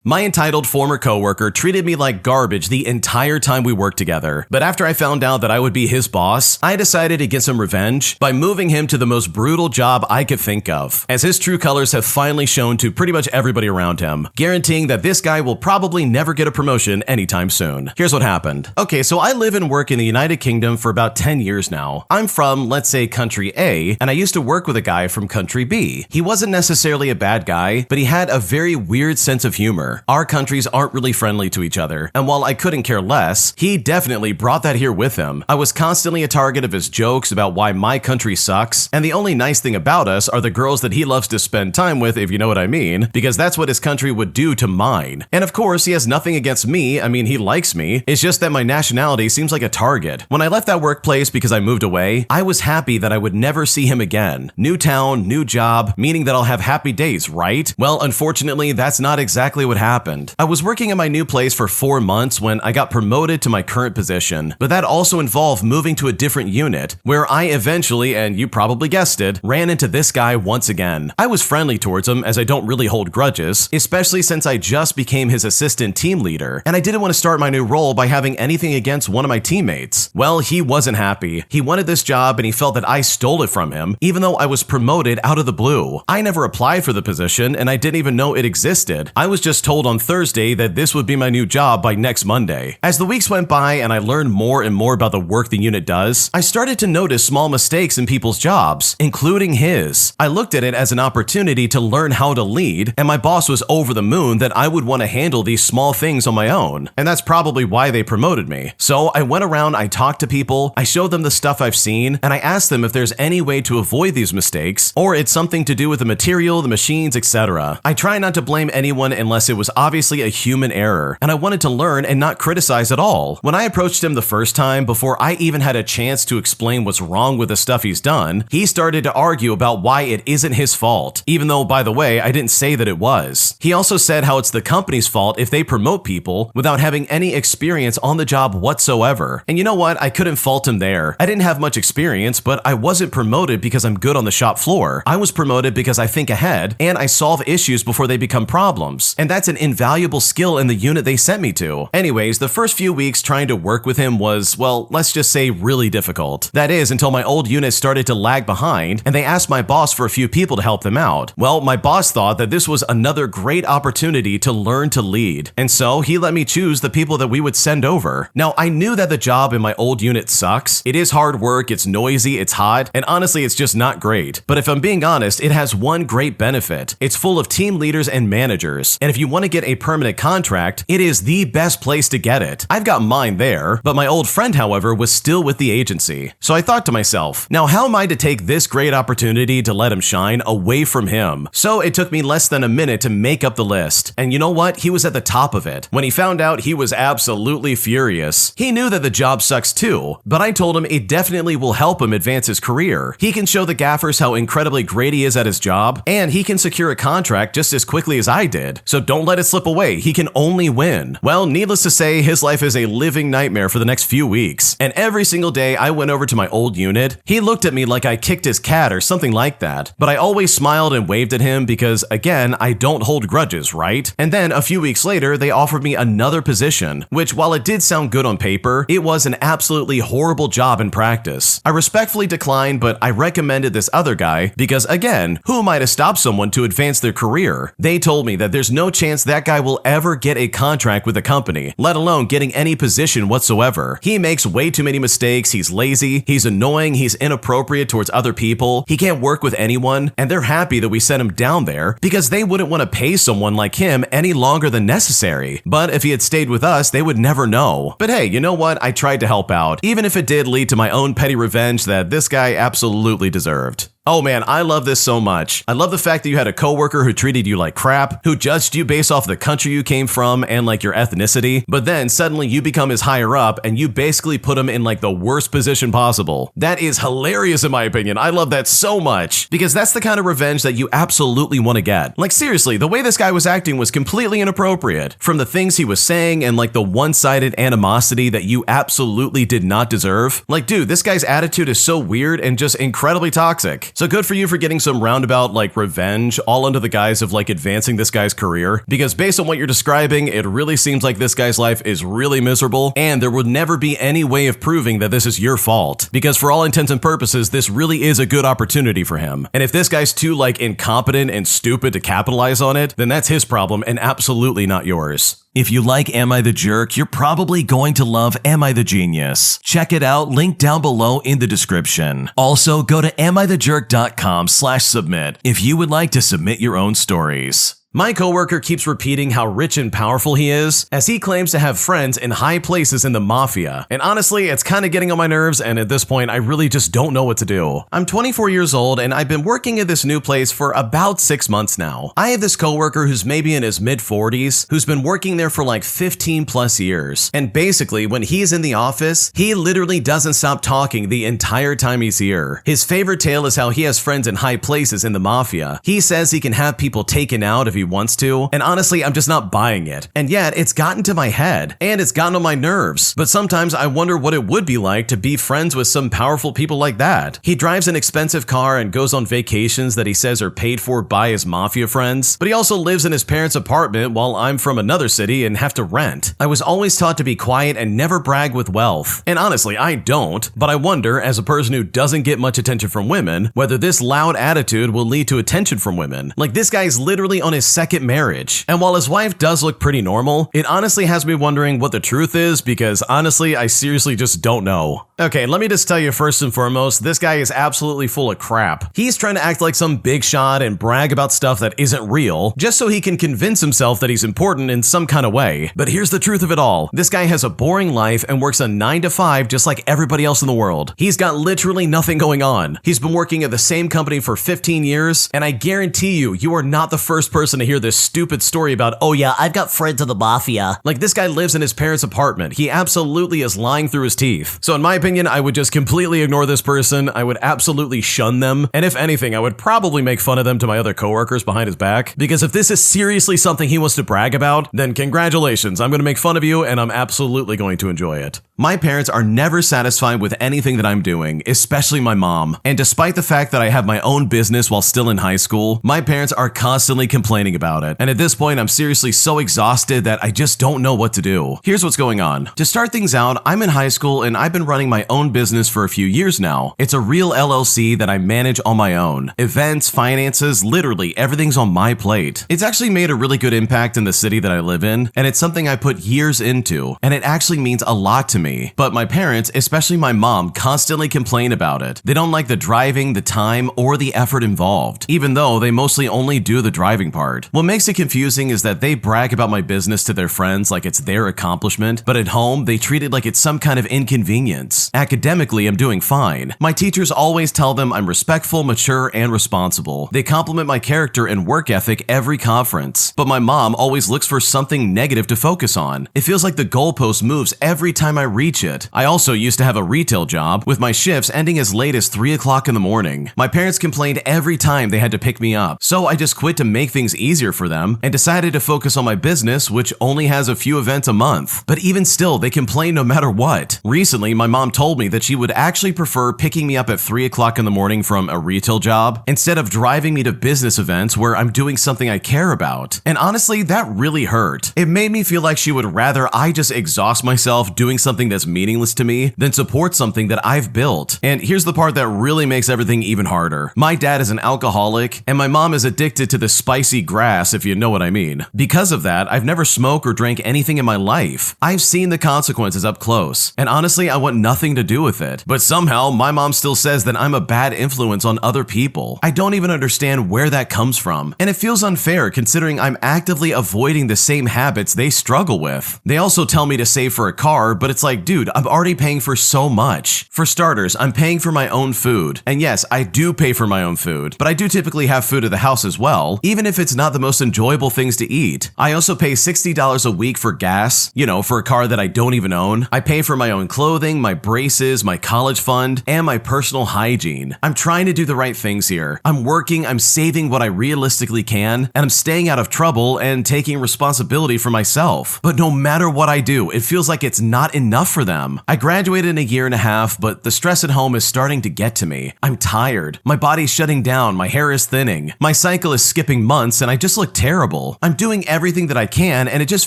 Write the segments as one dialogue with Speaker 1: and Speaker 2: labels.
Speaker 1: My entitled former coworker treated me like garbage the entire time we worked together, but after I found out that I would be his boss, I decided to get some revenge by moving him to the most brutal job I could think of, as his true colors have finally shown to pretty much everybody around him, guaranteeing that this guy will probably never get a promotion anytime soon. Here's what happened. Okay, so I live and work in the United Kingdom for about 10 years now. I'm from, let's say, country A, and I used to work with a guy from country B. He wasn't necessarily a bad guy, but he had a very weird sense of humor. Our countries aren't really friendly to each other, and while I couldn't care less, he definitely brought that here with him. I was constantly a target of his jokes about why my country sucks, and the only nice thing about us are the girls that he loves to spend time with, if you know what I mean, because that's what his country would do to mine. And of course, he has nothing against me. I mean, he likes me. It's just that my nationality seems like a target. When I left that workplace because I moved away, I was happy that I would never see him again. New town, new job, meaning that I'll have happy days, right? Well, unfortunately, that's not exactly what happened. I was working at my new place for 4 months when I got promoted to my current position, but that also involved moving to a different unit, where I eventually, and you probably guessed it, ran into this guy once again. I was friendly towards him, as I don't really hold grudges, especially since I just became his assistant team leader, and I didn't want to start my new role by having anything against one of my teammates. Well, he wasn't happy. He wanted this job and he felt that I stole it from him, even though I was promoted out of the blue. I never applied for the position and I didn't even know it existed. I was just told on Thursday that this would be my new job by next Monday. As the weeks went by and I learned more and more about the work the unit does, I started to notice small mistakes in people's jobs, including his. I looked at it as an opportunity to learn how to lead, and my boss was over the moon that I would want to handle these small things on my own, and that's probably why they promoted me. So I went around, I talked to people, I showed them the stuff I've seen, and I asked them if there's any way to avoid these mistakes, or it's something to do with the material, the machines, etc. I try not to blame anyone unless it was obviously a human error, and I wanted to learn and not criticize at all. When I approached him the first time, before I even had a chance to explain what's wrong with the stuff he's done, he started to argue about why it isn't his fault, even though, by the way, I didn't say that it was. He also said how it's the company's fault if they promote people without having any experience on the job whatsoever. And you know what? I couldn't fault him there. I didn't have much experience, but I wasn't promoted because I'm good on the shop floor. I was promoted because I think ahead and I solve issues before they become problems. And that's an invaluable skill in the unit they sent me to. Anyways, the first few weeks trying to work with him was, well, let's just say really difficult. That is, until my old unit started to lag behind and they asked my boss for a few people to help them out. Well, my boss thought that this was another great opportunity to learn to lead, and so he let me choose the people that we would send over. Now, I knew that the job in my old unit sucks. It is hard work, it's noisy, it's hot, and honestly, it's just not great. But if I'm being honest, it has one great benefit. It's full of team leaders and managers, and if you want to get a permanent contract, it is the best place to get it. I've got mine there, but my old friend, however, was still with the agency. So I thought to myself, now how am I to take this great opportunity to let him shine away from him? So it took me less than a minute to make up the list. And you know what? He was at the top of it. When he found out, he was absolutely furious. He knew that the job sucks too, but I told him it definitely will help him advance his career. He can show the gaffers how incredibly great he is at his job, and he can secure a contract just as quickly as I did. So don't let it slip away. He can only win. Well, needless to say, his life is a living nightmare for the next few weeks. And every single day I went over to my old unit, he looked at me like I kicked his cat or something like that. But I always smiled and waved at him because, again, I don't hold grudges, right? And then a few weeks later, they offered me another position, which, while it did sound good on paper, it was an absolutely horrible job in practice. I respectfully declined, but I recommended this other guy because, again, who am I to stop someone to advance their career? They told me that there's no chance that guy will ever get a contract with the company, let alone getting any position whatsoever. He makes way too many mistakes, he's lazy, he's annoying, he's inappropriate towards other people, he can't work with anyone, and they're happy that we sent him down there because they wouldn't want to pay someone like him any longer than necessary. But if he had stayed with us, they would never know. But hey, you know what? I tried to help out, even if it did lead to my own petty revenge that this guy absolutely deserved. Oh man, I love this so much. I love the fact that you had a coworker who treated you like crap, who judged you based off the country you came from and like your ethnicity, but then suddenly you become his higher up and you basically put him in like the worst position possible. That is hilarious in my opinion. I love that so much because that's the kind of revenge that you absolutely want to get. Like seriously, the way this guy was acting was completely inappropriate. From the things he was saying and like the one-sided animosity that you absolutely did not deserve. Like dude, this guy's attitude is so weird and just incredibly toxic. like. So good for you for getting some roundabout like revenge all under the guise of like advancing this guy's career, because based on what you're describing, it really seems like this guy's life is really miserable, and there would never be any way of proving that this is your fault, because for all intents and purposes, this really is a good opportunity for him. And if this guy's too like incompetent and stupid to capitalize on it, then that's his problem and absolutely not yours. If you like Am I the Jerk, you're probably going to love Am I the Genius. Check it out, link down below in the description. Also, go to amithejerk.com/submit if you would like to submit your own stories. My coworker keeps repeating how rich and powerful he is, as he claims to have friends in high places in the mafia. And honestly, it's kind of getting on my nerves, and at this point, I really just don't know what to do. I'm 24 years old, and I've been working at this new place for about 6 months now. I have this coworker who's maybe in his mid-40s, who's been working there for like 15 plus years. And basically, when he's in the office, he literally doesn't stop talking the entire time he's here. His favorite tale is how he has friends in high places in the mafia. He says he can have people taken out if he wants to, and honestly, I'm just not buying it. And yet, it's gotten to my head, and it's gotten on my nerves. But sometimes I wonder what it would be like to be friends with some powerful people like that. He drives an expensive car and goes on vacations that he says are paid for by his mafia friends, but he also lives in his parents' apartment while I'm from another city and have to rent. I was always taught to be quiet and never brag with wealth. And honestly, I don't, but I wonder, as a person who doesn't get much attention from women, whether this loud attitude will lead to attention from women. Like, this guy's literally on his second marriage. And while his wife does look pretty normal, it honestly has me wondering what the truth is, because honestly, I seriously just don't know. Okay, let me just tell you first and foremost, this guy is absolutely full of crap. He's trying to act like some big shot and brag about stuff that isn't real, just so he can convince himself that he's important in some kind of way. But here's the truth of it all. This guy has a boring life and works a 9 to 5 just like everybody else in the world. He's got literally nothing going on. He's been working at the same company for 15 years, and I guarantee you, you are not the first person to hear this stupid story about, oh yeah, I've got friends in the mafia. Like, this guy lives in his parents' apartment. He absolutely is lying through his teeth. So in my opinion, I would just completely ignore this person. I would absolutely shun them. And if anything, I would probably make fun of them to my other coworkers behind his back. Because if this is seriously something he wants to brag about, then congratulations. I'm going to make fun of you, and I'm absolutely going to enjoy it. My parents are never satisfied with anything that I'm doing, especially my mom. And despite the fact that I have my own business while still in high school, my parents are constantly complaining about it. And at this point, I'm seriously so exhausted that I just don't know what to do. Here's what's going on. To start things out, I'm in high school and I've been running my own business for a few years now. It's a real LLC that I manage on my own. Events, finances, literally everything's on my plate. It's actually made a really good impact in the city that I live in, and it's something I put years into, and it actually means a lot to me. But my parents, especially my mom, constantly complain about it. They don't like the driving, the time, or the effort involved, even though they mostly only do the driving part. What makes it confusing is that they brag about my business to their friends like it's their accomplishment, but at home, they treat it like it's some kind of inconvenience. Academically, I'm doing fine. My teachers always tell them I'm respectful, mature, and responsible. They compliment my character and work ethic every conference. But my mom always looks for something negative to focus on. It feels like the goalpost moves every time I reach it. I also used to have a retail job, with my shifts ending as late as 3 o'clock in the morning. My parents complained every time they had to pick me up, so I just quit to make things easier for them and decided to focus on my business, which only has a few events a month. But even still, they complain no matter what. Recently, my mom told me that she would actually prefer picking me up at 3 o'clock in the morning from a retail job instead of driving me to business events where I'm doing something I care about. And honestly, that really hurt. It made me feel like she would rather I just exhaust myself doing something that's meaningless to me than support something that I've built. And here's the part that really makes everything even harder. My dad is an alcoholic, and my mom is addicted to the spicy grass, if you know what I mean. Because of that, I've never smoked or drank anything in my life. I've seen the consequences up close, and honestly, I want nothing to do with it. But somehow, my mom still says that I'm a bad influence on other people. I don't even understand where that comes from, and it feels unfair considering I'm actively avoiding the same habits they struggle with. They also tell me to save for a car, but it's like, dude, I'm already paying for so much. For starters, I'm paying for my own food. And yes, I do pay for my own food, but I do typically have food at the house as well, even if it's not the most enjoyable things to eat. I also pay $60 a week for gas, for a car that I don't even own. I pay for my own clothing, my braces, my college fund, and my personal hygiene. I'm trying to do the right things here. I'm working, I'm saving what I realistically can, and I'm staying out of trouble and taking responsibility for myself. But no matter what I do, it feels like it's not enough enough for them. I graduated in a year and a half, but the stress at home is starting to get to me. I'm tired. My body's shutting down. My hair is thinning. My cycle is skipping months and I just look terrible. I'm doing everything that I can and it just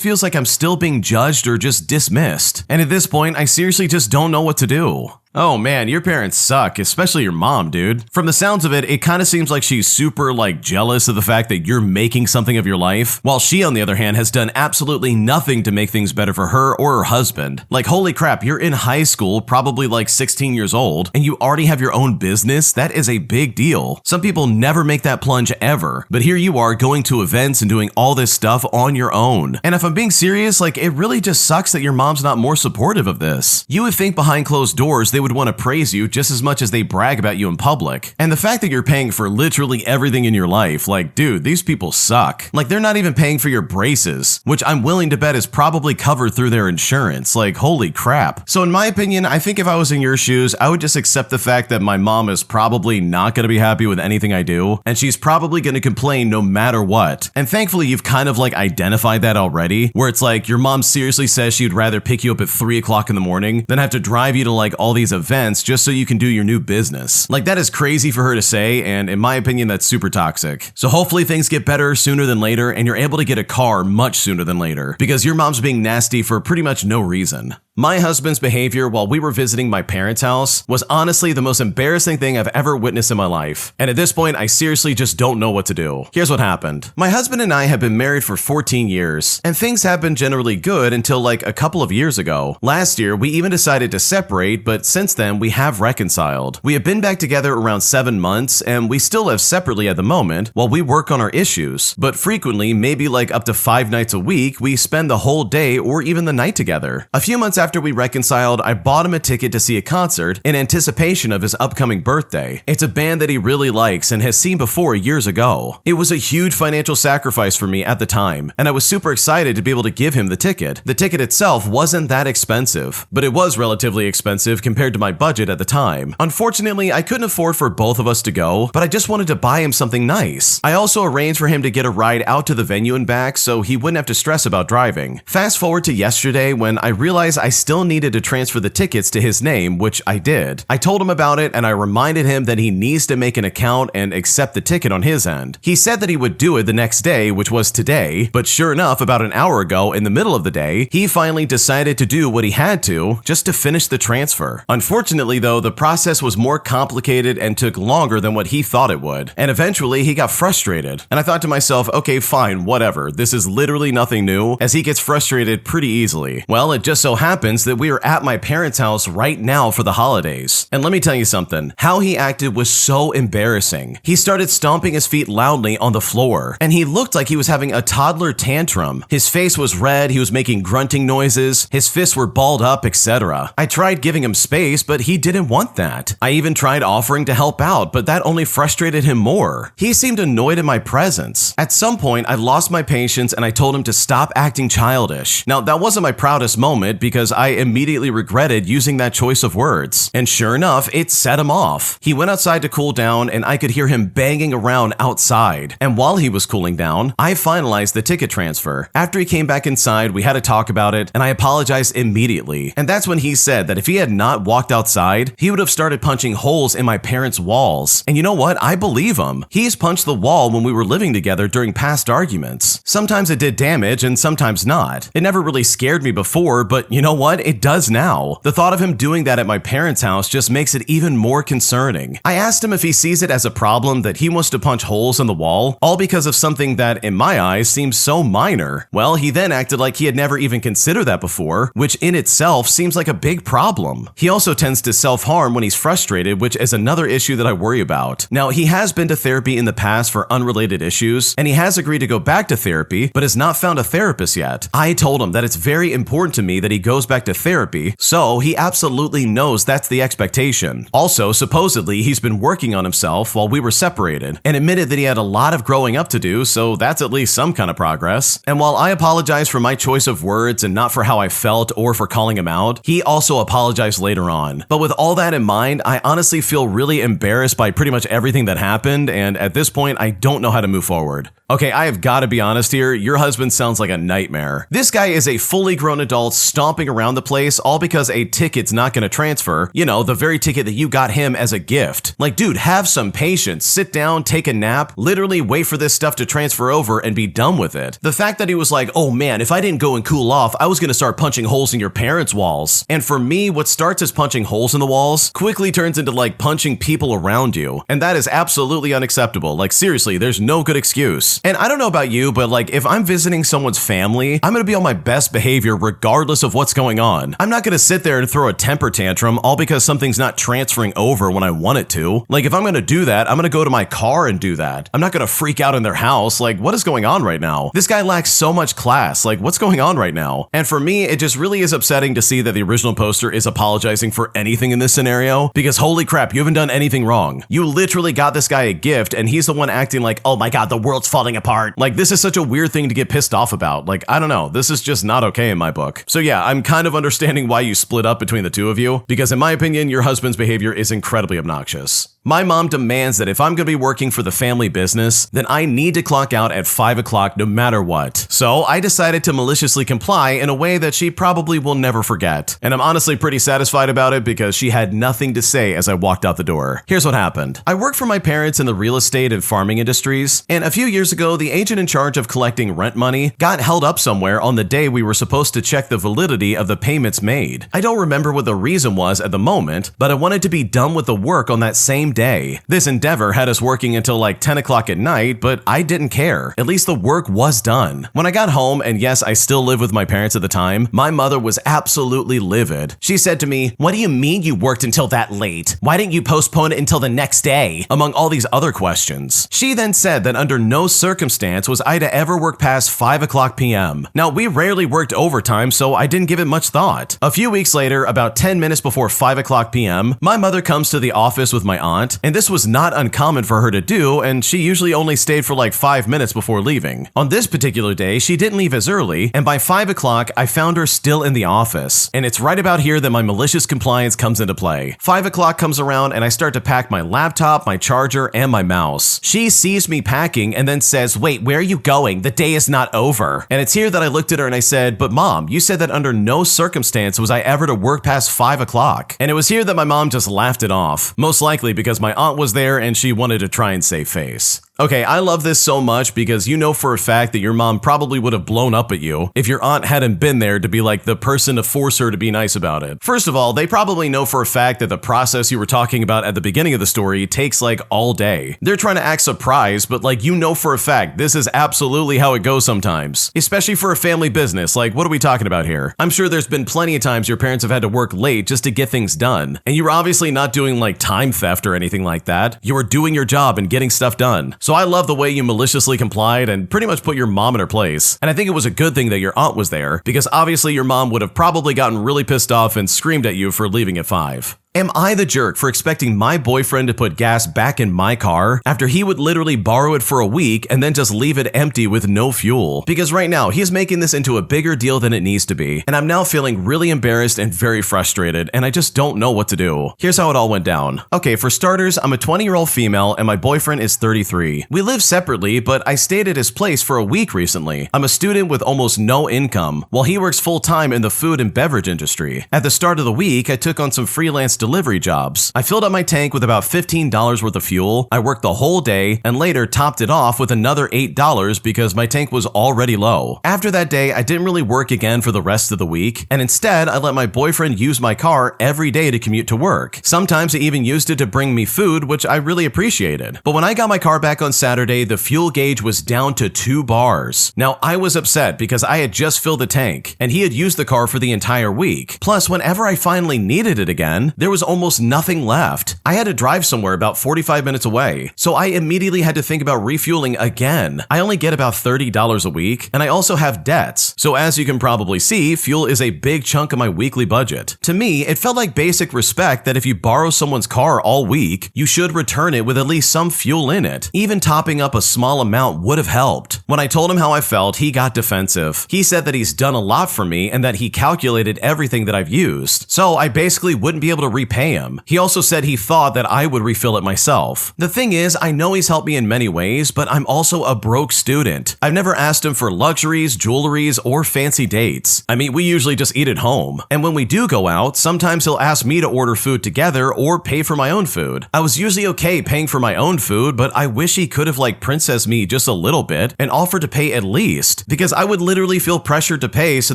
Speaker 1: feels like I'm still being judged or just dismissed. And at this point, I seriously just don't know what to do. Oh man, your parents suck, especially your mom, dude. From the sounds of it, it kind of seems like she's super jealous of the fact that you're making something of your life, while she on the other hand has done absolutely nothing to make things better for her or her husband. Like, holy crap, you're in high school, probably 16 years old, and you already have your own business? That is a big deal. Some people never make that plunge ever, but here you are going to events and doing all this stuff on your own. And if I'm being serious, it really just sucks that your mom's not more supportive of this. You would think behind closed doors they would want to praise you just as much as they brag about you in public. And the fact that you're paying for literally everything in your life, dude, these people suck. They're not even paying for your braces, which I'm willing to bet is probably covered through their insurance. Holy crap. So in my opinion, I think if I was in your shoes, I would just accept the fact that my mom is probably not going to be happy with anything I do, and she's probably going to complain no matter what. And thankfully, you've kind of identified that already, where it's your mom seriously says she'd rather pick you up at 3 o'clock in the morning than have to drive you to all these events just so you can do your new business. That is crazy for her to say, and in my opinion, that's super toxic. So hopefully things get better sooner than later, and you're able to get a car much sooner than later, because your mom's being nasty for pretty much no reason. My husband's behavior while we were visiting my parents' house was honestly the most embarrassing thing I've ever witnessed in my life. And at this point, I seriously just don't know what to do. Here's what happened. My husband and I have been married for 14 years, and things have been generally good until a couple of years ago. Last year, we even decided to separate, but since then, we have reconciled. We have been back together around 7 months, and we still live separately at the moment while we work on our issues. But frequently, maybe up to 5 nights a week, we spend the whole day or even the night together. A few months after we reconciled, I bought him a ticket to see a concert in anticipation of his upcoming birthday. It's a band that he really likes and has seen before years ago. It was a huge financial sacrifice for me at the time, and I was super excited to be able to give him the ticket. The ticket itself wasn't that expensive, but it was relatively expensive compared to my budget at the time. Unfortunately, I couldn't afford for both of us to go, but I just wanted to buy him something nice. I also arranged for him to get a ride out to the venue and back so he wouldn't have to stress about driving. Fast forward to yesterday when I realized I still needed to transfer the tickets to his name, which I did. I told him about it and I reminded him that he needs to make an account and accept the ticket on his end. He said that he would do it the next day, which was today, but sure enough, about an hour ago in the middle of the day, he finally decided to do what he had to just to finish the transfer. Unfortunately though, the process was more complicated and took longer than what he thought it would, and eventually he got frustrated. And I thought to myself, okay, fine, whatever, this is literally nothing new, as he gets frustrated pretty easily. Well, it just so happens that we are at my parents' house right now for the holidays. And let me tell you something, how he acted was so embarrassing. He started stomping his feet loudly on the floor, and he looked like he was having a toddler tantrum. His face was red, he was making grunting noises, his fists were balled up, etc. I tried giving him space, but he didn't want that. I even tried offering to help out, but that only frustrated him more. He seemed annoyed in my presence. At some point, I lost my patience and I told him to stop acting childish. Now, that wasn't my proudest moment because I immediately regretted using that choice of words. And sure enough, it set him off. He went outside to cool down and I could hear him banging around outside. And while he was cooling down, I finalized the ticket transfer. After he came back inside, we had a talk about it and I apologized immediately. And that's when he said that if he had not walked outside, he would have started punching holes in my parents' walls. And you know what? I believe him. He's punched the wall when we were living together during past arguments. Sometimes it did damage and sometimes not. It never really scared me before, but you know what? It does now. The thought of him doing that at my parents' house just makes it even more concerning. I asked him if he sees it as a problem that he wants to punch holes in the wall, all because of something that, in my eyes, seems so minor. Well, he then acted like he had never even considered that before, which in itself seems like a big problem. He also tends to self-harm when he's frustrated, which is another issue that I worry about. Now, he has been to therapy in the past for unrelated issues, and he has agreed to go back to therapy, but has not found a therapist yet. I told him that it's very important to me that he goes back to therapy, so he absolutely knows that's the expectation. Also, supposedly, he's been working on himself while we were separated, and admitted that he had a lot of growing up to do, so that's at least some kind of progress. And while I apologize for my choice of words and not for how I felt or for calling him out, he also apologized later on. But with all that in mind, I honestly feel really embarrassed by pretty much everything that happened, and at this point, I don't know how to move forward. Okay, I have got to be honest here, your husband sounds like a nightmare. This guy is a fully grown adult stomping around the place all because a ticket's not going to transfer, you know, the very ticket that you got him as a gift. Like, dude, have some patience. Sit down, take a nap, literally wait for this stuff to transfer over and be done with it. The fact that he was like, oh man, if I didn't go and cool off, I was going to start punching holes in your parents' walls. And for me, what starts as punching holes in the walls quickly turns into like punching people around you. And that is absolutely unacceptable. Like, seriously, there's no good excuse. And I don't know about you, but like, if I'm visiting someone's family, I'm going to be on my best behavior regardless of what's going on. I'm not going to sit there and throw a temper tantrum all because something's not transferring over when I want it to. Like, if I'm going to do that, I'm going to go to my car and do that. I'm not going to freak out in their house. Like, what is going on right now? This guy lacks so much class. Like, what's going on right now? And for me, it just really is upsetting to see that the original poster is apologizing for anything in this scenario, because holy crap, you haven't done anything wrong. You literally got this guy a gift and he's the one acting like, oh my god, the world's falling apart. Like, this is such a weird thing to get pissed off about. Like, I don't know. This is just not okay in my book. So yeah, I'm kind of understanding why you split up between the two of you, because in my opinion, your husband's behavior is incredibly obnoxious. My mom demands that if I'm going to be working for the family business, then I need to clock out at 5 o'clock no matter what. So I decided to maliciously comply in a way that she probably will never forget. And I'm honestly pretty satisfied about it because she had nothing to say as I walked out the door. Here's what happened. I work for my parents in the real estate and farming industries, and a few years ago, the agent in charge of collecting rent money got held up somewhere on the day we were supposed to check the validity of the payments made. I don't remember what the reason was at the moment, but I wanted to be done with the work on that same day. This endeavor had us working until like 10 o'clock at night, but I didn't care. At least the work was done. When I got home, and yes, I still live with my parents at the time, my mother was absolutely livid. She said to me, "What do you mean you worked until that late? Why didn't you postpone it until the next day?" Among all these other questions. She then said that under no circumstance was I to ever work past 5 o'clock p.m. Now, we rarely worked overtime, so I didn't give it much thought. A few weeks later, about 10 minutes before 5 o'clock p.m., my mother comes to the office with my aunt, and this was not uncommon for her to do, and she usually only stayed for like 5 minutes before leaving. On this particular day, she didn't leave as early, and by 5 o'clock, I found her still in the office. And it's right about here that my malicious compliance comes into play. 5 o'clock comes around, and I start to pack my laptop, my charger, and my mouse. She sees me packing and then says, "Wait, where are you going? The day is not over." And it's here that I looked at her and I said, "But mom, you said that under no circumstance was I ever to work past 5 o'clock. And it was here that my mom just laughed it off. Most likely because my aunt was there and she wanted to try and save face. Okay, I love this so much because you know for a fact that your mom probably would have blown up at you if your aunt hadn't been there to be like the person to force her to be nice about it. First of all, they probably know for a fact that the process you were talking about at the beginning of the story takes like all day. They're trying to act surprised, but like you know for a fact this is absolutely how it goes sometimes. Especially for a family business, like what are we talking about here? I'm sure there's been plenty of times your parents have had to work late just to get things done. And you were obviously not doing like time theft or anything like that. You were doing your job and getting stuff done. So I love the way you maliciously complied and pretty much put your mom in her place. And I think it was a good thing that your aunt was there because obviously your mom would have probably gotten really pissed off and screamed at you for leaving at 5. Am I the jerk for expecting my boyfriend to put gas back in my car after he would literally borrow it for a week and then just leave it empty with no fuel? Because right now, he's making this into a bigger deal than it needs to be, and I'm now feeling really embarrassed and very frustrated, and I just don't know what to do. Here's how it all went down. Okay, for starters, I'm a 20-year-old female and my boyfriend is 33. We live separately, but I stayed at his place for a week recently. I'm a student with almost no income, while he works full-time in the food and beverage industry. At the start of the week, I took on some freelance delivery jobs. I filled up my tank with about $15 worth of fuel. I worked the whole day and later topped it off with another $8 because my tank was already low. After that day, I didn't really work again for the rest of the week, and instead I let my boyfriend use my car every day to commute to work. Sometimes he even used it to bring me food, which I really appreciated. But when I got my car back on Saturday, the fuel gauge was down to 2 bars. Now I was upset because I had just filled the tank and he had used the car for the entire week. Plus, whenever I finally needed it again, there was almost nothing left. I had to drive somewhere about 45 minutes away, so I immediately had to think about refueling again. I only get about $30 a week, and I also have debts. So as you can probably see, fuel is a big chunk of my weekly budget. To me, it felt like basic respect that if you borrow someone's car all week, you should return it with at least some fuel in it. Even topping up a small amount would have helped. When I told him how I felt, he got defensive. He said that he's done a lot for me and that he calculated everything that I've used. So I basically wouldn't be able to repay him. He also said he thought that I would refill it myself. The thing is, I know he's helped me in many ways, but I'm also a broke student. I've never asked him for luxuries, jewelries, or fancy dates. I mean, we usually just eat at home. And when we do go out, sometimes he'll ask me to order food together or pay for my own food. I was usually okay paying for my own food, but I wish he could have princess me just a little bit and offered to pay at least, because I would literally feel pressured to pay so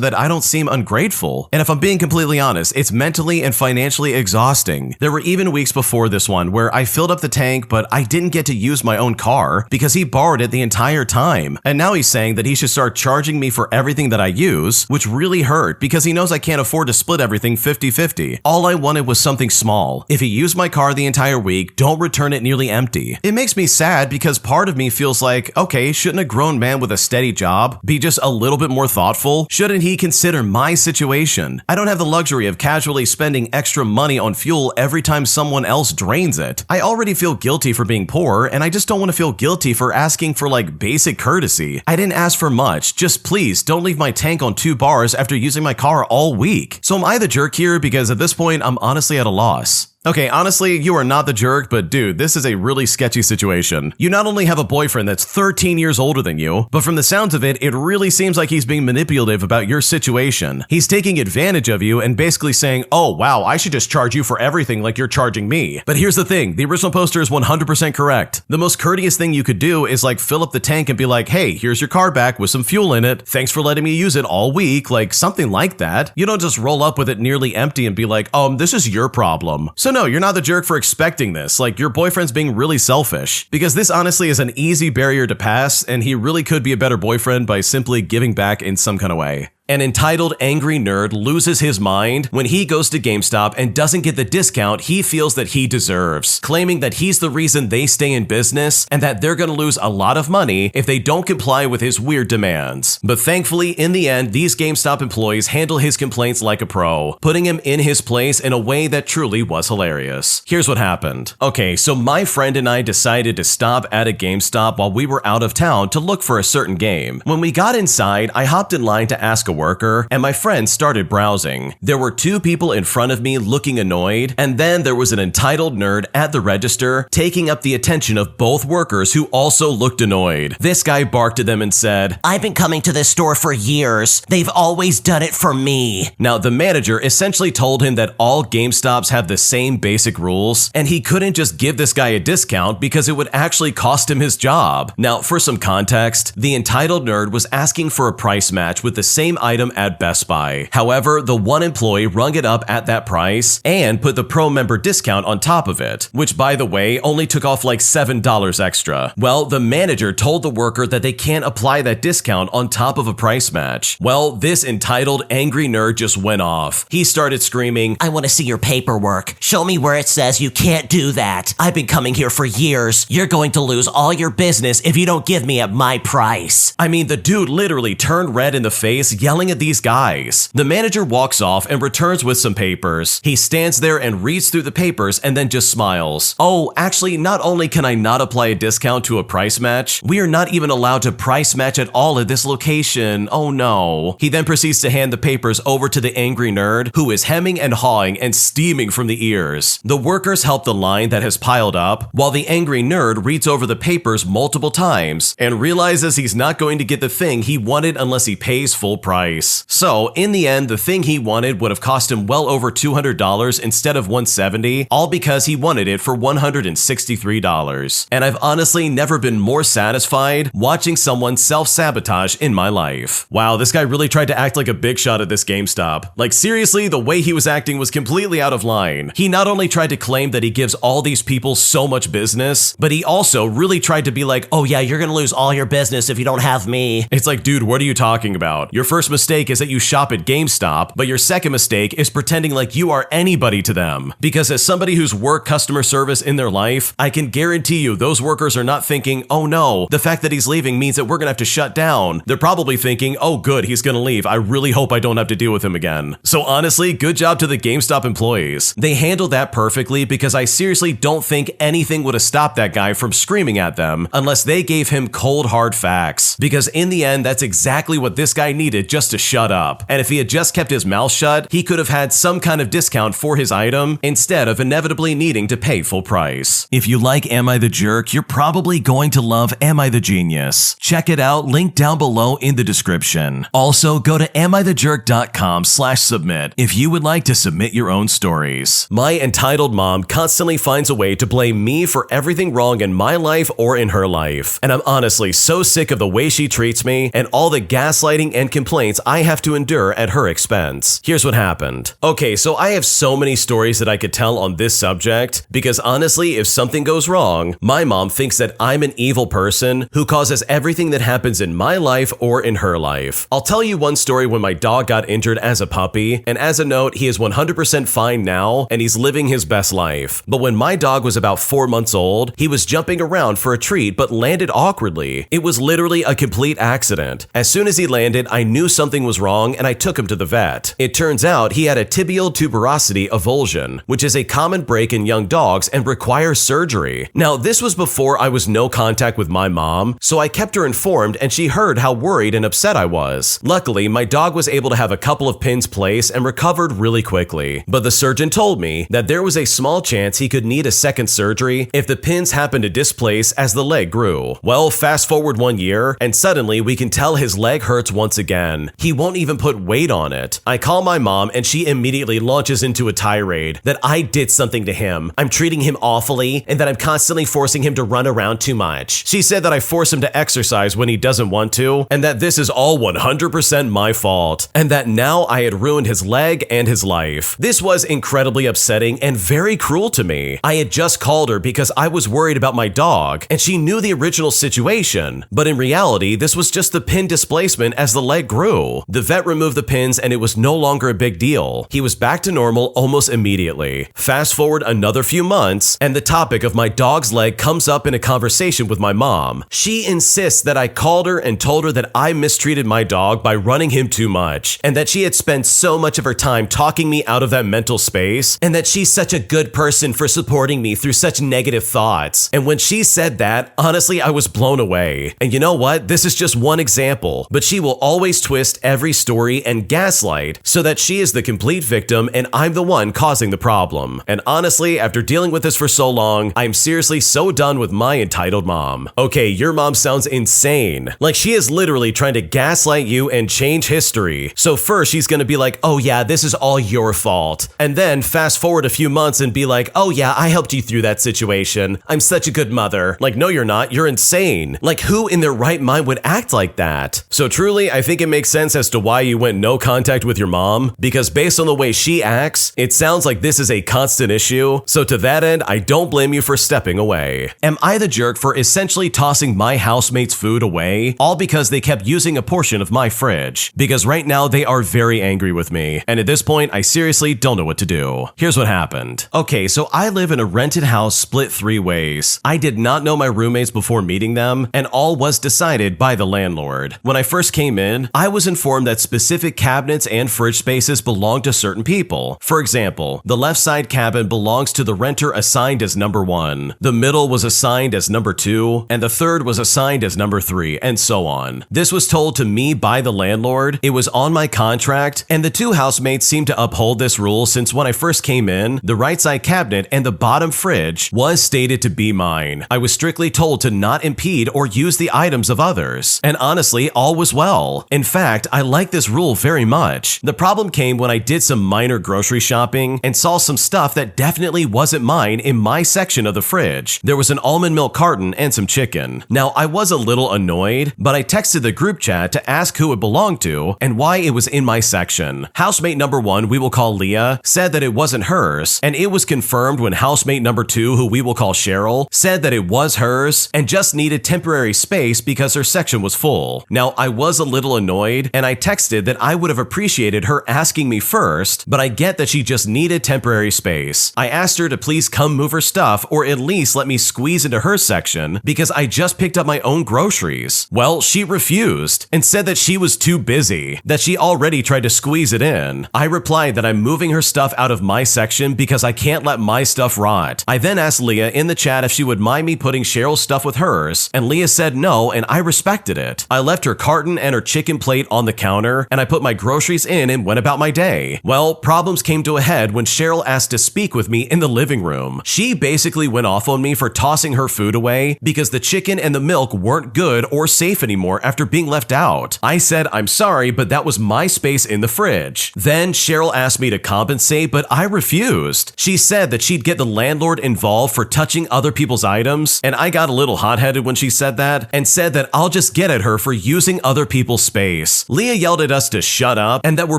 Speaker 1: that I don't seem ungrateful. And if I'm being completely honest, it's mentally and financially exhausting. There were even weeks before this one where I filled up the tank, but I didn't get to use my own car because he borrowed it the entire time. And now he's saying that he should start charging me for everything that I use, which really hurt because he knows I can't afford to split everything 50-50. All I wanted was something small. If he used my car the entire week, don't return it nearly empty. It makes me sad because part of me feels like, okay, shouldn't a grown man with a steady job be just a little bit more thoughtful? Shouldn't he consider my situation? I don't have the luxury of casually spending extra money on fuel every time someone else drains it. I already feel guilty for being poor, and I just don't want to feel guilty for asking for basic courtesy. I didn't ask for much, just please don't leave my tank on 2 bars after using my car all week. So am I the jerk here? Because at this point, I'm honestly at a loss. Okay, honestly, you are not the jerk, but dude, this is a really sketchy situation. You not only have a boyfriend that's 13 years older than you, but from the sounds of it, it really seems like he's being manipulative about your situation. He's taking advantage of you and basically saying, oh wow, I should just charge you for everything like you're charging me. But here's the thing, the original poster is 100% correct. The most courteous thing you could do is fill up the tank and be like, hey, here's your car back with some fuel in it. Thanks for letting me use it all week, something like that. You don't just roll up with it nearly empty and be like, this is your problem. So no, you're not the jerk for expecting this. Your boyfriend's being really selfish. Because this honestly is an easy barrier to pass, and he really could be a better boyfriend by simply giving back in some kind of way. An entitled angry nerd loses his mind when he goes to GameStop and doesn't get the discount he feels that he deserves, claiming that he's the reason they stay in business and that they're gonna lose a lot of money if they don't comply with his weird demands. But thankfully, in the end, these GameStop employees handle his complaints like a pro, putting him in his place in a way that truly was hilarious. Here's what happened. Okay, so my friend and I decided to stop at a GameStop while we were out of town to look for a certain game. When we got inside, I hopped in line to ask a worker, and my friend started browsing. There were 2 people in front of me looking annoyed, and then there was an entitled nerd at the register taking up the attention of both workers who also looked annoyed. This guy barked at them and said,
Speaker 2: I've been coming to this store for years. They've always done it for me.
Speaker 1: Now, the manager essentially told him that all GameStops have the same basic rules, and he couldn't just give this guy a discount because it would actually cost him his job. Now, for some context, the entitled nerd was asking for a price match with the same item at Best Buy. However, the one employee rung it up at that price and put the pro member discount on top of it, which by the way only took off $7 extra. Well, the manager told the worker that they can't apply that discount on top of a price match. Well, this entitled angry nerd just went off. He started screaming,
Speaker 2: I want to see your paperwork. Show me where it says you can't do that. I've been coming here for years. You're going to lose all your business if you don't give me at my price.
Speaker 1: I mean, the dude literally turned red in the face, yelling at these guys. The manager walks off and returns with some papers. He stands there and reads through the papers and then just smiles. Oh, actually, not only can I not apply a discount to a price match, we are not even allowed to price match at all at this location. Oh no. He then proceeds to hand the papers over to the angry nerd, who is hemming and hawing and steaming from the ears. The workers help the line that has piled up, while the angry nerd reads over the papers multiple times and realizes he's not going to get the thing he wanted unless he pays full price. So, in the end, the thing he wanted would have cost him well over $200 instead of $170, all because he wanted it for $163. And I've honestly never been more satisfied watching someone self-sabotage in my life. Wow, this guy really tried to act like a big shot at this GameStop. Seriously, the way he was acting was completely out of line. He not only tried to claim that he gives all these people so much business, but he also really tried to be like, oh yeah, you're gonna lose all your business if you don't have me. It's like, dude, what are you talking about? Your first mistake is that you shop at GameStop, but your second mistake is pretending like you are anybody to them. Because as somebody who's worked customer service in their life, I can guarantee you those workers are not thinking, oh no, the fact that he's leaving means that we're gonna have to shut down. They're probably thinking, oh good, he's gonna leave. I really hope I don't have to deal with him again. So honestly, good job to the GameStop employees. They handled that perfectly because I seriously don't think anything would have stopped that guy from screaming at them unless they gave him cold hard facts. Because in the end, that's exactly what this guy needed just just to shut up. And if he had just kept his mouth shut, he could have had some kind of discount for his item instead of inevitably needing to pay full price. If you like Am I the Jerk, you're probably going to love Am I the Genius. Check it out, link down below in the description. Also, go to amithejerk.com/submit if you would like to submit your own stories. My entitled mom constantly finds a way to blame me for everything wrong in my life or in her life. And I'm honestly so sick of the way she treats me and all the gaslighting and complaints I have to endure at her expense. Here's what happened. Okay, so I have so many stories that I could tell on this subject because honestly, if something goes wrong, my mom thinks that I'm an evil person who causes everything that happens in my life or in her life. I'll tell you one story when my dog got injured as a puppy, and as a note, he is 100% fine now and he's living his best life. But when my dog was about 4 months old, he was jumping around for a treat but landed awkwardly. It was literally a complete accident. As soon as he landed, I knew something was wrong and I took him to the vet. It turns out he had a tibial tuberosity avulsion, which is a common break in young dogs and requires surgery. Now, this was before I was no contact with my mom, so I kept her informed and she heard how worried and upset I was. Luckily, my dog was able to have a couple of pins placed and recovered really quickly, but the surgeon told me that there was a small chance he could need a second surgery if the pins happened to displace as the leg grew. Well, fast forward 1 year, and suddenly we can tell his leg hurts once again. He won't even put weight on it. I call my mom and she immediately launches into a tirade that I did something to him, I'm treating him awfully, and that I'm constantly forcing him to run around too much. She said that I force him to exercise when he doesn't want to, and that this is all 100% my fault, and that now I had ruined his leg and his life. This was incredibly upsetting and very cruel to me. I had just called her because I was worried about my dog, and she knew the original situation, but in reality, this was just the pin displacement as the leg grew. The vet removed the pins and it was no longer a big deal. He was back to normal almost immediately. Fast forward another few months, and the topic of my dog's leg comes up in a conversation with my mom. She insists that I called her and told her that I mistreated my dog by running him too much, and that she had spent so much of her time talking me out of that mental space, and that she's such a good person for supporting me through such negative thoughts. And when she said that, honestly, I was blown away. And you know what? This is just one example, but she will always twist every story and gaslight so that she is the complete victim and I'm the one causing the problem. And honestly, after dealing with this for so long, I'm seriously so done with my entitled mom. Okay, your mom sounds insane. Like she is literally trying to gaslight you and change history. So first she's gonna be like, oh yeah, this is all your fault. And then fast forward a few months and be like, oh yeah, I helped you through that situation. I'm such a good mother. Like, no, you're not. You're insane. Like, who in their right mind would act like that? So truly, I think it makes sense as to why you went no contact with your mom, because based on the way she acts, it sounds like this is a constant issue. So to that end, I don't blame you for stepping away. Am I the jerk for essentially tossing my housemates' food away, all because they kept using a portion of my fridge? Because right now they are very angry with me, and at this point, I seriously don't know what to do. Here's what happened. Okay, so I live in a rented house split 3 ways. I did not know my roommates before meeting them, and all was decided by the landlord. When I first came in, I was informed that specific cabinets and fridge spaces belong to certain people. For example, the left side cabin belongs to the renter assigned as number 1, the middle was assigned as number 2, and the third was assigned as number 3, and so on. This was told to me by the landlord, it was on my contract, and the 2 housemates seemed to uphold this rule since when I first came in, the right side cabinet and the bottom fridge was stated to be mine. I was strictly told to not impede or use the items of others, and honestly, all was well. In fact, I like this rule very much. The problem came when I did some minor grocery shopping and saw some stuff that definitely wasn't mine in my section of the fridge. There was an almond milk carton and some chicken. Now, I was a little annoyed, but I texted the group chat to ask who it belonged to and why it was in my section. Housemate number 1, we will call Leah, said that it wasn't hers, and it was confirmed when housemate number 2, who we will call Cheryl, said that it was hers and just needed temporary space because her section was full. Now, I was a little annoyed, and I texted that I would have appreciated her asking me first, but I get that she just needed temporary space. I asked her to please come move her stuff or at least let me squeeze into her section because I just picked up my own groceries. Well, she refused and said that she was too busy, that she already tried to squeeze it in. I replied that I'm moving her stuff out of my section because I can't let my stuff rot. I then asked Leah in the chat if she would mind me putting Cheryl's stuff with hers, and Leah said no, and I respected it. I left her carton and her chicken plate on the counter, and I put my groceries in and went about my day. Well, problems came to a head when Cheryl asked to speak with me in the living room. She basically went off on me for tossing her food away because the chicken and the milk weren't good or safe anymore after being left out. I said, I'm sorry, but that was my space in the fridge. Then Cheryl asked me to compensate, but I refused. She said that she'd get the landlord involved for touching other people's items, and I got a little hot-headed when she said that, and said that I'll just get at her for using other people's space. Leah yelled at us to shut up, and that we're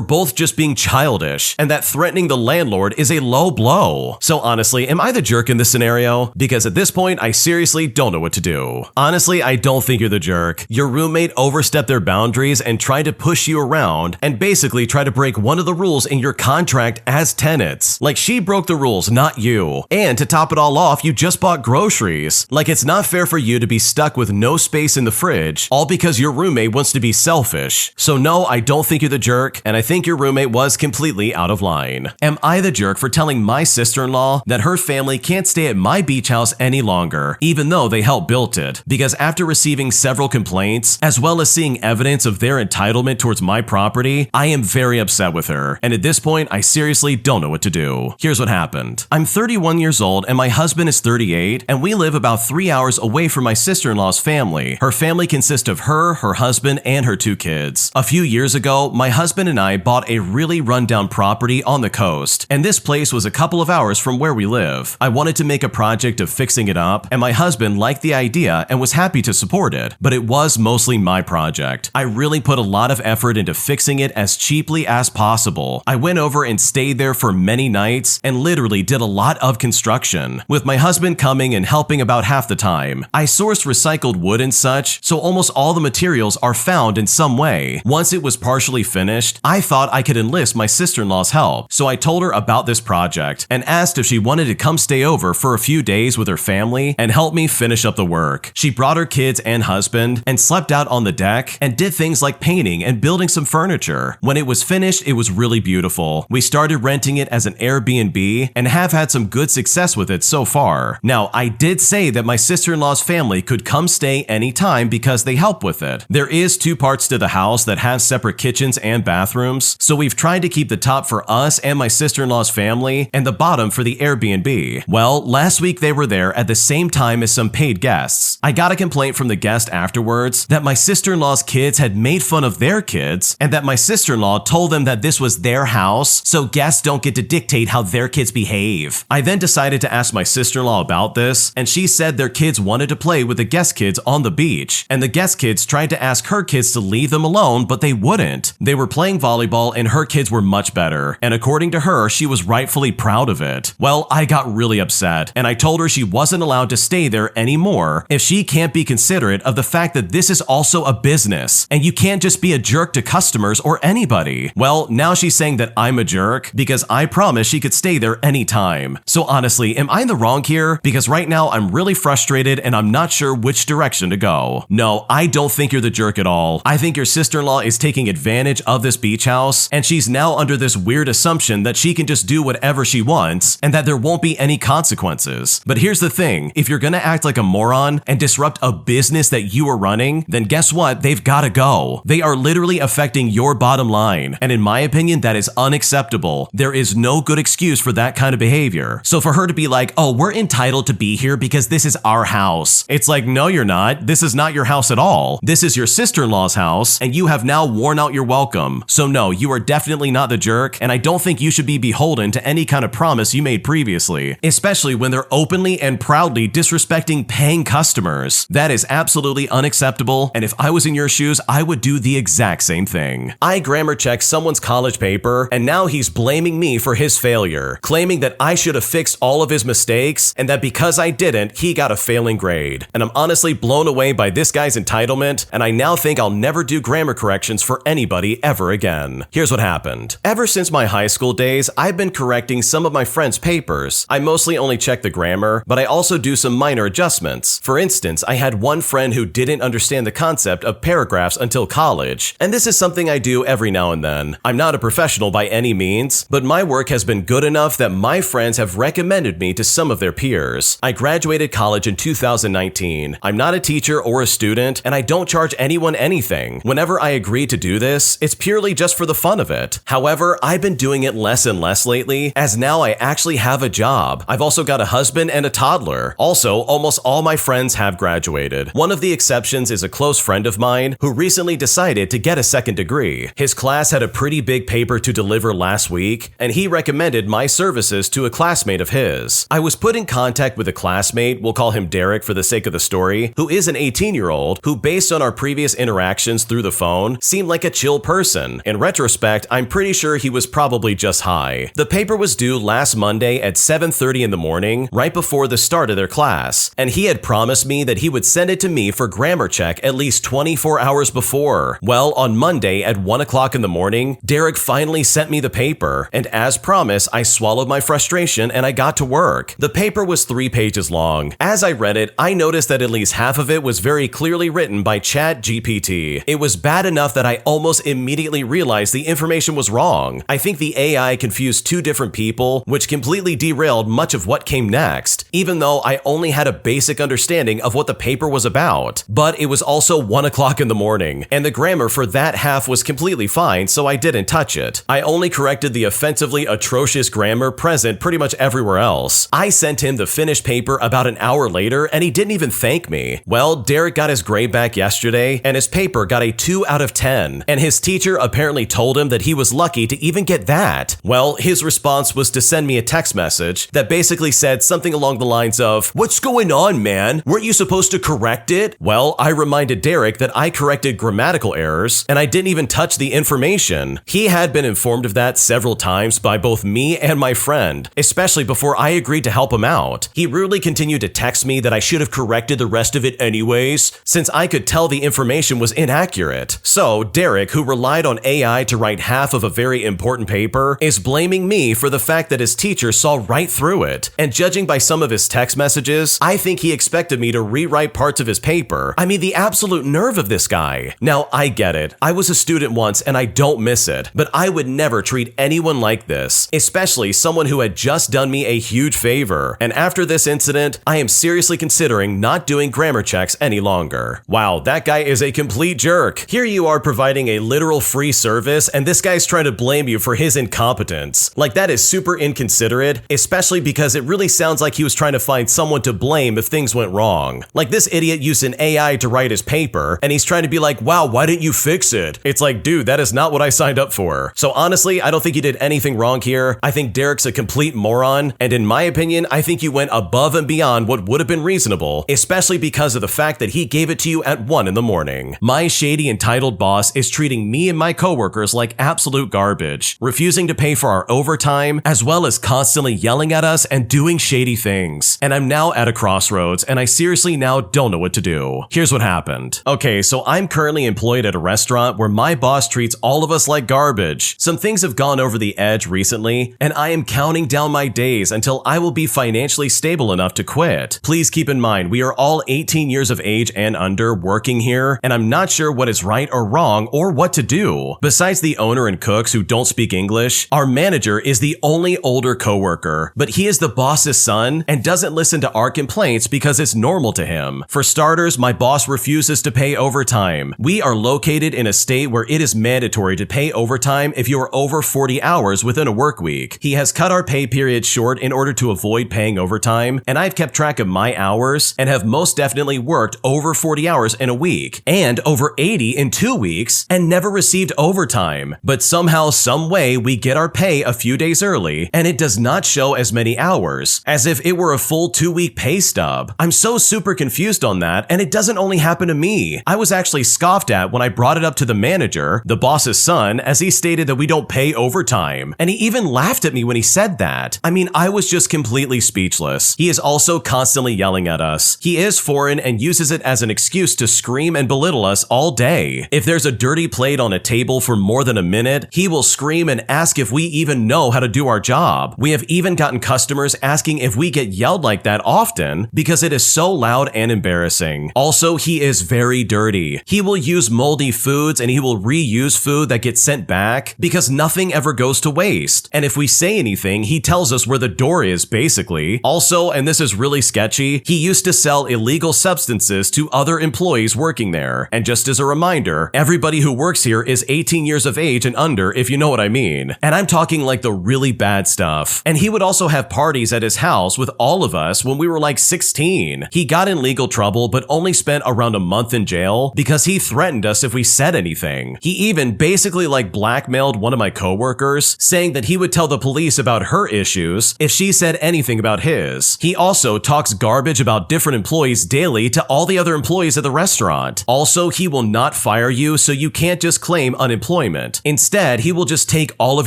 Speaker 1: both just being childish, and that threatening the landlord is a low blow. So honestly, am I the jerk in this scenario? Because at this point, I seriously don't know what to do. Honestly, I don't think you're the jerk. Your roommate overstepped their boundaries and tried to push you around, and basically try to break one of the rules in your contract as tenants. Like, she broke the rules, not you. And to top it all off, you just bought groceries. Like, it's not fair for you to be stuck with no space in the fridge, all because your roommate wants to be selfish. So no, I don't think you're the jerk, and I think your roommate was completely out of line. Am I the jerk for telling my sister-in-law that her family can't stay at my beach house any longer, even though they helped build it? Because after receiving several complaints, as well as seeing evidence of their entitlement towards my property, I am very upset with her, and at this point, I seriously don't know what to do. Here's what happened. I'm 31 years old and my husband is 38, and we live about 3 hours away from my sister-in-law's family. Her family consists of her husband, and her 2 kids. A few years ago, my husband and I bought a really rundown property on the coast, and this place was a couple of hours from where we live. I wanted to make a project of fixing it up, and my husband liked the idea and was happy to support it, but it was mostly my project. I really put a lot of effort into fixing it as cheaply as possible. I went over and stayed there for many nights and literally did a lot of construction, with my husband coming and helping about half the time. I sourced recycled wood and such, so almost all the materials are found in some way. Once it was partially finished, I thought I could enlist my sister-in-law's help, so I told her about this project and asked if she wanted to come stay over for a few days with her family and help me finish up the work. She brought her kids and husband and slept out on the deck and did things like painting and building some furniture. When it was finished, it was really beautiful. We started renting it as an Airbnb and have had some good success with it so far. Now, I did say that my sister-in-law's family could come stay anytime because they help with it. There is 2 parts to the house that have separate kitchens and bathrooms, so we've tried to keep the top for us and my sister-in-law's family and the bottom for the Airbnb. Well, last week they were there at the same time as some paid guests. I got a complaint from the guest afterwards that my sister-in-law's kids had made fun of their kids and that my sister-in-law told them that this was their house, so guests don't get to dictate how their kids behave. I then decided to ask my sister-in-law about this, and she said their kids wanted to play with the guest kids on the beach, and the guest kids tried to ask her kids to leave them alone, but they wouldn't. They were playing volleyball and her kids were much better, and according to her, she was rightfully proud of it. Well, I got really upset, and I told her she wasn't allowed to stay there anymore if she can't be considerate of the fact that this is also a business, and you can't just be a jerk to customers or anybody. Well, now she's saying that I'm a jerk because I promised she could stay there anytime. So honestly, am I in the wrong here? Because right now I'm really frustrated and I'm not sure which direction to go. No, I don't think you're the jerk at all. I think your sister-in-law is taking advantage of this beach house, and she's now under this weird assumption that she can just do whatever she wants and that there won't be any consequences. But here's the thing, if you're gonna act like a moron and disrupt a business that you are running, then guess what? They've gotta go. They are literally affecting your bottom line, and in my opinion, that is unacceptable. There is no good excuse for that kind of behavior. So for her to be like, oh, we're entitled to be here because this is our house. It's like, no, you're not. This is not your house at all. This is your sister-in-law's house, and you have now worn out your welcome. So no, you are definitely not the jerk, and I don't think you should be beholden to any kind of promise you made previously, especially when they're openly and proudly disrespecting paying customers. That is absolutely unacceptable, and if I was in your shoes, I would do the exact same thing. I grammar checked someone's college paper, and now he's blaming me for his failure, claiming that I should have fixed all of his mistakes, and that because I didn't, he got a failing grade. And I'm honestly blown away by this guy's entitlement, and I now think I'll never do grammar corrections for anybody ever again. Here's what happened. Ever since my high school days, I've been correcting some of my friends' papers. I mostly only check the grammar, but I also do some minor adjustments. For instance, I had one friend who didn't understand the concept of paragraphs until college, and this is something I do every now and then. I'm not a professional by any means, but my work has been good enough that my friends have recommended me to some of their peers. I graduated college in 2019. I'm not a teacher or a student, and I don't charge anyone anything. Whenever I agreed to do this, it's purely just for the fun of it. However, I've been doing it less and less lately, as now I actually have a job. I've also got a husband and a toddler. Also, almost all my friends have graduated. One of the exceptions is a close friend of mine who recently decided to get a second degree. His class had a pretty big paper to deliver last week, and he recommended my services to a classmate of his. I was put in contact with a classmate, we'll call him Derek for the sake of the story, who is an 18-year-old who, based on our previous interactions through the phone, seemed like a chill person. In retrospect, I'm pretty sure he was probably just high. The paper was due last Monday at 7:30 in the morning, right before the start of their class, and he had promised me that he would send it to me for grammar check at least 24 hours before. Well, on Monday at 1 o'clock in the morning, Derek finally sent me the paper, and as promised, I swallowed my frustration and I got to work. The paper was 3 pages long. As I read it, I noticed that at least half of it was very clearly written by ChatGPT. It was bad enough that I almost immediately realized the information was wrong. I think the AI confused 2 different people, which completely derailed much of what came next, even though I only had a basic understanding of what the paper was about. But it was also 1 o'clock in the morning, and the grammar for that half was completely fine, so I didn't touch it. I only corrected the offensively atrocious grammar present pretty much everywhere else. I sent him the finished paper about an hour later, and he didn't even thank me. Well, Derek got his grade back yesterday, and his paper got a 2 out of 10, and his teacher apparently told him that he was lucky to even get that. Well, his response was to send me a text message that basically said something along the lines of, "What's going on, man? Weren't you supposed to correct it?" Well, I reminded Derek that I corrected grammatical errors, and I didn't even touch the information. He had been informed of that several times by both me and my friend, especially before I agreed to help him out. He rudely continued to text me that I should have corrected the rest of it anyways, since I could tell the information was inaccurate. So, Derek, who relied on AI to write half of a very important paper, is blaming me for the fact that his teacher saw right through it. And judging by some of his text messages, I think he expected me to rewrite parts of his paper. I mean, the absolute nerve of this guy. Now, I get it. I was a student once and I don't miss it, but I would never treat anyone like this, especially someone who had just done me a huge favor. And after this incident, I am seriously considering not doing grammar checks any longer. Wow, that guy is a complete jerk. Here you are providing a literal free service, and this guy's trying to blame you for his incompetence. Like, that is super inconsiderate, especially because it really sounds like he was trying to find someone to blame if things went wrong. Like, this idiot used an AI to write his paper, and he's trying to be like, wow, why didn't you fix it? It's like, dude, that is not what I signed up for. So honestly, I don't think you did anything wrong here. I think Derek's a complete moron, and in my opinion, I think you went above and beyond what would have been reasonable, especially because of the fact that he gave it to you at 1 in the morning. My shady, entitled boss is treating me and my coworkers like absolute garbage, refusing to pay for our overtime, as well as constantly yelling at us and doing shady things. And I'm now at a crossroads, and I seriously now don't know what to do. Here's what happened. Okay, so I'm currently employed at a restaurant where my boss treats all of us like garbage. Some things have gone over the edge recently, and I am counting down my days until I will be financially stable enough to quit. Please keep in mind, we are all 18 years of age and under working here, and I'm not sure what is right or wrong or what to do. Besides the owner and cooks who don't speak English, our manager is the only older coworker, but he is the boss's son and doesn't listen to our complaints because it's normal to him. For starters, my boss refuses to pay overtime. We are located in a state where it is mandatory to pay overtime if you are over 40 hours within a work week. He has cut our pay period short in order to avoid paying overtime, and I've kept track of my hours and have most definitely worked over 40 hours in a week and over 80 in 2 weeks and never received overtime. But somehow, some way, we get our pay a few days early and it does not show as many hours, as if it were a full 2-week pay stub. I'm so super confused on that, and it doesn't only happen to me. I was actually scoffed at when I brought it up to the manager, the boss's son, as he stated that we don't pay overtime. And he even laughed at me when he said that. I mean, I was just completely speechless. He is also constantly yelling at us. He is foreign and uses it as an excuse to scream and belittle us all day. If there's a dirty plate on a table for more than a minute, he will scream and ask if we even know how to do our job. We have even gotten customers asking if we get yelled like that often because it is so loud and embarrassing. Also, he is very dirty. He will use moldy foods and he will reuse food that gets sent back because nothing ever goes to waste. And if we say anything, he tells us where the door is, basically. Also, and this is really sketchy, he used to sell illegal substances to other employees working there. And just as a reminder, reminder, everybody who works here is 18 years of age and under, if you know what I mean. And I'm talking like the really bad stuff. And he would also have parties at his house with all of us when we were like 16. He got in legal trouble, but only spent around a month in jail because he threatened us if we said anything. He even basically like blackmailed one of my coworkers, saying that he would tell the police about her issues if she said anything about his. He also talks garbage about different employees daily to all the other employees at the restaurant. Also, he will not fire you, so you can't just claim unemployment. Instead, he will just take all of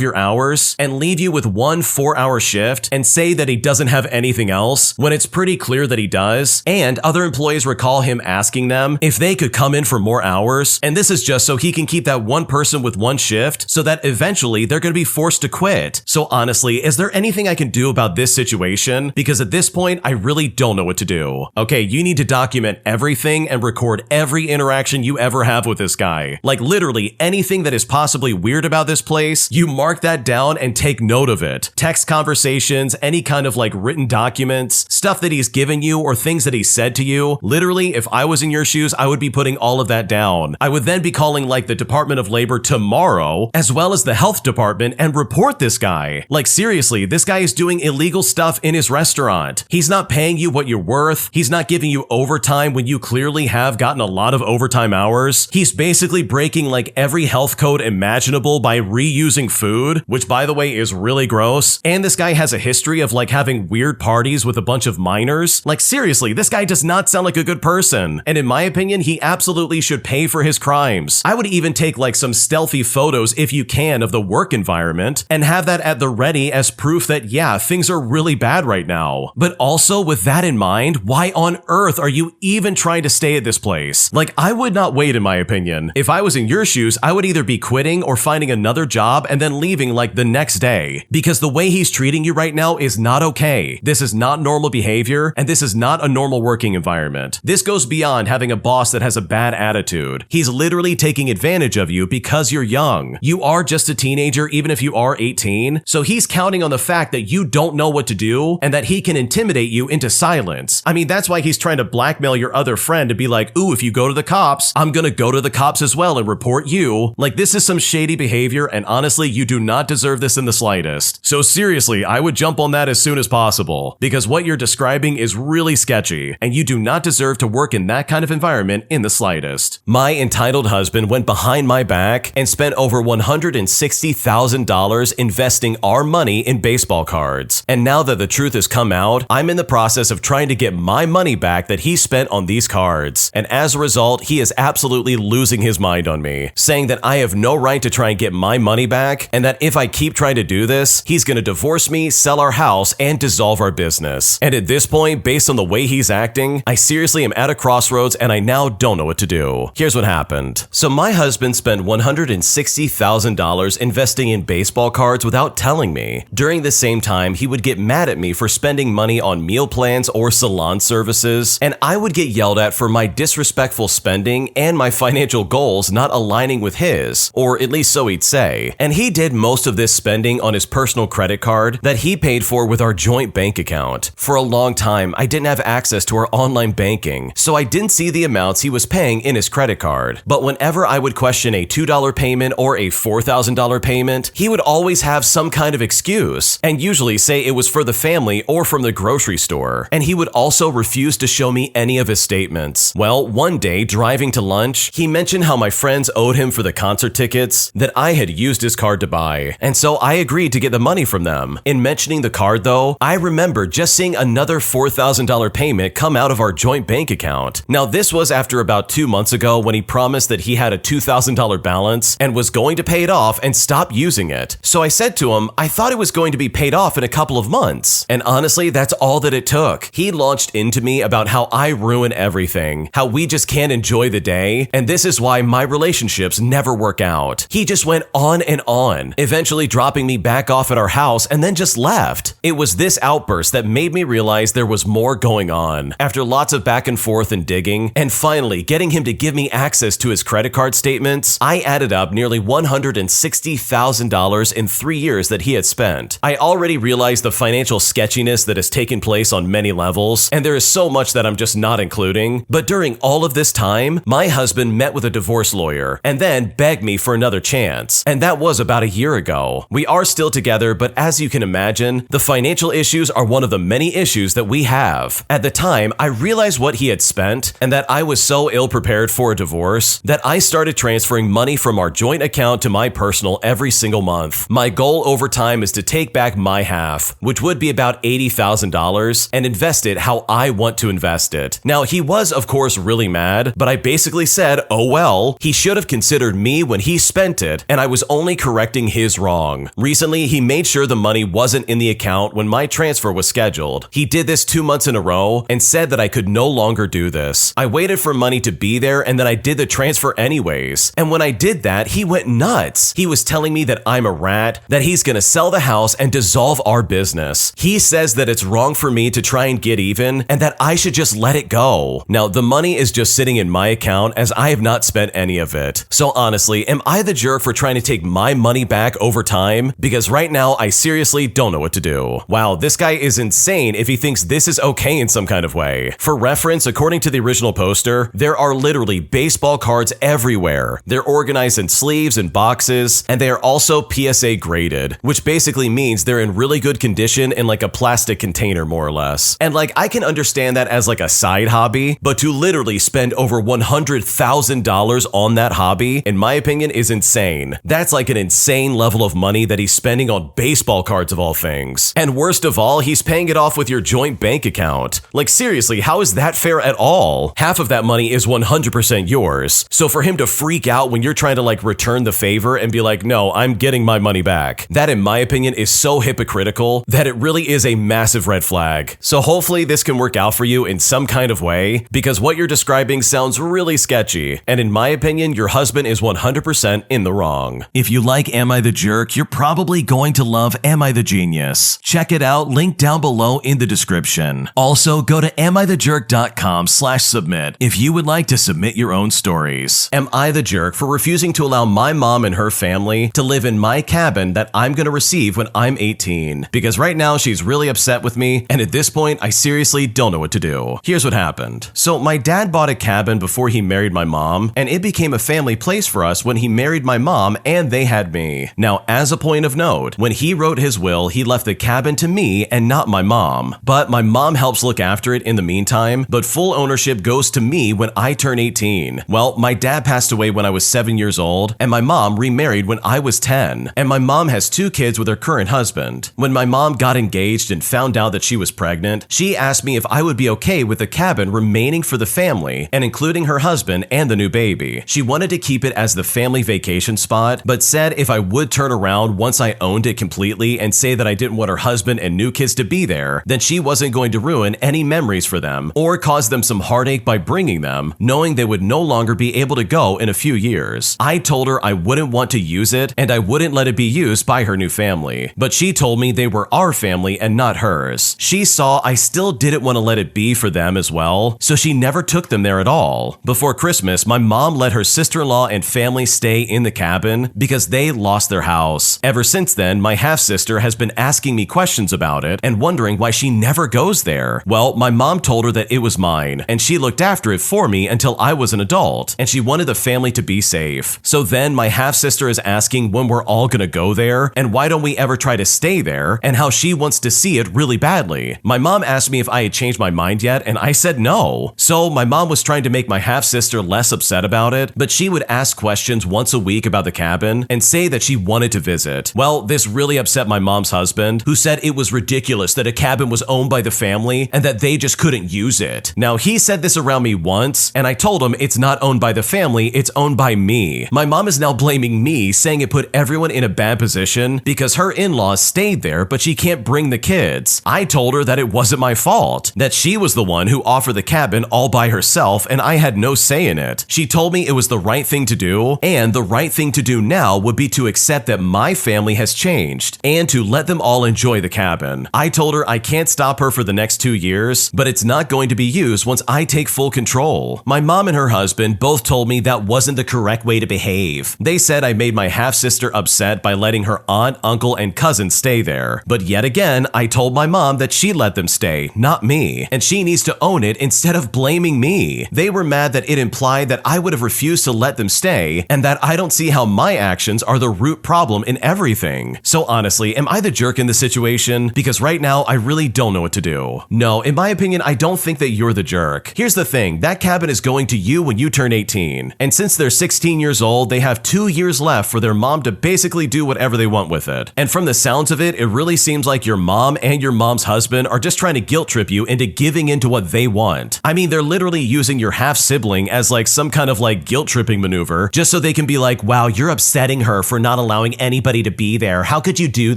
Speaker 1: your hours and leave you with one 4-hour shift and say that he doesn't have anything else when it's pretty clear that he does. And other employees recall him asking them if they could come in for more hours, and this is just so he can keep that one person with one shift so that eventually they're going to be forced to quit. So honestly, is there anything I can do about this situation? Because at this point, I really don't know what to do. Okay, you need to document everything and record every interaction you ever have with this guy. Like literally anything that is possibly weird about this place, you mark that down and take note of it. Text conversations, any kind of like written documents, stuff that he's given you or things that he said to you. Literally, if I was in your shoes, I would be putting all of that down. I would then be calling like the Department of Labor tomorrow, as well as the health department, and report this guy. Like seriously, this guy is doing illegal stuff in his restaurant. He's not paying you what you're worth. He's not giving you overtime when you clearly have gotten a lot of overtime hours. He's basically breaking like every health code imaginable by reusing food, which by the way is really gross. And this guy has a history of like having weird parties with a bunch of minors. Like seriously, this guy does not sound like a good person. And in my opinion, he absolutely should pay for his crimes. I would even take like some stealthy photos if you can of the work environment and have that at the ready as proof that yeah, things are really bad right now. But also with that in mind, why on earth are you even trying to stay at this place? Like I would not wait in my opinion. If I was in your shoes, I would either be quitting or finding another job and then leaving like the next day. Because the way he's treating you right now is not okay. This is not normal behavior and this is not a normal working environment. This goes beyond having a boss that has a bad attitude. He's literally taking advantage of you because you're young. You are just a teenager even if you are 18. So he's counting on the fact that you don't know what to do and that he can intimidate you into silence. I mean, that's why he's trying to blackmail your other friend to be like, ooh, if you go to the cops, I'm gonna go to the cops as well and report you. Like this is some shady behavior and honestly, you do not deserve this in the slightest. So seriously, I would jump on that as soon as possible because what you're describing is really sketchy and you do not deserve to work in that kind of environment in the slightest. My entitled husband went behind my back and spent over $160,000 investing our money in baseball cards. And now that the truth has come out, I'm in the process of trying to get my money back that he spent on these cards. And as a result, he is absolutely losing his mind on me, saying that I have no right to try and get my money back and that if I keep trying to do this, he's going to divorce me, sell our house, and dissolve our business. And at this point, based on the way he's acting, I seriously am at a crossroads and I now don't know what to do. Here's what happened. So my husband spent $160,000 investing in baseball cards without telling me. During the same time, he would get mad at me for spending money on meal plans or salon services, and I would get yelled at for my disrespectful spending and my financial goals not aligning with his, or at least so he'd say. And he did most of this spending on his personal credit card that he paid for with our joint bank account. For a long time, I didn't have access to our online banking, so I didn't see the amounts he was paying in his credit card. But whenever I would question a $2 payment or a $4,000 payment, he would always have some kind of excuse, and usually say it was for the family or from the grocery store. And he would also refuse to show me any of his statements. Well, one day, driving to lunch, he mentioned how my friends owed him for the concert tickets that I had used his card to buy, and so I agreed to get the money from them. In mentioning the card though, I remember just seeing another $4,000 payment come out of our joint bank account. Now this was after about 2 months ago when he promised that he had a $2,000 balance and was going to pay it off and stop using it. So I said to him, I thought it was going to be paid off in a couple of months. And honestly, that's all that it took. He launched into me about how I ruin everything, how we just can't enjoy the day, and this is why my relationships never work out. He just went on and on, eventually dropping me back off at our house and then just left. It was this outburst that made me realize realized there was more going on. After lots of back and forth and digging, and finally getting him to give me access to his credit card statements, I added up nearly $160,000 in 3 years that he had spent. I already realized the financial sketchiness that has taken place on many levels, and there is so much that I'm just not including. But during all of this time, my husband met with a divorce lawyer and then begged me for another chance, and that was about a year ago. We are still together, but as you can imagine, the financial issues are one of the many issues that we have. At the time, I realized what he had spent and that I was so ill-prepared for a divorce that I started transferring money from our joint account to my personal every single month. My goal over time is to take back my half, which would be about $80,000, and invest it how I want to invest it. Now, he was, of course, really mad, but I basically said, oh well, he should have considered me when he spent it, and I was only correcting his wrong. Recently, he made sure the money wasn't in the account when my transfer was scheduled. He did this 2 months in a row and said that I could no longer do this. I waited for money to be there and then I did the transfer anyways. And when I did that, he went nuts. He was telling me that I'm a rat, that he's gonna sell the house and dissolve our business. He says that it's wrong for me to try and get even and that I should just let it go. Now, the money is just sitting in my account as I have not spent any of it. So honestly, am I the jerk for trying to take my money back over time? Because right now, I seriously don't know what to do. Wow, this guy is insane if he thinks this is okay in some kind of way. For reference, according to the original poster, there are literally baseball cards everywhere. They're organized in sleeves and boxes, and they are also PSA graded, which basically means they're in really good condition in like a plastic container, more or less. And like, I can understand that as like a side hobby, but to literally spend over $100,000 on that hobby, in my opinion, is insane. That's like an insane level of money that he's spending on baseball cards of all things. And worst of all, he's paying it off with your joint bank account. Like seriously, how is that fair at all? Half of that money is 100% yours. So for him to freak out when you're trying to like return the favor and be like, no, I'm getting my money back, that in my opinion is so hypocritical that it really is a massive red flag. So hopefully this can work out for you in some kind of way, because what you're describing sounds really sketchy. And in my opinion, your husband is 100% in the wrong. If you like Am I the Jerk, you're probably going to love Am I the Genius. Check it out, link down below in the description. Also, go to amithejerk.com/submit if you would like to submit your own stories. Am I the jerk for refusing to allow my mom and her family to live in my cabin that I'm gonna receive when I'm 18? Because right now she's really upset with me, and at this point, I seriously don't know what to do. Here's what happened. So my dad bought a cabin before he married my mom, and it became a family place for us when he married my mom and they had me. Now, as a point of note, when he wrote his will, he left the cabin to me and not my mom. But my mom helps look after it in the meantime, but full ownership goes to me when I turn 18. Well, my dad passed away when I was 7 years old, and my mom remarried when I was 10. And my mom has 2 kids with her current husband. When my mom got engaged and found out that she was pregnant, she asked me if I would be okay with the cabin remaining for the family and including her husband and the new baby. She wanted to keep it as the family vacation spot, but said if I would turn around once I owned it completely and say that I didn't want her husband and new kids to be there, then she wasn't going to ruin any memories for them or cause them some heartache by bringing them, knowing they would no longer be able to go in a few years. I told her I wouldn't want to use it and I wouldn't let it be used by her new family, but she told me they were our family and not hers. She saw I still didn't want to let it be for them as well, so she never took them there at all. Before Christmas, my mom let her sister-in-law and family stay in the cabin because they lost their house. Ever since then, my half-sister has been asking me questions about it and wondering why she never goes there. Well, my mom told her that it was mine, and she looked after it for me until I was an adult, and she wanted the family to be safe. So then my half-sister is asking when we're all gonna go there, and why don't we ever try to stay there, and how she wants to see it really badly. My mom asked me if I had changed my mind yet, and I said no. So my mom was trying to make my half-sister less upset about it, but she would ask questions once a week about the cabin and say that she wanted to visit. Well, this really upset my mom's husband, who said it was ridiculous that a cabin was owned by the family and that they just couldn't use it. Now, he said this around me once, and I told him it's not owned by the family, it's owned by me. My mom is now blaming me, saying it put everyone in a bad position because her in-laws stayed there, but she can't bring the kids. I told her that it wasn't my fault, that she was the one who offered the cabin all by herself and I had no say in it. She told me it was the right thing to do, and the right thing to do now would be to accept that my family has changed and to let them all enjoy the cabin. I told her I can't can't stop her for the next 2 years, but it's not going to be used once I take full control. My mom and her husband both told me that wasn't the correct way to behave. They said I made my half-sister upset by letting her aunt, uncle, and cousin stay there. But yet again, I told my mom that she let them stay, not me, and she needs to own it instead of blaming me. They were mad that it implied that I would have refused to let them stay, and that I don't see how my actions are the root problem in everything. So honestly, am I the jerk in this situation? Because right now, I really don't know what to do. No, in my opinion, I don't think that you're the jerk. Here's the thing, that cabin is going to you when you turn 18. And since they're 16 years old, they have 2 years left for their mom to basically do whatever they want with it. And from the sounds of it, it really seems like your mom and your mom's husband are just trying to guilt trip you into giving into what they want. I mean, they're literally using your half-sibling as like some kind of like guilt tripping maneuver, just so they can be like, wow, you're upsetting her for not allowing anybody to be there. How could you do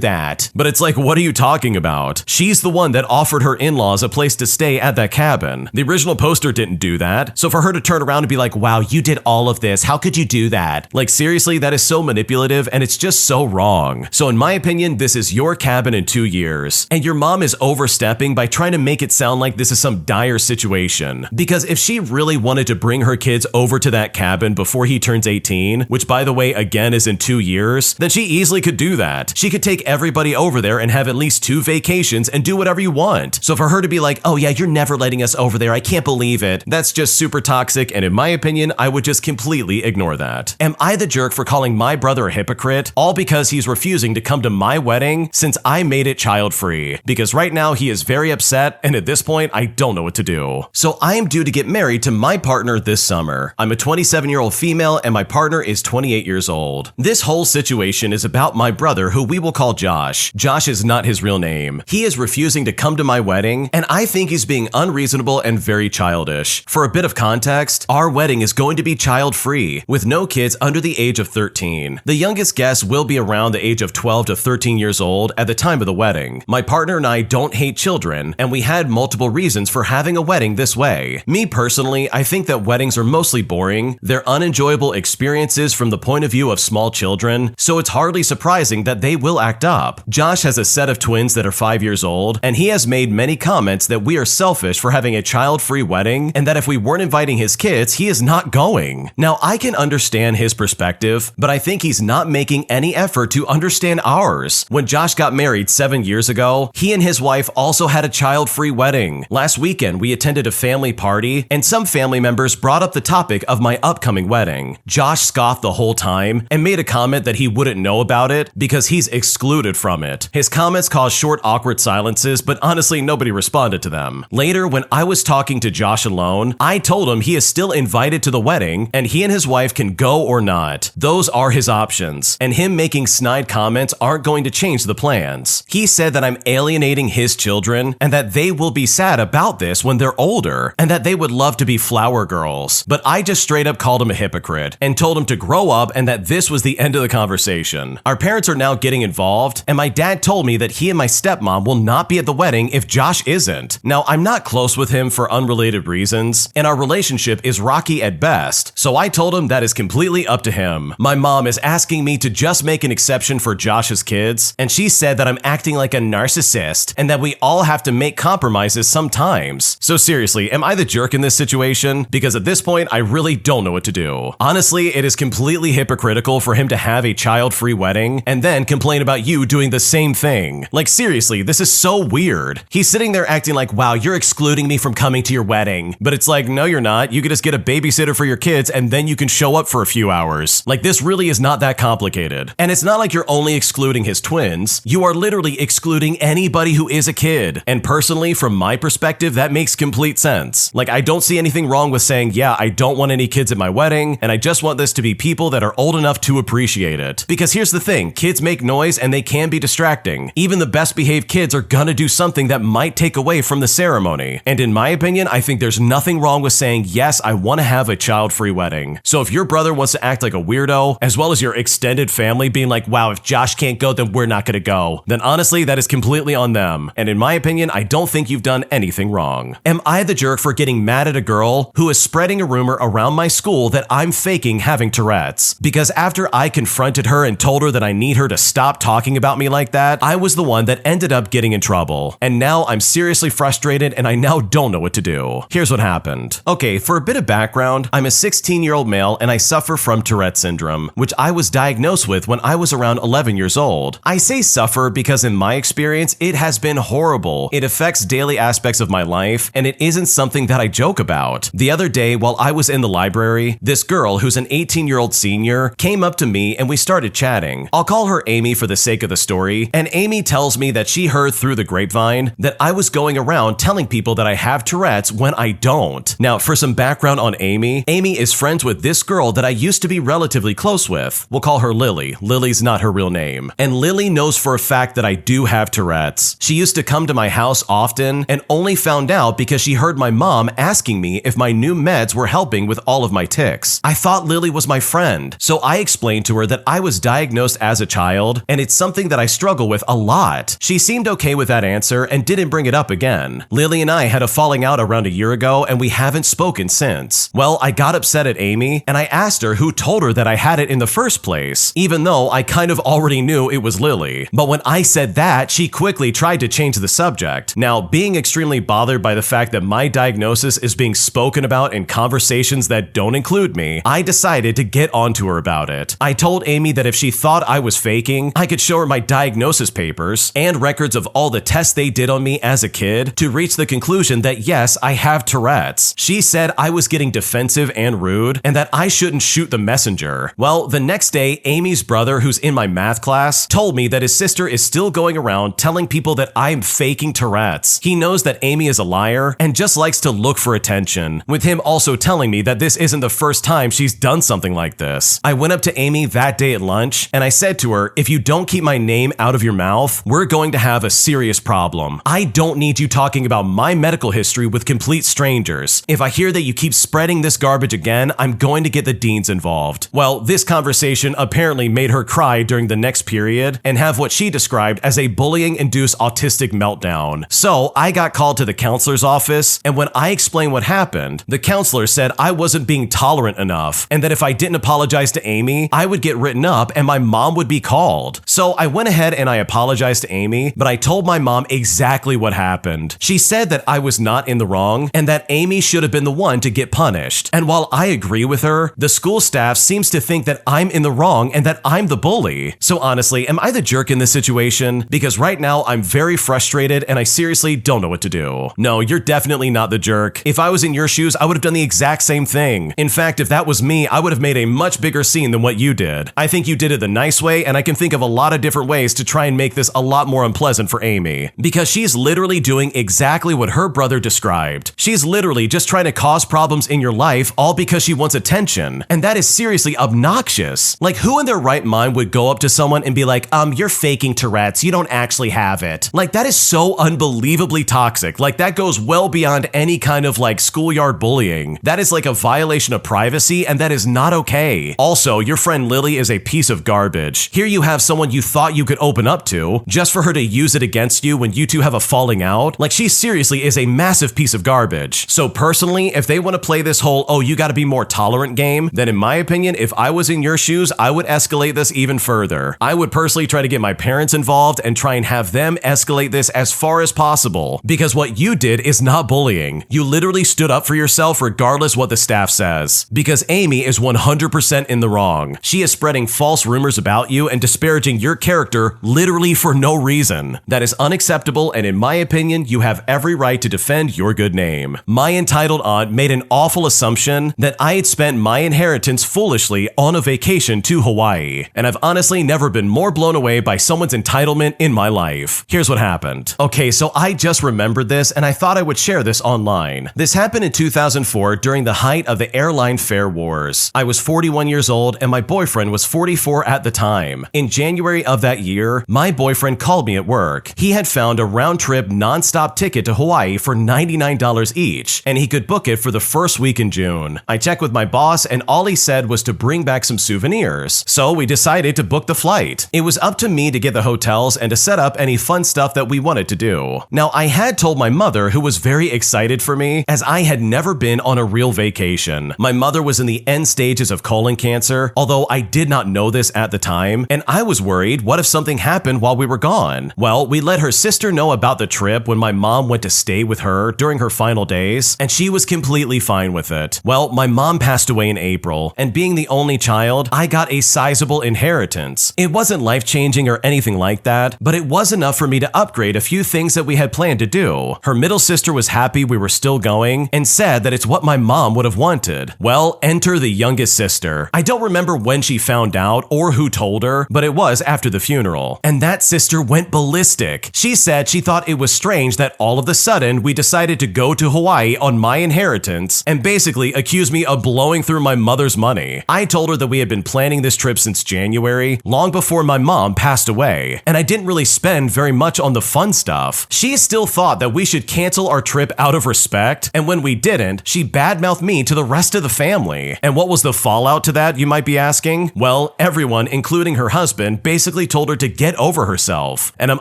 Speaker 1: that? But it's like, what are you talking about? She's the one that offered her in-laws a place to stay at that cabin. The original poster didn't do that. So for her to turn around and be like, wow, you did all of this. How could you do that? Like seriously, that is so manipulative and it's just so wrong. So in my opinion, this is your cabin in 2 years. And your mom is overstepping by trying to make it sound like this is some dire situation. Because if she really wanted to bring her kids over to that cabin before he turns 18, which by the way, again is in 2 years, then she easily could do that. She could take everybody over there and have at least 2 vacations and do whatever you want. So for her to be like, oh yeah, you're never letting us over there, I can't believe it, that's just super toxic, and in my opinion, I would just completely ignore that. Am I the jerk for calling my brother a hypocrite, all because he's refusing to come to my wedding since I made it child-free? Because right now he is very upset, and at this point, I don't know what to do. So I am due to get married to my partner this summer. I'm a 27-year-old female, and my partner is 28 years old. This whole situation is about my brother, who we will call Josh. Josh is not his real name. He is refusing to come to my wedding, and I think he's being unreasonable and very childish. For a bit of context, our wedding is going to be child-free, with no kids under the age of 13. The youngest guest will be around the age of 12 to 13 years old at the time of the wedding. My partner and I don't hate children, and we had multiple reasons for having a wedding this way. Me personally, I think that weddings are mostly boring. They're unenjoyable experiences from the point of view of small children, so it's hardly surprising that they will act up. Josh has a set of twins that are 5 years old, and he has made many comments that we are selfish for having a child-free wedding, and that if we weren't inviting his kids, he is not going. Now, I can understand his perspective, but I think he's not making any effort to understand ours. When Josh got married 7 years ago, he and his wife also had a child-free wedding. Last weekend, we attended a family party, and some family members brought up the topic of my upcoming wedding. Josh scoffed the whole time and made a comment that he wouldn't know about it because he's excluded from it. His comments caused short, awkward silences, but honestly, nobody responded to them. Later, when I was talking to Josh alone, I told him he is still invited to the wedding, and he and his wife can go or not. Those are his options, and him making snide comments aren't going to change the plans. He said that I'm alienating his children, and that they will be sad about this when they're older, and that they would love to be flower girls. But I just straight up called him a hypocrite, and told him to grow up and that this was the end of the conversation. Our parents are now getting involved, and my dad told me that he and my stepmom will not be at the wedding if Josh isn't. Now, I'm not close with him for unrelated reasons, and our relationship is rocky at best, so I told him that is completely up to him. My mom is asking me to just make an exception for Josh's kids, and she said that I'm acting like a narcissist, and that we all have to make compromises sometimes. So seriously, am I the jerk in this situation? Because at this point, I really don't know what to do. Honestly, it is completely hypocritical for him to have a child-free wedding, and then complain about you doing the same thing. Like seriously, this is so weird. He's sitting there acting like, wow, you're excluding me from coming to your wedding. But it's like, no, you're not. You could just get a babysitter for your kids and then you can show up for a few hours. Like this really is not that complicated. And it's not like you're only excluding his twins. You are literally excluding anybody who is a kid. And personally, from my perspective, that makes complete sense. Like I don't see anything wrong with saying, yeah, I don't want any kids at my wedding, and I just want this to be people that are old enough to appreciate it. Because here's the thing, kids make noise and they can be distracting. Even the best behaved kids are gonna do something that might take away from the ceremony. And in my opinion, I think there's nothing wrong with saying, yes, I want to have a child-free wedding. So if your brother wants to act like a weirdo, as well as your extended family being like, wow, if Josh can't go, then we're not gonna go, then honestly, that is completely on them. And in my opinion, I don't think you've done anything wrong. Am I the jerk for getting mad at a girl who is spreading a rumor around my school that I'm faking having Tourette's? Because after I confronted her and told her that I need her to stop talking about me like that, I was the one that ended up getting in trouble. deal. And now I'm seriously frustrated and I now don't know what to do. Here's what happened. Okay, for a bit of background, I'm a 16-year-old male and I suffer from Tourette syndrome, which I was diagnosed with when I was around 11 years old. I say suffer because in my experience, it has been horrible. It affects daily aspects of my life, and it isn't something that I joke about. The other day, while I was in the library, this girl who's an 18-year-old senior came up to me and we started chatting. I'll call her Amy for the sake of the story, and Amy tells me that she heard through the grapevine that I was going around telling people that I have Tourette's when I don't. Now, for some background on Amy, Amy is friends with this girl that I used to be relatively close with. We'll call her Lily. Lily's not her real name. And Lily knows for a fact that I do have Tourette's. She used to come to my house often and only found out because she heard my mom asking me if my new meds were helping with all of my tics. I thought Lily was my friend, so I explained to her that I was diagnosed as a child and it's something that I struggle with a lot. She seemed okay with that answer and didn't bring it up again. Lily and I had a falling out around a year ago and we haven't spoken since. Well, I got upset at Amy and I asked her who told her that I had it in the first place, even though I kind of already knew it was Lily. But when I said that, she quickly tried to change the subject. Now, being extremely bothered by the fact that my diagnosis is being spoken about in conversations that don't include me, I decided to get onto her about it. I told Amy that if she thought I was faking, I could show her my diagnosis papers and records of all the tests they did on me as a kid to reach the conclusion that yes, I have Tourette's. She said I was getting defensive and rude and that I shouldn't shoot the messenger. Well, the next day, Amy's brother, who's in my math class, told me that his sister is still going around telling people that I'm faking Tourette's. He knows that Amy is a liar and just likes to look for attention, with him also telling me that this isn't the first time she's done something like this. I went up to Amy that day at lunch and I said to her, if you don't keep my name out of your mouth, we're going to have a serious problem. I don't need you talking about my medical history with complete strangers. If I hear that you keep spreading this garbage again, I'm going to get the deans involved. Well, this conversation apparently made her cry during the next period and have what she described as a bullying-induced autistic meltdown. So I got called to the counselor's office, and when I explained what happened, the counselor said I wasn't being tolerant enough and that if I didn't apologize to Amy, I would get written up and my mom would be called. So I went ahead and I apologized to Amy, but I told my mom exactly what happened. She said that I was not in the wrong and that Amy should have been the one to get punished. And while I agree with her, the school staff seems to think that I'm in the wrong and that I'm the bully. So honestly, am I the jerk in this situation? Because right now I'm very frustrated and I seriously don't know what to do. No, you're definitely not the jerk. If I was in your shoes, I would have done the exact same thing. In fact, if that was me, I would have made a much bigger scene than what you did. I think you did it the nice way, and I can think of a lot of different ways to try and make this a lot more unpleasant for Amy. Because she's literally doing exactly what her brother described. She's literally just trying to cause problems in your life all because she wants attention. And that is seriously obnoxious. Like, who in their right mind would go up to someone and be like, you're faking Tourette's, you don't actually have it. Like, that is so unbelievably toxic. Like, that goes well beyond any kind of like schoolyard bullying. That is like a violation of privacy, and that is not okay. Also, your friend Lily is a piece of garbage. Here you have someone you thought you could open up to, just for her to use it against you when you two have a falling out. Like, she seriously is a massive piece of garbage. So personally, if they want to play this whole, oh, you gotta be more tolerant game, then in my opinion, if I was in your shoes, I would escalate this even further. I would personally try to get my parents involved and try and have them escalate this as far as possible. Because what you did is not bullying. You literally stood up for yourself regardless what the staff says. Because Amy is 100% in the wrong. She is spreading false rumors about you and disparaging your character literally for no reason. That is unacceptable, and in my opinion, you have every right to defend your good name. My entitled aunt made an awful assumption that I had spent my inheritance foolishly on a vacation to Hawaii, and I've honestly never been more blown away by someone's entitlement in my life. Here's what happened. Okay, so I just remembered this and I thought I would share this online. This happened in 2004 during the height of the airline fare wars. I was 41 years old and my boyfriend was 44 at the time. In January of that year, my boyfriend called me at work. He had found a round-trip non-stop ticket to Hawaii for $99 each, and he could book it for the first week in June. I checked with my boss and all he said was to bring back some souvenirs. So we decided to book the flight. It was up to me to get the hotels and to set up any fun stuff that we wanted to do. Now, I had told my mother, who was very excited for me, as I had never been on a real vacation. My mother was in the end stages of colon cancer, although I did not know this at the time, and I was worried, what if something happened while we were gone? Well, we let her sister sister know about the trip when my mom went to stay with her during her final days, and she was completely fine with it. Well, my mom passed away in April, and being the only child, I got a sizable inheritance. It wasn't life-changing or anything like that, but it was enough for me to upgrade a few things that we had planned to do. Her middle sister was happy we were still going and said that it's what my mom would have wanted. Well, enter the youngest sister. I don't remember when she found out or who told her, but it was after the funeral. And that sister went ballistic. She said she thought it was strange that all of a sudden we decided to go to Hawaii on my inheritance and basically accused me of blowing through my mother's money. I told her that we had been planning this trip since January, long before my mom passed away, and I didn't really spend very much on the fun stuff. She still thought that we should cancel our trip out of respect, and when we didn't, she badmouthed me to the rest of the family. And what was the fallout to that, you might be asking? Well, everyone, including her husband, basically told her to get over herself. And I'm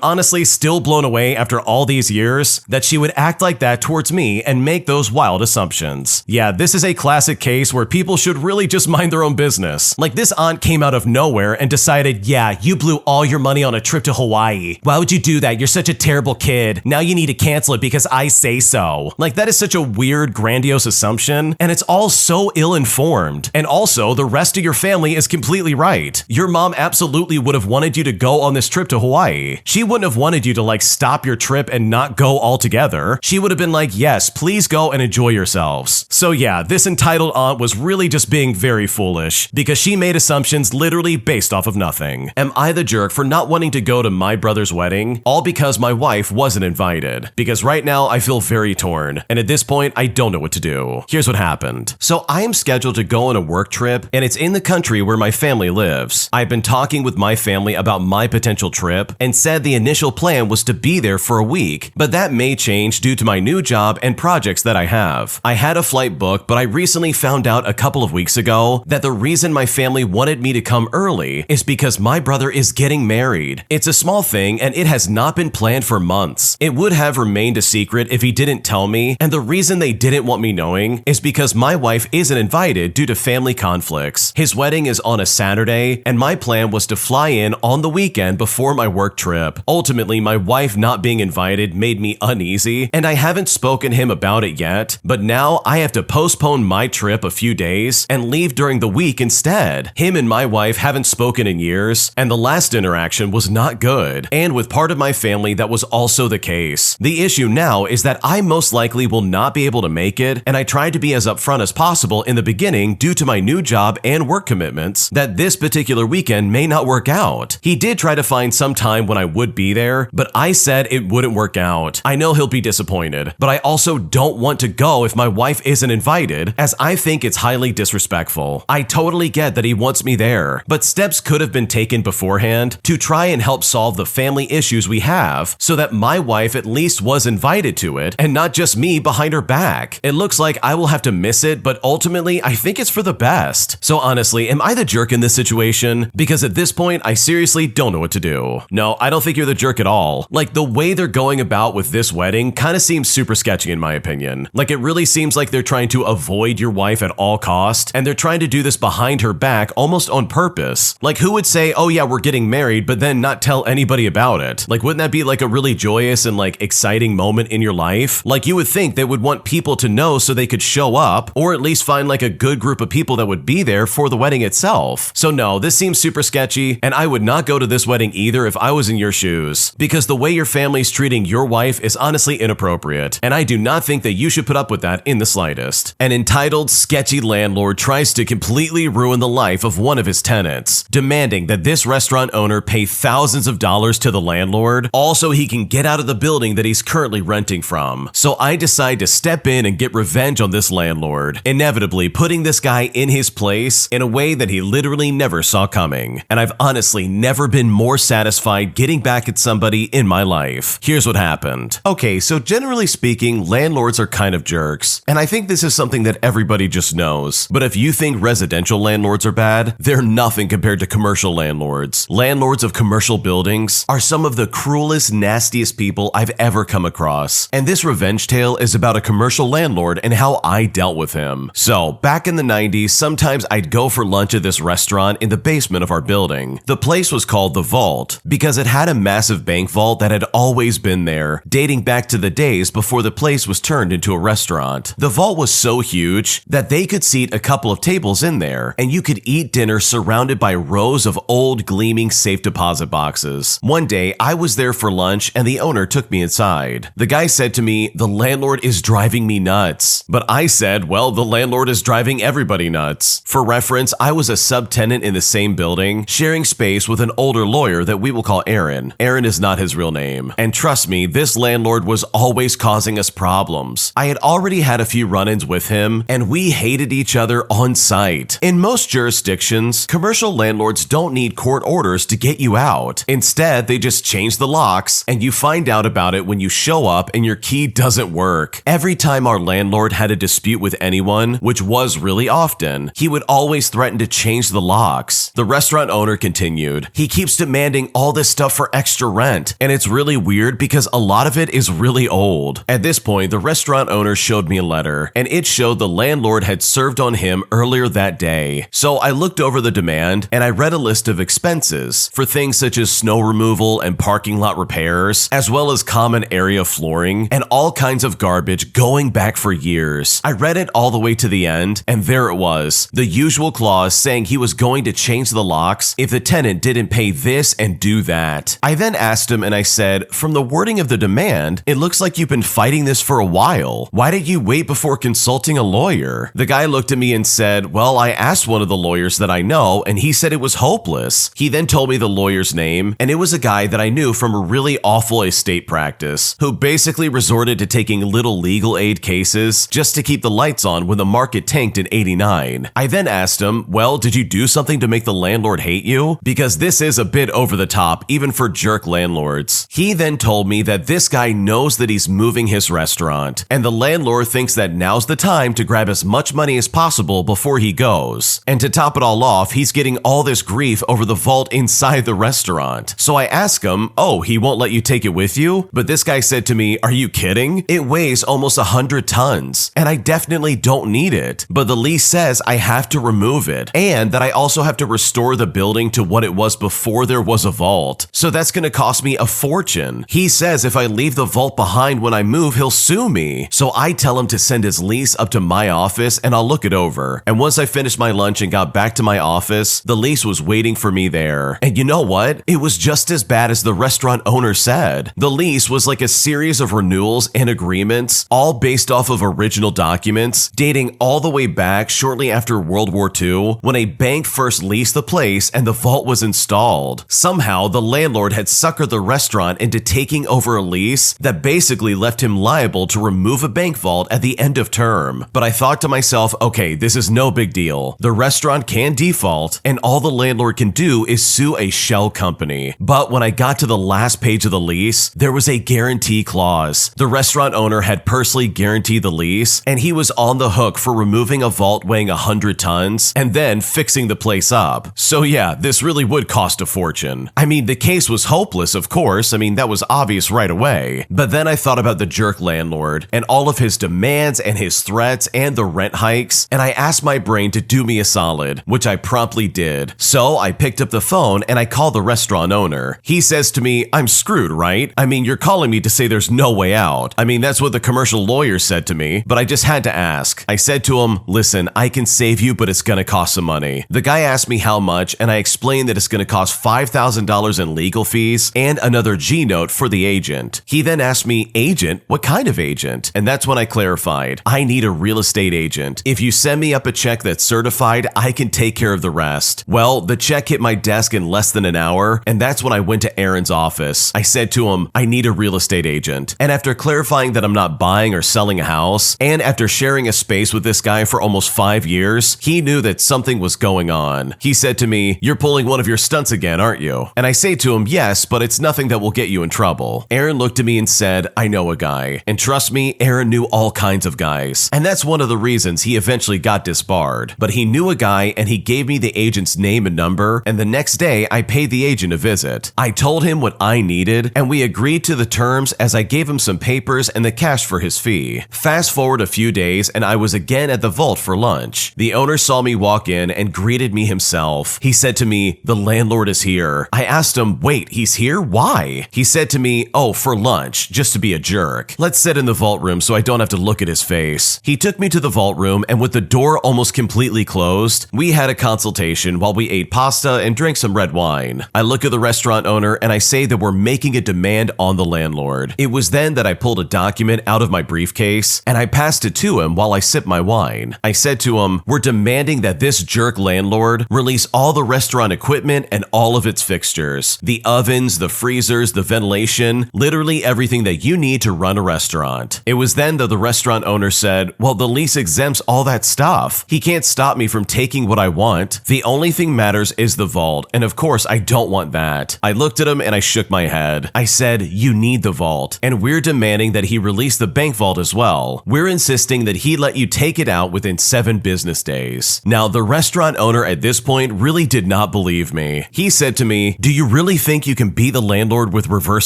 Speaker 1: honestly still blown away after all these years that she would act like that towards me and make those wild assumptions. Yeah, this is a classic case where people should really just mind their own business. Like, this aunt came out of nowhere and decided, yeah, you blew all your money on a trip to Hawaii. Why would you do that? You're such a terrible kid. Now you need to cancel it because I say so. Like, that is such a weird, grandiose assumption, and it's all so ill-informed. And also, the rest of your family is completely right. Your mom absolutely would have wanted you to go on this trip to Hawaii. She wouldn't have wanted you to, like, stop your trip and not go altogether. She would have been like, yes, please go and enjoy yourselves. So yeah, this entitled aunt was really just being very foolish because she made assumptions literally based off of nothing. Am I the jerk for not wanting to go to my brother's wedding? All because my wife wasn't invited. Because right now I feel very torn, and at this point I don't know what to do. Here's what happened. So I am scheduled to go on a work trip, and it's in the country where my family lives. I've been talking with my family about my potential trip and said the initial plan was to be there for a week, but that may change due to my new job and projects that I have. I had a flight booked, but I recently found out a couple of weeks ago that the reason my family wanted me to come early is because my brother is getting married. It's a small thing and it has not been planned for months. It would have remained a secret if he didn't tell me, and the reason they didn't want me knowing is because my wife isn't invited due to family conflicts. His wedding is on a Saturday, and my plan was to fly in on the weekend before my work trip. Ultimately, my wife not being invited made me uneasy, and I haven't spoken to him about it yet, but now I have to postpone my trip a few days and leave during the week instead. Him and my wife haven't spoken in years, and the last interaction was not good, and with part of my family that was also the case. The issue now is that I most likely will not be able to make it, and I tried to be as upfront as possible in the beginning due to my new job and work commitments that this particular weekend may not work out. He did try to find some time when I would be there, but I said it wouldn't work out. I know he'll be disappointed, but I also don't want to go if my wife isn't invited, as I think it's highly disrespectful. I totally get that he wants me there, but steps could have been taken beforehand to try and help solve the family issues we have so that my wife at least was invited to it and not just me behind her back. It looks like I will have to miss it, but ultimately I think it's for the best. So honestly, am I the jerk in this situation? Because at this point, I seriously don't know what to do. No, I don't think you're the jerk at all. Like, the way they're going about with this wedding kind of seems super sketchy in my opinion. Like, it really seems like they're trying to avoid your wife at all cost, and they're trying to do this behind her back almost on purpose. Like, who would say, oh yeah, we're getting married, but then not tell anybody about it? Like, wouldn't that be like a really joyous and like exciting moment in your life? Like, you would think they would want people to know so they could show up, or at least find like a good group of people that would be there for the wedding itself. So no, this seems super sketchy, and I would not go to this wedding either if I was in your shoes, because the way your family's treating your wife is honestly inappropriate, and I do not think that you should put up with that in the slightest. An entitled, sketchy landlord tries to completely ruin the life of one of his tenants, demanding that this restaurant owner pay thousands of dollars to the landlord, all so he can get out of the building that he's currently renting from. So I decide to step in and get revenge on this landlord, inevitably putting this guy in his place in a way that he literally never saw coming. And I've honestly never been more satisfied getting back at somebody in my life. Here's what happened. Okay, so generally speaking, landlords are kind of jerks, and I think this is something that everybody just knows. But if you think residential landlords are bad, they're nothing compared to commercial landlords. Landlords of commercial buildings are some of the cruelest, nastiest people I've ever come across. And this revenge tale is about a commercial landlord and how I dealt with him. So, back in the 90s, sometimes I'd go for lunch at this restaurant in the basement of our building. The place was called The Vault because it had a massive bank vault vault that had always been there, dating back to the days before the place was turned into a restaurant. The vault was so huge that they could seat a couple of tables in there, and you could eat dinner surrounded by rows of old gleaming safe deposit boxes. One day, I was there for lunch and the owner took me inside. The guy said to me, "The landlord is driving me nuts." But I said, well, the landlord is driving everybody nuts. For reference, I was a subtenant in the same building, sharing space with an older lawyer that we will call Aaron. Aaron is not his real name. And trust me, this landlord was always causing us problems. I had already had a few run-ins with him, and we hated each other on sight. In most jurisdictions, commercial landlords don't need court orders to get you out. Instead, they just change the locks, and you find out about it when you show up and your key doesn't work. Every time our landlord had a dispute with anyone, which was really often, he would always threaten to change the locks. The restaurant owner continued, "He keeps demanding all this stuff for extra rent, and it's really weird because a lot of it is really old." At this point, the restaurant owner showed me a letter, and it showed the landlord had served on him earlier that day. So I looked over the demand, and I read a list of expenses for things such as snow removal and parking lot repairs, as well as common area flooring, and all kinds of garbage going back for years. I read it all the way to the end, and there it was, the usual clause saying he was going to change the locks if the tenant didn't pay this and do that. I then asked him and I said, "From the wording of the demand, it looks like you've been fighting this for a while. Why did you wait before consulting a lawyer?" The guy looked at me and said, "Well, I asked one of the lawyers that I know, and he said it was hopeless." He then told me the lawyer's name, and it was a guy that I knew from a really awful estate practice, who basically resorted to taking little legal aid cases just to keep the lights on when the market tanked in '89. I then asked him, "Well, did you do something to make the landlord hate you? Because this is a bit over the top, even for jerk landlords." He then told me that this guy knows that he's moving his restaurant, and the landlord thinks that now's the time to grab as much money as possible before he goes. And to top it all off, he's getting all this grief over the vault inside the restaurant. So I asked him, "Oh, he won't let you take it with you?" But this guy said to me, "Are you kidding? It weighs almost 100 tons, and I definitely don't need it. But the lease says I have to remove it, and that I also have to restore the building to what it was before there was a vault. So that's going to cost me a fortune." He says if I leave the vault behind when I move, he'll sue me. So I tell him to send his lease up to my office and I'll look it over. And once I finished my lunch and got back to my office, the lease was waiting for me there. And you know what? It was just as bad as the restaurant owner said. The lease was like a series of renewals and agreements, all based off of original documents, dating all the way back shortly after World War II, when a bank first leased the place and the vault was installed. Somehow, the landlord had suckered the restaurant into taking over a lease that basically left him liable to remove a bank vault at the end of term. But I thought to myself, okay, this is no big deal. The restaurant can default, and all the landlord can do is sue a shell company. But when I got to the last page of the lease, there was a guarantee clause. The restaurant owner had personally guaranteed the lease, and he was on the hook for removing a vault weighing 100 tons and then fixing the place up. So yeah, this really would cost a fortune. I mean, the case was hopeless, of course. I mean, that was obvious right away. But then I thought about the jerk landlord and all of his demands and his threats and the rent hikes, and I asked my brain to do me a solid, which I promptly did. So I picked up the phone and I called the restaurant owner. He says to me, "I'm screwed, right? I mean, you're calling me to say there's no way out. I mean, that's what the commercial lawyer said to me, but I just had to ask." I said to him, "Listen, I can save you, but it's gonna cost some money." The guy asked me how much, and I explained that it's gonna cost $5,000 in legal fees and another G-note for the agent. He then asked me, "Agent? What kind of agent?" And that's when I clarified, "I need a real estate agent. If you send me up a check that's certified, I can take care of the rest." Well, the check hit my desk in less than an hour, and that's when I went to Aaron's office. I said to him, "I need a real estate agent." And after clarifying that I'm not buying or selling a house, and after sharing a space with this guy for almost 5 years, he knew that something was going on. He said to me, "You're pulling one of your stunts again, aren't you?" And I say to him, "Yes, but it's nothing that will get you in trouble." Aaron looked at me and said, "I know a guy." And trust me, Aaron knew all kinds of guys. And that's one of the reasons he eventually got disbarred. But he knew a guy and he gave me the agent's name and number, and the next day I paid the agent a visit. I told him what I needed, and we agreed to the terms as I gave him some papers and the cash for his fee. Fast forward a few days and I was again at the vault for lunch. The owner saw me walk in and greeted me himself. He said to me, "The landlord is here." I asked him, "Wait, he's here? Why?" Why? He said to me, oh, for lunch, just to be a jerk. Let's sit in the vault room so I don't have to look at his face. He took me to the vault room, and with the door almost completely closed, we had a consultation while we ate pasta and drank some red wine. I look at the restaurant owner and I say that we're making a demand on the landlord. It was then that I pulled a document out of my briefcase and I passed it to him while I sipped my wine. I said to him, we're demanding that this jerk landlord release all the restaurant equipment and all of its fixtures. The ovens, the freezers, the ventilation, literally everything that you need to run a restaurant. It was then that the restaurant owner said, well, the lease exempts all that stuff. He can't stop me from taking what I want. The only thing matters is the vault, and of course I don't want that. I looked at him and I shook my head. I said, you need the vault, and we're demanding that he release the bank vault as well. We're insisting that he let you take it out within 7 business days. Now, the restaurant owner at this point really did not believe me. He said to me, do you really think you can beat the landlord with reverse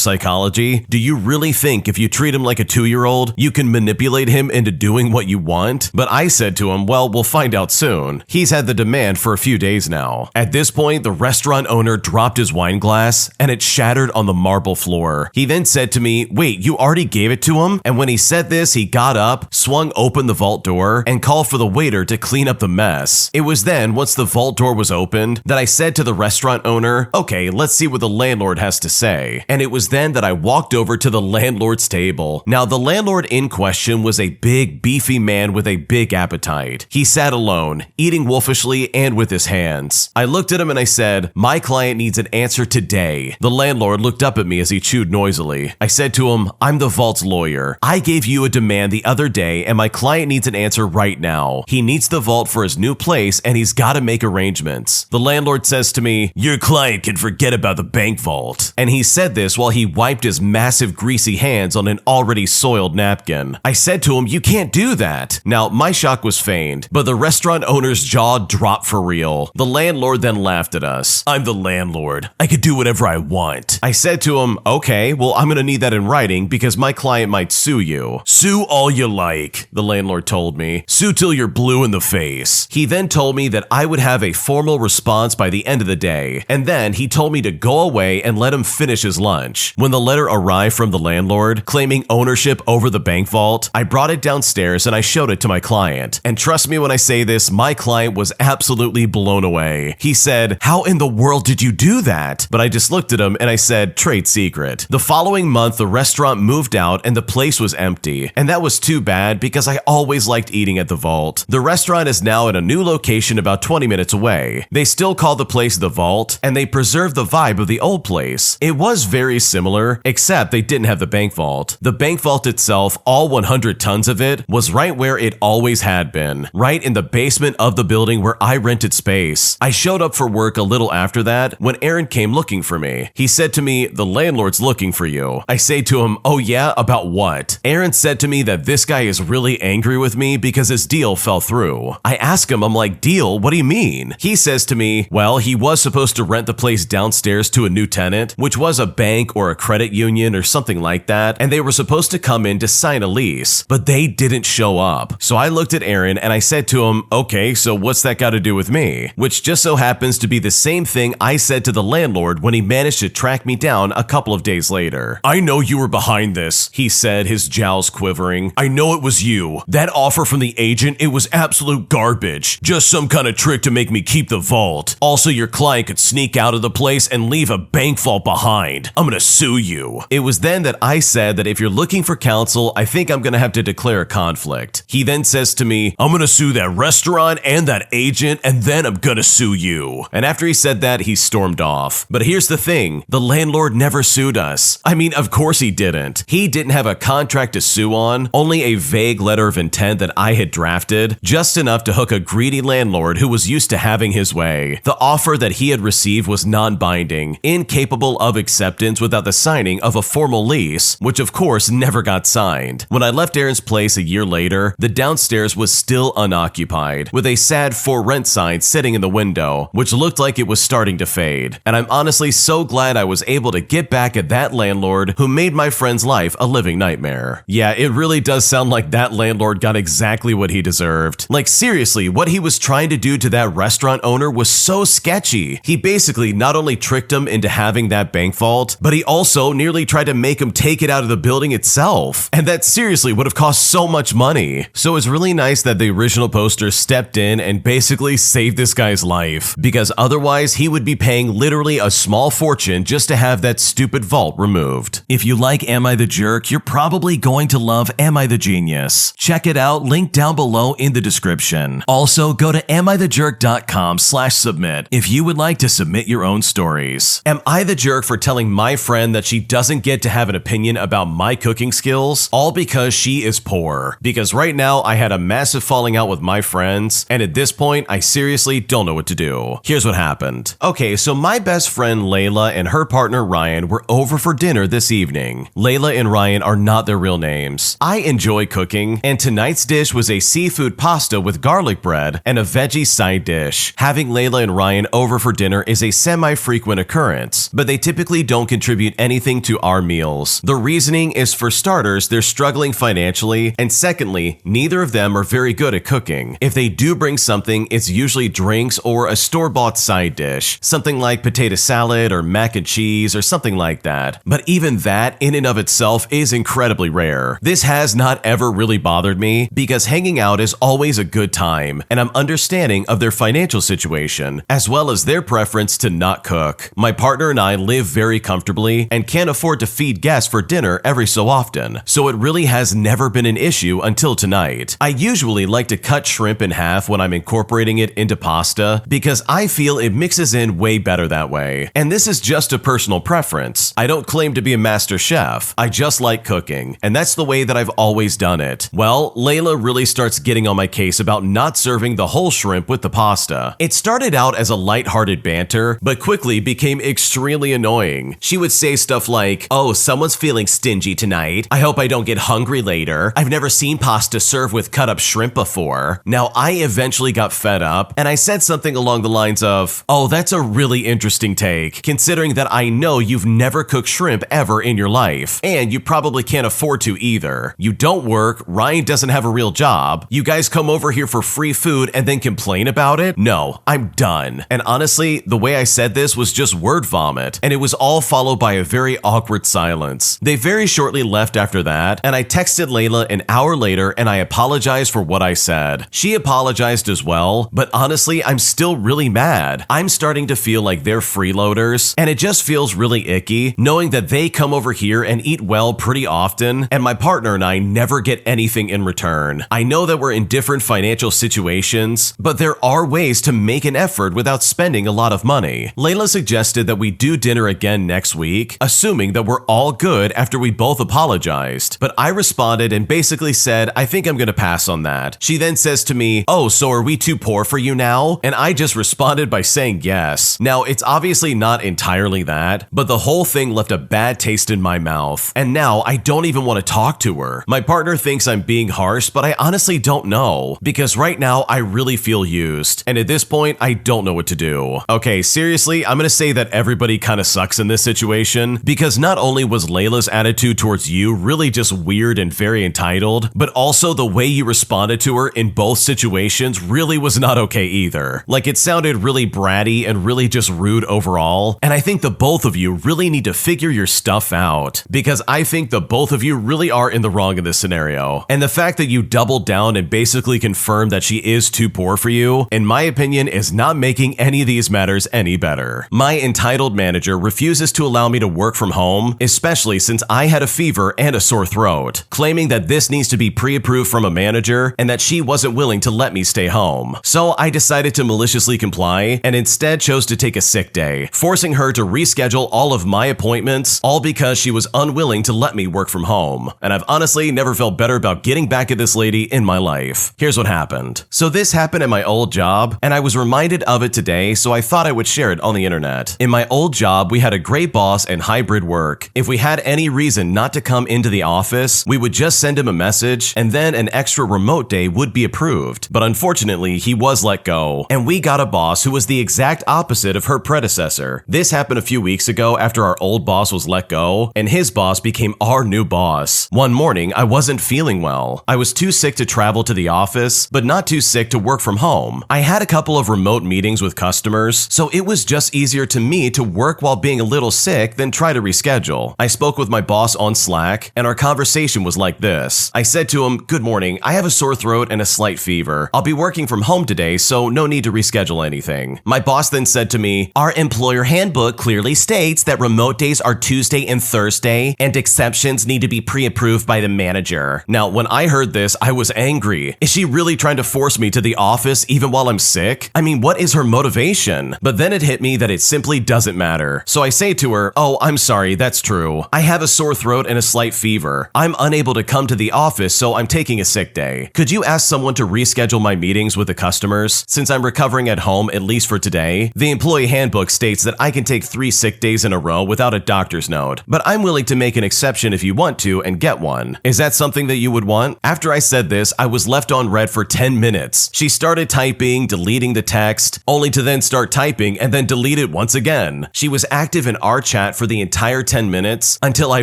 Speaker 1: psychology? Do you really think if you treat him like a 2-year-old, you can manipulate him into doing what you want? But I said to him, well, we'll find out soon. He's had the demand for a few days now. At this point, the restaurant owner dropped his wine glass and it shattered on the marble floor. He then said to me, wait, you already gave it to him? And when he said this, he got up, swung open the vault door, and called for the waiter to clean up the mess. It was then, once the vault door was opened, that I said to the restaurant owner, okay, let's see what the landlord has to say. And it was then that I walked over to the landlord's table. Now, the landlord in question was a big, beefy man with a big appetite. He sat alone, eating wolfishly and with his hands. I looked at him and I said, my client needs an answer today. The landlord looked up at me as he chewed noisily. I said to him, I'm the vault's lawyer. I gave you a demand the other day and my client needs an answer right now. He needs the vault for his new place and he's got to make arrangements. The landlord says to me, your client can forget about the bank vault. And he said this while he wiped his massive greasy hands on an already soiled napkin. I said to him, you can't do that. Now, my shock was feigned, but the restaurant owner's jaw dropped for real. The landlord then laughed at us. I'm the landlord. I could do whatever I want. I said to him, okay, well, I'm gonna need that in writing because my client might sue you. Sue all you like, the landlord told me. Sue till you're blue in the face. He then told me that I would have a formal response by the end of the day, and then he told me to go away and let him finish his lunch. When the letter arrived from the landlord, claiming ownership over the bank vault, I brought it downstairs and I showed it to my client. And trust me when I say this, my client was absolutely blown away. He said, how in the world did you do that? But I just looked at him and I said, trade secret. The following month, the restaurant moved out and the place was empty. And that was too bad because I always liked eating at the vault. The restaurant is now at a new location about 20 minutes away. They still call the place the vault and they preserve the vibe of the old place. It was very similar, except they didn't have the bank vault. The bank vault itself, all 100 tons of it, was right where it always had been, right in the basement of the building where I rented space. I showed up for work a little after that when Aaron came looking for me. He said to me, the landlord's looking for you. I say to him, oh yeah, about what? Aaron said to me that this guy is really angry with me because his deal fell through. I ask him, I'm like, deal? What do you mean? He says to me, well, he was supposed to rent the place downstairs to a new tenant, which was a bank or a credit union or something like that, and they were supposed to come in to sign a lease, but they didn't show up. So I looked at Aaron and I said to him, okay, so what's that got to do with me? Which just so happens to be the same thing I said to the landlord when he managed to track me down a couple of days later. I know you were behind this, he said, his jowls quivering. I know it was you. That offer from the agent, it was absolute garbage. Just some kind of trick to make me keep the vault. Also, your client could sneak out of the place and leave a bank vault behind. I'm gonna sue you. It was then that I said that if you're looking for counsel, I think I'm gonna have to declare a conflict. He then says to me, I'm gonna sue that restaurant and that agent, and then I'm gonna sue you. And after he said that, he stormed off. But here's the thing, the landlord never sued us. I mean, of course he didn't. He didn't have a contract to sue on, only a vague letter of intent that I had drafted, just enough to hook a greedy landlord who was used to having his way. The offer that he had received was non-binding, incapable of acceptance without the signing of a formal lease, which of course never got signed. When I left Aaron's place a year later, the downstairs was still unoccupied, with a sad for rent sign sitting in the window, which looked like it was starting to fade. And I'm honestly so glad I was able to get back at that landlord who made my friend's life a living nightmare. Yeah, it really does sound like that landlord got exactly what he deserved. Like seriously, what he was trying to do to that restaurant owner was so sketchy. He basically not only tricked him into having that bank fault, but he also nearly tried to make him take it out of the building itself. And that seriously would have cost so much money. So it's really nice that the original poster stepped in and basically saved this guy's life, because otherwise he would be paying literally a small fortune just to have that stupid vault removed. If you like Am I the Jerk, you're probably going to love Am I the Genius. Check it out, link down below in the description. Also, go to amithejerk.com/submit if you would like to submit your own stories. Am I the jerk for telling my friend that she doesn't get to have an opinion about my cooking skills, all because she is poor? Because right now I had a massive falling out with my friends, and at this point I seriously don't know what to do. Here's what happened. Okay, so my best friend Layla and her partner Ryan were over for dinner this evening. Layla and Ryan are not their real names. I enjoy cooking, and tonight's dish was a seafood pasta with garlic bread and a veggie side dish. Having Layla and Ryan over for dinner is a semi-frequent occurrence, but they typically don't contribute anything to our meals. The reasoning is, for starters, they're struggling financially, and secondly, neither of them are very good at cooking. If they do bring something, it's usually drinks or a store-bought side dish, something like potato salad or mac and cheese or something like that. But even that, in and of itself, is incredibly rare. This has not ever really bothered me, because hanging out is always a good time, and I'm understanding of their financial situation, as well as their preference to not cook. My partner and I live very comfortably and can't afford to feed guests for dinner every so often, so it really has never been an issue until tonight. I usually like to cut shrimp in half when I'm incorporating it into pasta, because I feel it mixes in way better that way. And this is just a personal preference. I don't claim to be a master chef. I just like cooking, and that's the way that I've always done it. Well, Layla really starts getting on my case about not serving the whole shrimp with the pasta. It started out as a lighthearted banter, but quickly became extremely annoying. She would say stuff like, "Oh, someone's feeling stingy tonight. I hope I don't get hungry later. I've never seen pasta served with cut up shrimp before." Now, I eventually got fed up, and I said something along the lines of, "Oh, that's a really interesting take, considering that I know you've never cooked shrimp ever in your life, and you probably can't afford to either. You don't work, Ryan doesn't have a real job, you guys come over here for free food and then complain about it? No, I'm done." And honestly, the way I said this was just word vomit, and it was all followed by a very awkward silence. They very shortly left after that, and I texted Layla an hour later and I apologized for what I said. She apologized as well, but honestly, I'm still really mad. I'm starting to feel like they're freeloaders, and it just feels really icky knowing that they come over here and eat well pretty often, and my partner and I never get anything in return. I know that we're in different financial situations, but there are ways to make an effort without spending a lot of money. Layla suggested that we do dinner again next week, assuming that we're all good after we both apologized, but I responded and basically said, "I think I'm gonna pass on that." She then says to me, "Oh, so are we too poor for you now?" And I just responded by saying yes. Now, it's obviously not entirely that, but the whole thing left a bad taste in my mouth, and now I don't even want to talk to her. My partner thinks I'm being harsh, but I honestly don't know, because right now I really feel used, and at this point I don't know what to do. Okay, seriously, I'm gonna say that everybody kind of sucks in this situation, because not only was Layla's attitude towards you really just weird and very entitled, but also the way you responded to her in both situations really was not okay either. Like, it sounded really bratty and really just rude overall, and I think the both of you really need to figure your stuff out, because I think the both of you really are in the wrong in this scenario. And the fact that you doubled down and basically confirmed that she is too poor for you, in my opinion, is not making any of these matters any better. My entitled manager refuses to allow me to work from home, especially since I had a fever and a sore throat, claiming that this needs to be pre-approved from a manager and that she wasn't willing to let me stay home. So I decided to maliciously comply and instead chose to take a sick day, forcing her to reschedule all of my appointments, all because she was unwilling to let me work from home. And I've honestly never felt better about getting back at this lady in my life. Here's what happened. So this happened at my old job, and I was reminded of it today, so I thought I would share it on the internet. In my old job, we had a great boss and hybrid work. If we had any reason not to come into the office, we would just send him a message, and then an extra remote day would be approved. But unfortunately, he was let go, and we got a boss who was the exact opposite of her predecessor. This happened a few weeks ago after our old boss was let go, and his boss became our new boss. One morning, I wasn't feeling well. I was too sick to travel to the office, but not too sick to work from home. I had a couple of remote meetings with customers, so it was just easier to me to work while being a little sick, then try to reschedule. I spoke with my boss on Slack, and our conversation was like this. I said to him, "Good morning, I have a sore throat and a slight fever. I'll be working from home today, so no need to reschedule anything." My boss then said to me, "Our employer handbook clearly states that remote days are Tuesday and Thursday, and exceptions need to be pre-approved by the manager." Now, when I heard this, I was angry. Is she really trying to force me to the office even while I'm sick? I mean, what is her motivation? But then it hit me that it simply doesn't matter. So I say to her, "Oh, I'm sorry, that's true. I have a sore throat and a slight fever. I'm unable to come to the office, so I'm taking a sick day. Could you ask someone to reschedule my meetings with the customers? Since I'm recovering at home, at least for today, the employee handbook states that I can take 3 sick days in a row without a doctor's note, but I'm willing to make an exception if you want to and get one. Is that something that you would want?" After I said this, I was left on red for 10 minutes. She started typing, deleting the text, only to then start typing and then delete it once again. She was active in our chat for the entire 10 minutes until I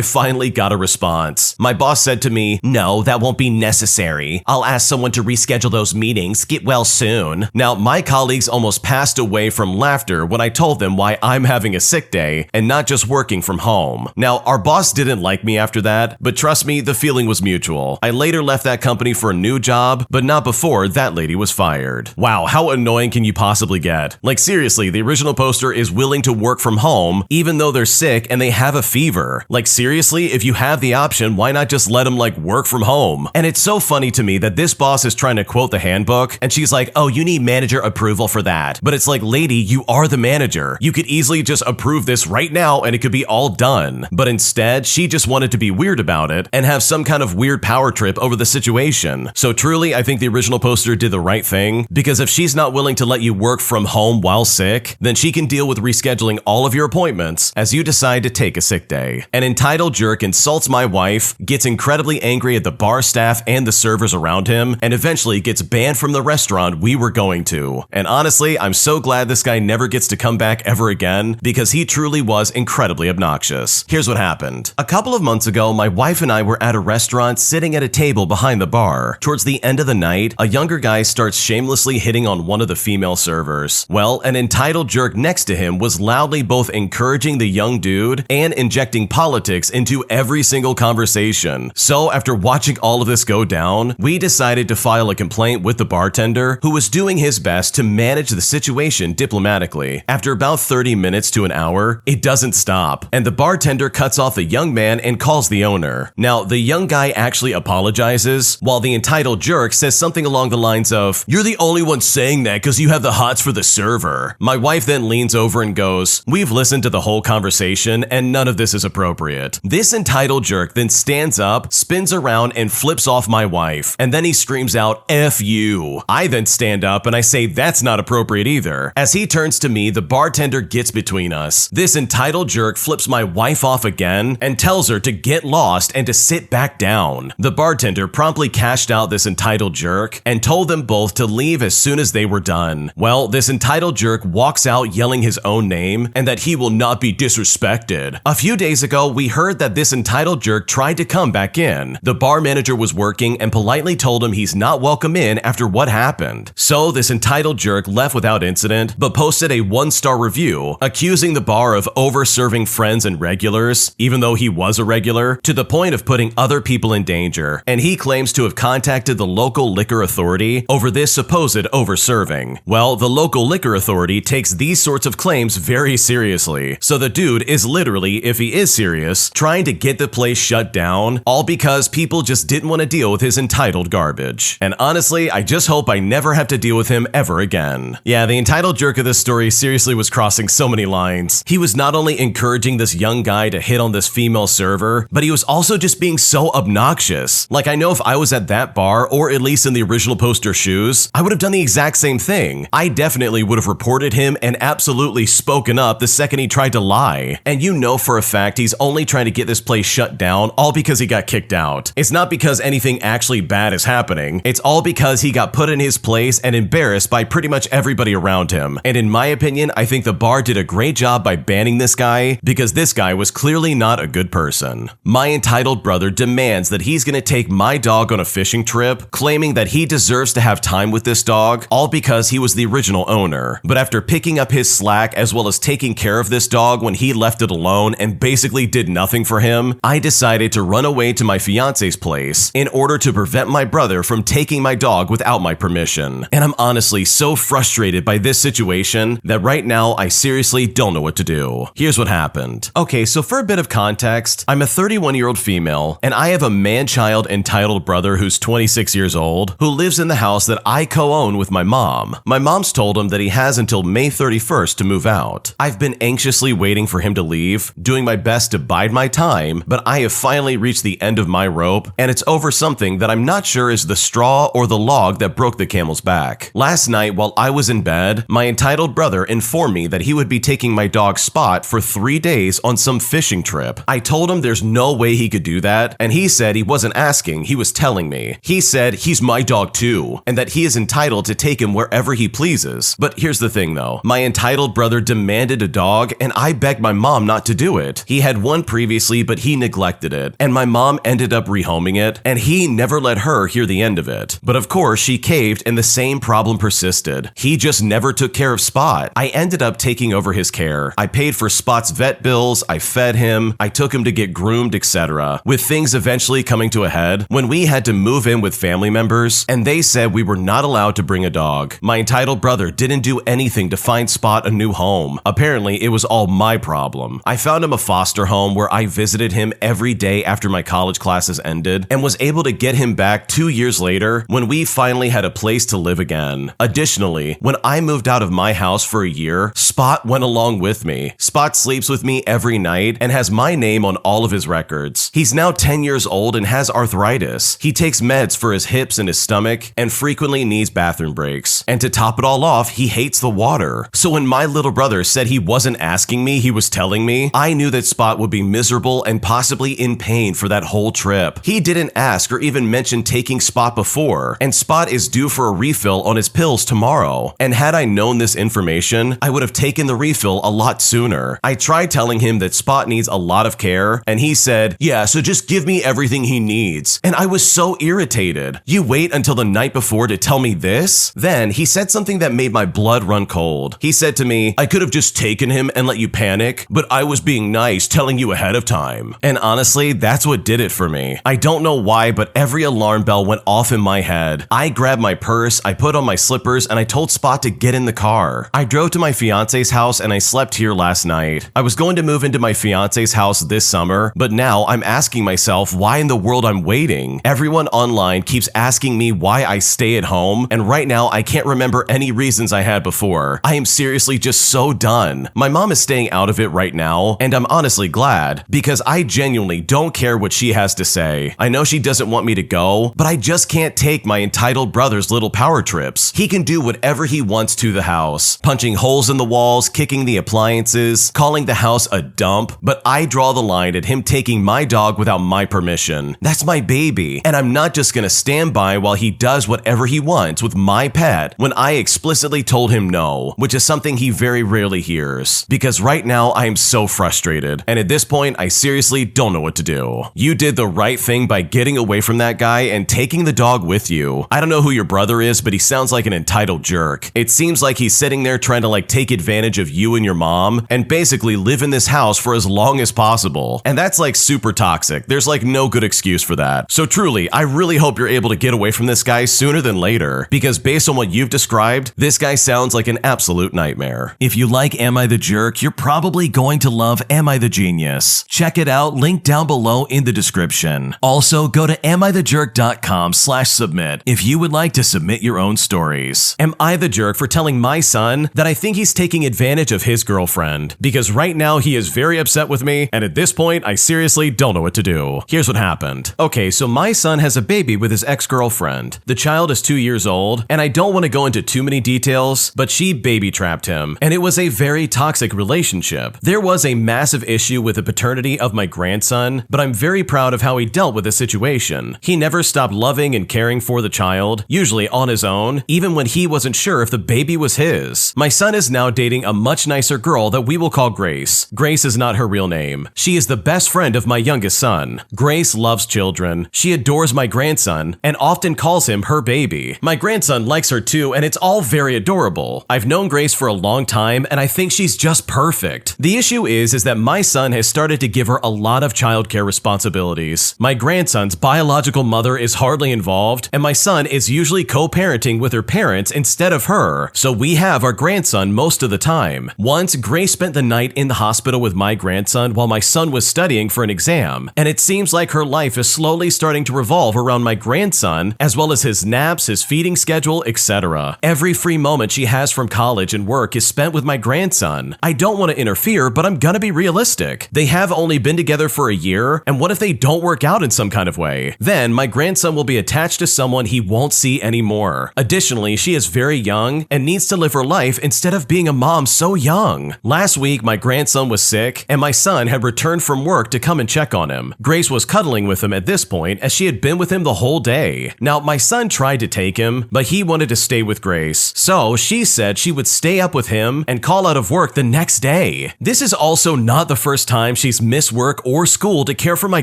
Speaker 1: finally got a response. My boss said to me, "No, that won't be necessary. I'll ask someone to reschedule those meetings. Get well soon." Now, my colleagues almost passed away from laughter when I told them why I'm having a sick day and not just working from home. Now, our boss didn't like me after that, but trust me, the feeling was mutual. I later left that company for a new job, but not before that lady was fired. Wow, how annoying can you possibly get? Like seriously, the original poster is willing to work from home even though they're sick and they have a fever. Like seriously, if you have the option, why not just let them work from home? And it's so funny to me that this boss is trying to quote the handbook and she's like, "Oh, you need manager approval for that." But it's like, lady, you are the manager. You could easily just approve this right now and it could be all done. But instead, she just wanted to be weird about it and have some kind of weird power trip over the situation. So truly, I think the original poster did the right thing, because if she's not willing to let you work from home while sick, then she can deal with rescheduling all of your appointments as you decide to take a sick day. An entitled jerk insults my wife, gets incredibly angry at the bar staff and the servers around him, and eventually gets banned from the restaurant we were going to. And honestly, I'm so glad this guy never gets to come back ever again, because he truly was incredibly obnoxious. Here's what happened. A couple of months ago, my wife and I were at a restaurant sitting at a table behind the bar. Towards the end of the night, a younger guy starts shamelessly hitting on one of the female servers. Well, an entitled jerk next to him was loudly both encouraging the young dude and injecting politics into every single conversation. So after watching all of this go down, we decided to file a complaint with the bartender, who was doing his best to manage the situation diplomatically. After about 30 minutes to an hour, it doesn't stop, and the bartender cuts off the young man and calls the owner. Now, the young guy actually apologizes, while the entitled jerk says something along the lines of, "You're the only one saying that because you have the hots for the server." My wife then leans over and goes, "We've listened to the whole conversation and none of this is appropriate." This entitled jerk then stands up, spins around, and flips off my wife, and then he screams out, "F you." I then stand up and I say that's not appropriate either. As he turns to me, the bartender gets between us. This entitled jerk flips my wife off again and tells her to get lost and to sit back down. The bartender promptly cashed out this entitled jerk and told them both to leave as soon as they were done. Well, this entitled jerk walks out yelling his own name and that he will not be disrespected. A few days ago, we heard that this entitled jerk tried to come back in. The bar manager was working and politely told him he's not welcome in after what happened. So this entitled jerk left without incident, but posted a 1-star review, accusing the bar of over-serving friends and regulars, even though he was a regular, to the point of putting other people in danger. And he claims to have contacted the local liquor authority over this supposed over-serving. Well, the local liquor authority takes these sorts of claims very seriously. So the dude is literally, if he is serious, trying to get the place shut down, all because people just didn't want to deal with his entitled garbage. And honestly, I just hope I never have to deal with him ever again. Yeah, the entitled jerk of this story seriously was crossing so many lines. He was not only encouraging this young guy to hit on this female server, but he was also just being so obnoxious. Like, I know if I was at that bar, or at least in the original poster shoes, I would have done the exact same thing. I definitely would have reported him and absolutely spoken up the second he tried to lie. And you know for a fact he's only trying to get this place shut down all because he got kicked out. It's not because anything actually bad is happening. It's all because he got put in his place and embarrassed by pretty much everybody around him. And in my opinion, I think the bar did a great job by banning this guy, because this guy was clearly not a good person. My entitled brother demands that he's gonna take my dog on a fishing trip, claiming that he deserves to have time with this dog, all because he was the original owner. But after picking up his slack as well as taking care of this dog dog when he left it alone and basically did nothing for him, I decided to run away to my fiance's place in order to prevent my brother from taking my dog without my permission. And I'm honestly so frustrated by this situation that right now I seriously don't know what to do. Here's what happened. Okay, so for a bit of context, I'm a 31-year-old female, and I have a man-child entitled brother who's 26 years old, who lives in the house that I co-own with my mom. My mom's told him that he has until May 31st to move out. I've been anxiously waiting for him to leave, doing my best to bide my time, but I have finally reached the end of my rope, and it's over something that I'm not sure is the straw or the log that broke the camel's back. Last night, while I was in bed, my entitled brother informed me that he would be taking my dog Spot for 3 days on some fishing trip. I told him there's no way he could do that, and he said he wasn't asking, he was telling me. He said he's my dog too, and that he is entitled to take him wherever he pleases. But here's the thing though, my entitled brother demanded a dog, and I begged my mom not to do it. He had one previously, but he neglected it, and my mom ended up rehoming it, and he never let her hear the end of it. But of course, she caved and the same problem persisted. He just never took care of Spot. I ended up taking over his care. I paid for Spot's vet bills, I fed him, I took him to get groomed, etc. With things eventually coming to a head when we had to move in with family members, and they said we were not allowed to bring a dog. My entitled brother didn't do anything to find Spot a new home. Apparently, it was all my problem. I found him a foster home where I visited him every day after my college classes ended, and was able to get him back 2 years later when we finally had a place to live again. Additionally, when I moved out of my house for a year, Spot went along with me. Spot sleeps with me every night and has my name on all of his records. He's now 10 years old and has arthritis. He takes meds for his hips and his stomach and frequently needs bathroom breaks. And to top it all off, he hates the water. So when my little brother said he wasn't asking me, he was telling me, I knew that Spot would be miserable and possibly in pain for that whole trip. He didn't ask or even mention taking Spot before, and Spot is due for a refill on his pills tomorrow. And had I known this information, I would have taken the refill a lot sooner. I tried telling him that Spot needs a lot of care, and he said, yeah, so just give me everything he needs. And I was so irritated. You wait until the night before to tell me this? Then he said something that made my blood run cold. He said to me, I could have just taken him and let you panic, but I was being nice, telling you ahead of time. And honestly, that's what did it for me. I don't know why, but every alarm bell went off in my head. I grabbed my purse, I put on my slippers, and I told Spot to get in the car. I drove to my fiance's house and I slept here last night. I was going to move into my fiance's house this summer, but now I'm asking myself why in the world I'm waiting. Everyone online keeps asking me why I stay at home, and right now I can't remember any reasons I had before. I am seriously just so done. My mom is staying out of it right now, and I'm honestly glad, because I genuinely don't care what she has to say. I know she doesn't want me to go, but I just can't take my entitled brother's little power trips. He can do whatever he wants to the house, punching holes in the walls, kicking the appliances, calling the house a dump, but I draw the line at him taking my dog without my permission. That's my baby, and I'm not just gonna stand by while he does whatever he wants with my pet when I explicitly told him no, which is something he very rarely hears. Because right now I am so frustrated, and at this point I seriously don't know what to do. You did the right thing by getting away from that guy and taking the dog with you. I don't know who your brother is, but he sounds like an entitled jerk. It seems like he's sitting there trying to take advantage of you and your mom and basically live in this house for as long as possible. And that's super toxic. There's no good excuse for that. So truly, I really hope you're able to get away from this guy sooner than later, because based on what you've described, this guy sounds like an absolute nightmare. If you like Am I the Jerk, you're probably going to love Am I the Genius. Check it out, link down below in the description. Also, go to amithejerk.com/submit if you would like to submit your own stories. Am I the jerk for telling my son that I think he's taking advantage of his girlfriend? Because right now he is very upset with me, and at this point, I seriously don't know what to do. Here's what happened. Okay, so my son has a baby with his ex-girlfriend. The child is 2 years old, and I don't want to go into too many details, but she baby-trapped him, and it was a very toxic relationship. There was a massive issue with the paternity of my grandson, but I'm very proud of how he dealt with the situation. He never stopped loving and caring for the child, usually on his own, even when he wasn't sure if the baby was his. My son is now dating a much nicer girl that we will call Grace. Grace is not her real name. She is the best friend of my youngest son. Grace loves children. She adores my grandson and often calls him her baby. My grandson likes her too, and it's all very adorable. I've known Grace for a long time, and I think she's just perfect. perfect. The issue is that my son has started to give her a lot of childcare responsibilities. My grandson's biological mother is hardly involved, and my son is usually co-parenting with her parents instead of her, so we have our grandson most of the time. Once, Grace spent the night in the hospital with my grandson while my son was studying for an exam, and it seems like her life is slowly starting to revolve around my grandson, as well as his naps, his feeding schedule, etc. Every free moment she has from college and work is spent with my grandson. I don't want to interfere, but I'm gonna be realistic. They have only been together for a year, and what if they don't work out in some kind of way? Then my grandson will be attached to someone he won't see anymore. Additionally, she is very young and needs to live her life instead of being a mom so young. Last week, my grandson was sick, and my son had returned from work to come and check on him. Grace was cuddling with him at this point, as she had been with him the whole day. Now, my son tried to take him, but he wanted to stay with Grace, so she said she would stay up with him and call out of work the next day. This is also not the first time she's missed work or school to care for my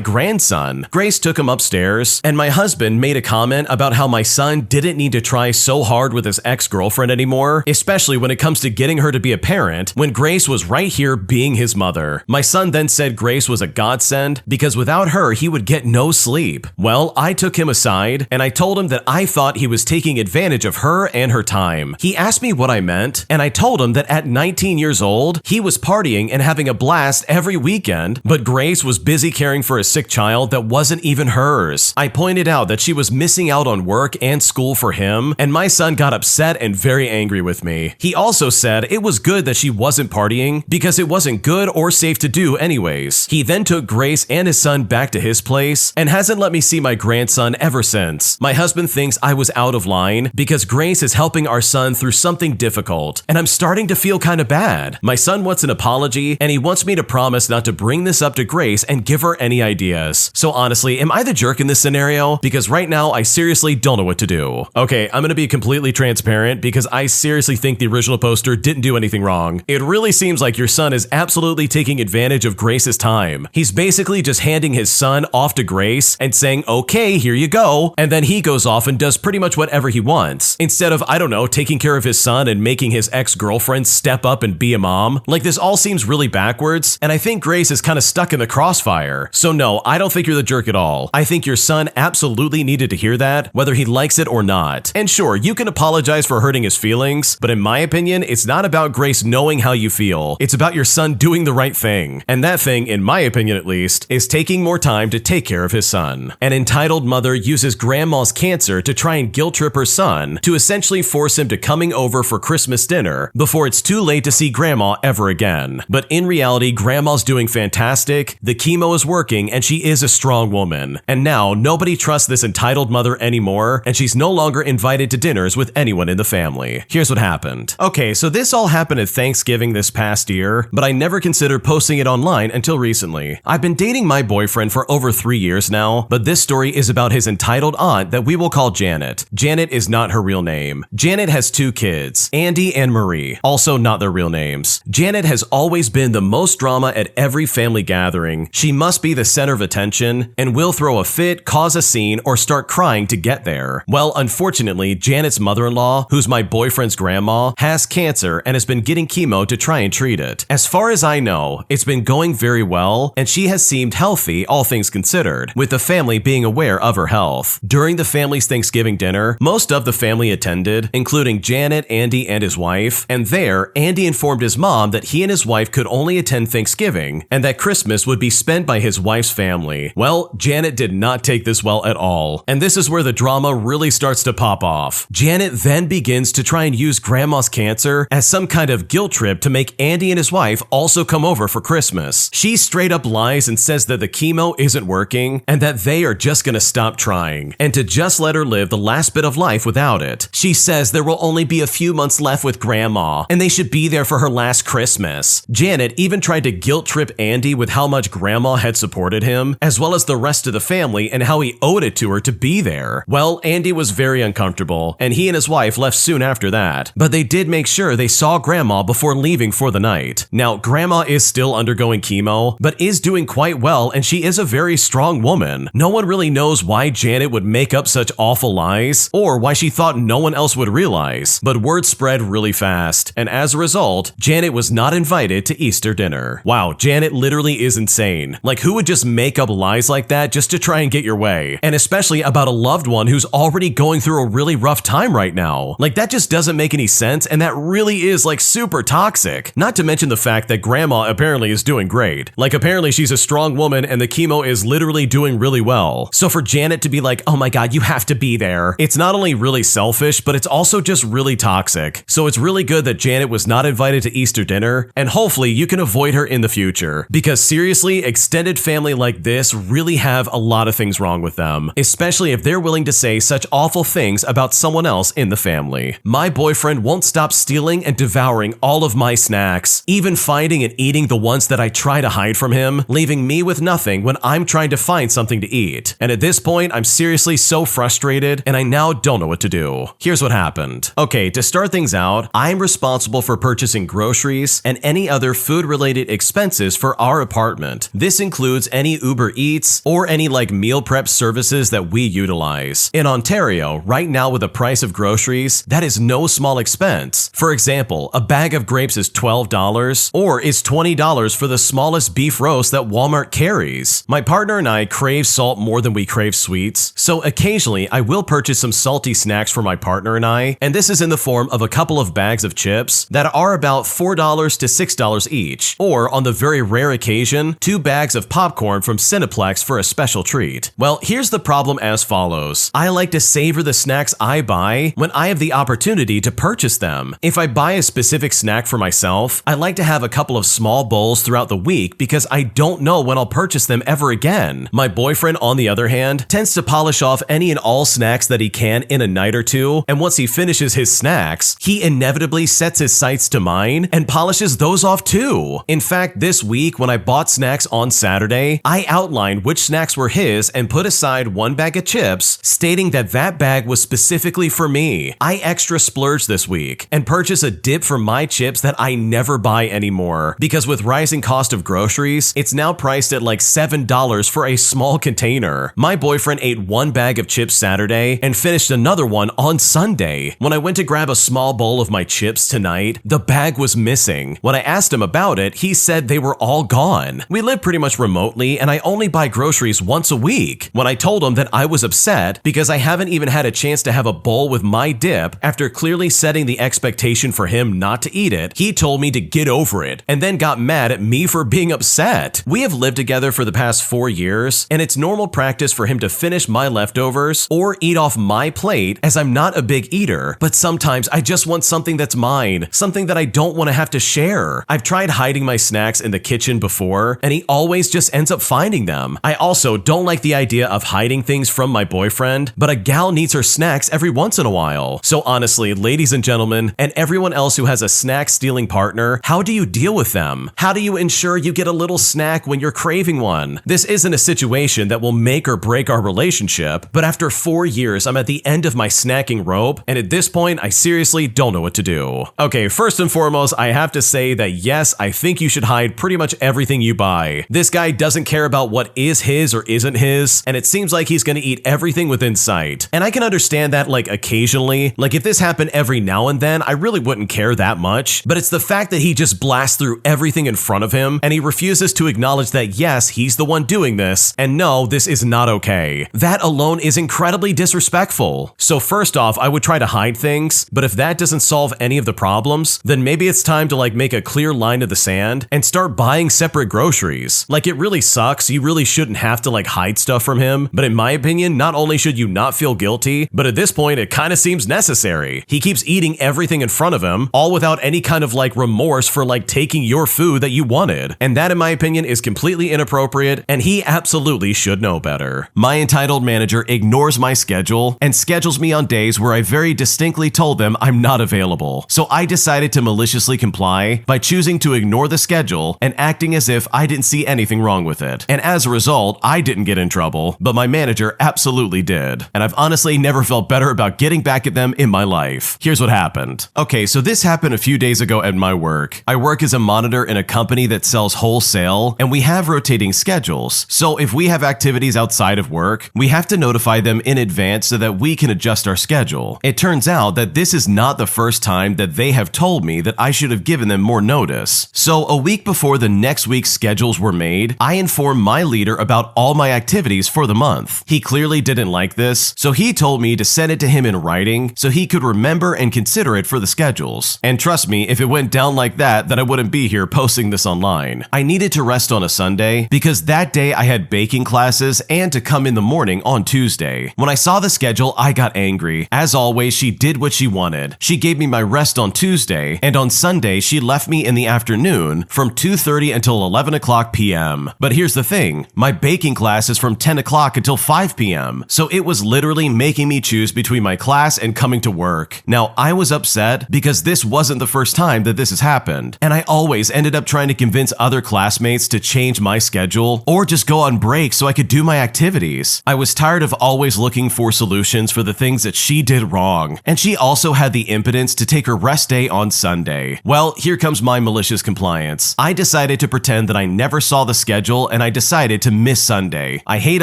Speaker 1: grandson. Grace took him upstairs, and my husband made a comment about how my son didn't need to try so hard with his ex-girlfriend anymore, especially when it comes to getting her to be a parent, when Grace was right here being his mother. My son then said Grace was a godsend because without her, he would get no sleep. Well, I took him aside, and I told him that I thought he was taking advantage of her and her time. He asked me what I meant, and I told him that at 19 years old, he was partying and having a blast every weekend, but Grace was busy caring for a sick child that wasn't even hers. I pointed out that she was missing out on work and school for him, and my son got upset and very angry with me. He also said it was good that she wasn't partying because it wasn't good or safe to do anyways. He then took Grace and his son back to his place and hasn't let me see my grandson ever since. My husband thinks I was out of line because Grace is helping our son through something difficult, and I'm starting to feel kind of bad. My son wants an apology, and he wants me to promise not to bring this up to Grace and give her any ideas. So honestly, am I the jerk in this scenario? Because right now, I seriously don't know what to do. Okay, I'm gonna be completely transparent because I seriously think the original poster didn't do anything wrong. It really seems like your son is absolutely taking advantage of Grace's time. He's basically just handing his son off to Grace and saying, okay, here you go, and then he goes off and does pretty much whatever he wants, instead of, I don't know, taking care of his son and making his ex-girlfriend step up and be a mom. Like, this all seems really backwards, and I think Grace is kind of stuck in the crossfire. So no, I don't think you're the jerk at all. I think your son absolutely needed to hear that, whether he likes it or not. And sure, you can apologize for hurting his feelings, but in my opinion, it's not about Grace knowing how you feel. It's about your son doing the right thing. And that thing, in my opinion at least, is taking more time to take care of his son. An entitled mother uses grandma's cancer to try and guilt trip her son to essentially force him to coming over for Christmas dinner before it's too late to see grandma ever again. But in reality, grandma's doing fantastic, the chemo is working, and she is a strong woman. And now, nobody trusts this entitled mother anymore, and she's no longer invited to dinners with anyone in the family. Here's what happened. Okay, so this all happened at Thanksgiving this past year, but I never considered posting it online until recently. I've been dating my boyfriend for over 3 years now, but this story is about his entitled aunt that we will call Janet. Janet is not her real name. Janet has 2 kids, Andy and Marie, also not their real names. Janet has always been the most drama at every family gathering. She must be the center of attention and will throw a fit, cause a scene, or start crying to get there. Well, unfortunately, Janet's mother-in-law, who's my boyfriend's grandma, has cancer and has been getting chemo to try and treat it. As far as I know, it's been going very well, and she has seemed healthy, all things considered, with the family being aware of her health. During the family's Thanksgiving dinner, most of the family attended, including Janet, Andy, and his wife, and there, Andy informed his mom that he and his wife could only attend Thanksgiving, and that Christmas would be spent by his wife's family. Well, Janet did not take this well at all, and this is where the drama really starts to pop off. Janet then begins to try and use grandma's cancer as some kind of guilt trip to make Andy and his wife also come over for Christmas. She straight up lies and says that the chemo isn't working and that they are just gonna stop trying and to just let her live the last bit of life without it. She says there will only be a few months left with grandma and they should be there for her last Christmas. Janet even tried to guilt trip Andy with how much grandma had supported him, as well as the rest of the family, and how he owed it to her to be there. Well, Andy was very uncomfortable, and he and his wife left soon after that, but they did make sure they saw grandma before leaving for the night. Now, grandma is still undergoing chemo, but is doing quite well, and she is a very strong woman. No one really knows why Janet would make up such awful lies, or why she thought no one else would realize, but word spread really fast, and as a result, Janet was not invited to Easter dinner. Wow, Janet literally is insane. Like, who would just make up lies like that just to try and get your way? And especially about a loved one who's already going through a really rough time right now. Like, that just doesn't make any sense, and that really is like super toxic. Not to mention the fact that grandma apparently is doing great. Like, apparently she's a strong woman and the chemo is literally doing really well. So for Janet to be like, oh my god, you have to be there, it's not only really selfish, but it's also just really toxic. So it's really good that Janet was not invited to Easter dinner, and hopefully you can avoid her in the future. Because seriously, extended family like this really have a lot of things wrong with them, especially if they're willing to say such awful things about someone else in the family. My boyfriend won't stop stealing and devouring all of my snacks, even finding and eating the ones that I try to hide from him, leaving me with nothing when I'm trying to find something to eat. And at this point, I'm seriously so frustrated, and I now don't know what to do. Here's what happened. Okay, to start things out, I'm responsible for purchasing groceries and any other food-related expenses for our apartment. This includes any Uber Eats or any like meal prep services that we utilize. In Ontario, right now with the price of groceries, that is no small expense. For example, a bag of grapes is $12 or it's $20 for the smallest beef roast that Walmart carries. My partner and I crave salt more than we crave sweets, so occasionally I will purchase some salty snacks for my partner and I, and this is in the form of a couple of bags of chips that are about $4 to $6 each, or on the very rare occasion, 2 bags of popcorn from Cineplex for a special treat. Well, here's the problem as follows. I like to savor the snacks I buy when I have the opportunity to purchase them. If I buy a specific snack for myself, I like to have a couple of small bowls throughout the week because I don't know when I'll purchase them ever again. My boyfriend, on the other hand, tends to polish off any and all snacks that he can in a night or two, and once he finishes his snacks, he inevitably sets his sights to mine and polishes those off too. In fact, this week when I bought snacks on Saturday, I outlined which snacks were his and put aside 1 bag of chips, stating that that bag was specifically for me. I extra splurged this week and purchased a dip for my chips that I never buy anymore, because with rising cost of groceries, it's now priced at like $7 for a small container. My boyfriend ate 1 bag of chips Saturday and finished another one on Sunday. When I went to grab a small bowl of my chips tonight, the bag was missing. When I asked him about it, he said they were all gone. We live pretty much remotely and I only buy groceries once a week. When I told him that I was upset because I haven't even had a chance to have a bowl with my dip after clearly setting the expectation for him not to eat it, he told me to get over it and then got mad at me for being upset. We have lived together for the past 4 years and it's normal practice for him to finish my leftovers or eat off my plate, as I'm not a big eater, but sometimes I just want something that's mine, something that I don't want to have to share. I've tried hiding my snacks in the kitchen before and he always just ends up finding them. I also don't like the idea of hiding things from my boyfriend, but a gal needs her snacks every once in a while. So honestly, ladies and gentlemen, and everyone else who has a snack stealing partner, how do you deal with them? How do you ensure you get a little snack when you're craving one? This isn't a situation that will make or break our relationship, but after 4 years, I'm at the end of my snacking rope, and at this point, I seriously don't know what to do. Okay, first and foremost, I have to say that yes, I think you should hide pretty much everything you buy. This guy doesn't care about what is his or isn't his, and it seems like he's gonna eat everything within sight. And I can understand that like occasionally, like if this happened every now and then, I really wouldn't care that much, but it's the fact that he just blasts through everything in front of him, and he refuses to acknowledge that yes, he's the one doing this, and no, this is not okay. That alone is incredibly disrespectful. So first off, I would try to hide things, but if that doesn't solve any of the problems, then maybe it's time to like make a clear line in the sand and start buying separate groceries. Like, it really sucks, you really shouldn't have to like hide stuff from him, but in my opinion, not only should you not feel guilty, but at this point it kind of seems necessary. He keeps eating everything in front of him, all without any kind of like remorse for like taking your food that you wanted. And that in my opinion is completely inappropriate, and he absolutely should know better. My entitled manager ignores my schedule and schedules me on days where I very distinctly told them I'm not available. So I decided to maliciously comply by choosing to ignore the schedule and acting as if I didn't see anything wrong with it. And as a result, I didn't get in trouble, but my manager absolutely did. And I've honestly never felt better about getting back at them in my life. Here's what happened. Okay, so this happened a few days ago at my work. I work as a monitor in a company that sells wholesale, and we have rotating schedules. So if we have activities outside of work, we have to notify them in advance so that we can adjust our schedule. It turns out that this is not the first time that they have told me that I should have given given them more notice. So a week before the next week's schedules were made, I informed my leader about all my activities for the month. He clearly didn't like this, so he told me to send it to him in writing so he could remember and consider it for the schedules. And trust me, if it went down like that, then I wouldn't be here posting this online. I needed to rest on a Sunday because that day I had baking classes and to come in the morning on Tuesday. When I saw the schedule, I got angry. As always, she did what she wanted. She gave me my rest on Tuesday, and on Sunday, she left me in the afternoon from 2:30 until 11 o'clock p.m. But here's the thing, my baking class is from 10 o'clock until 5 p.m., so it was literally making me choose between my class and coming to work. Now, I was upset because this wasn't the first time that this has happened, and I always ended up trying to convince other classmates to change my schedule or just go on break so I could do my activities. I was tired of always looking for solutions for the things that she did wrong, and she also had the impotence to take her rest day on Sunday. Well, here comes my malicious compliance. I decided to pretend that I never saw the schedule and I decided to miss Sunday. I hate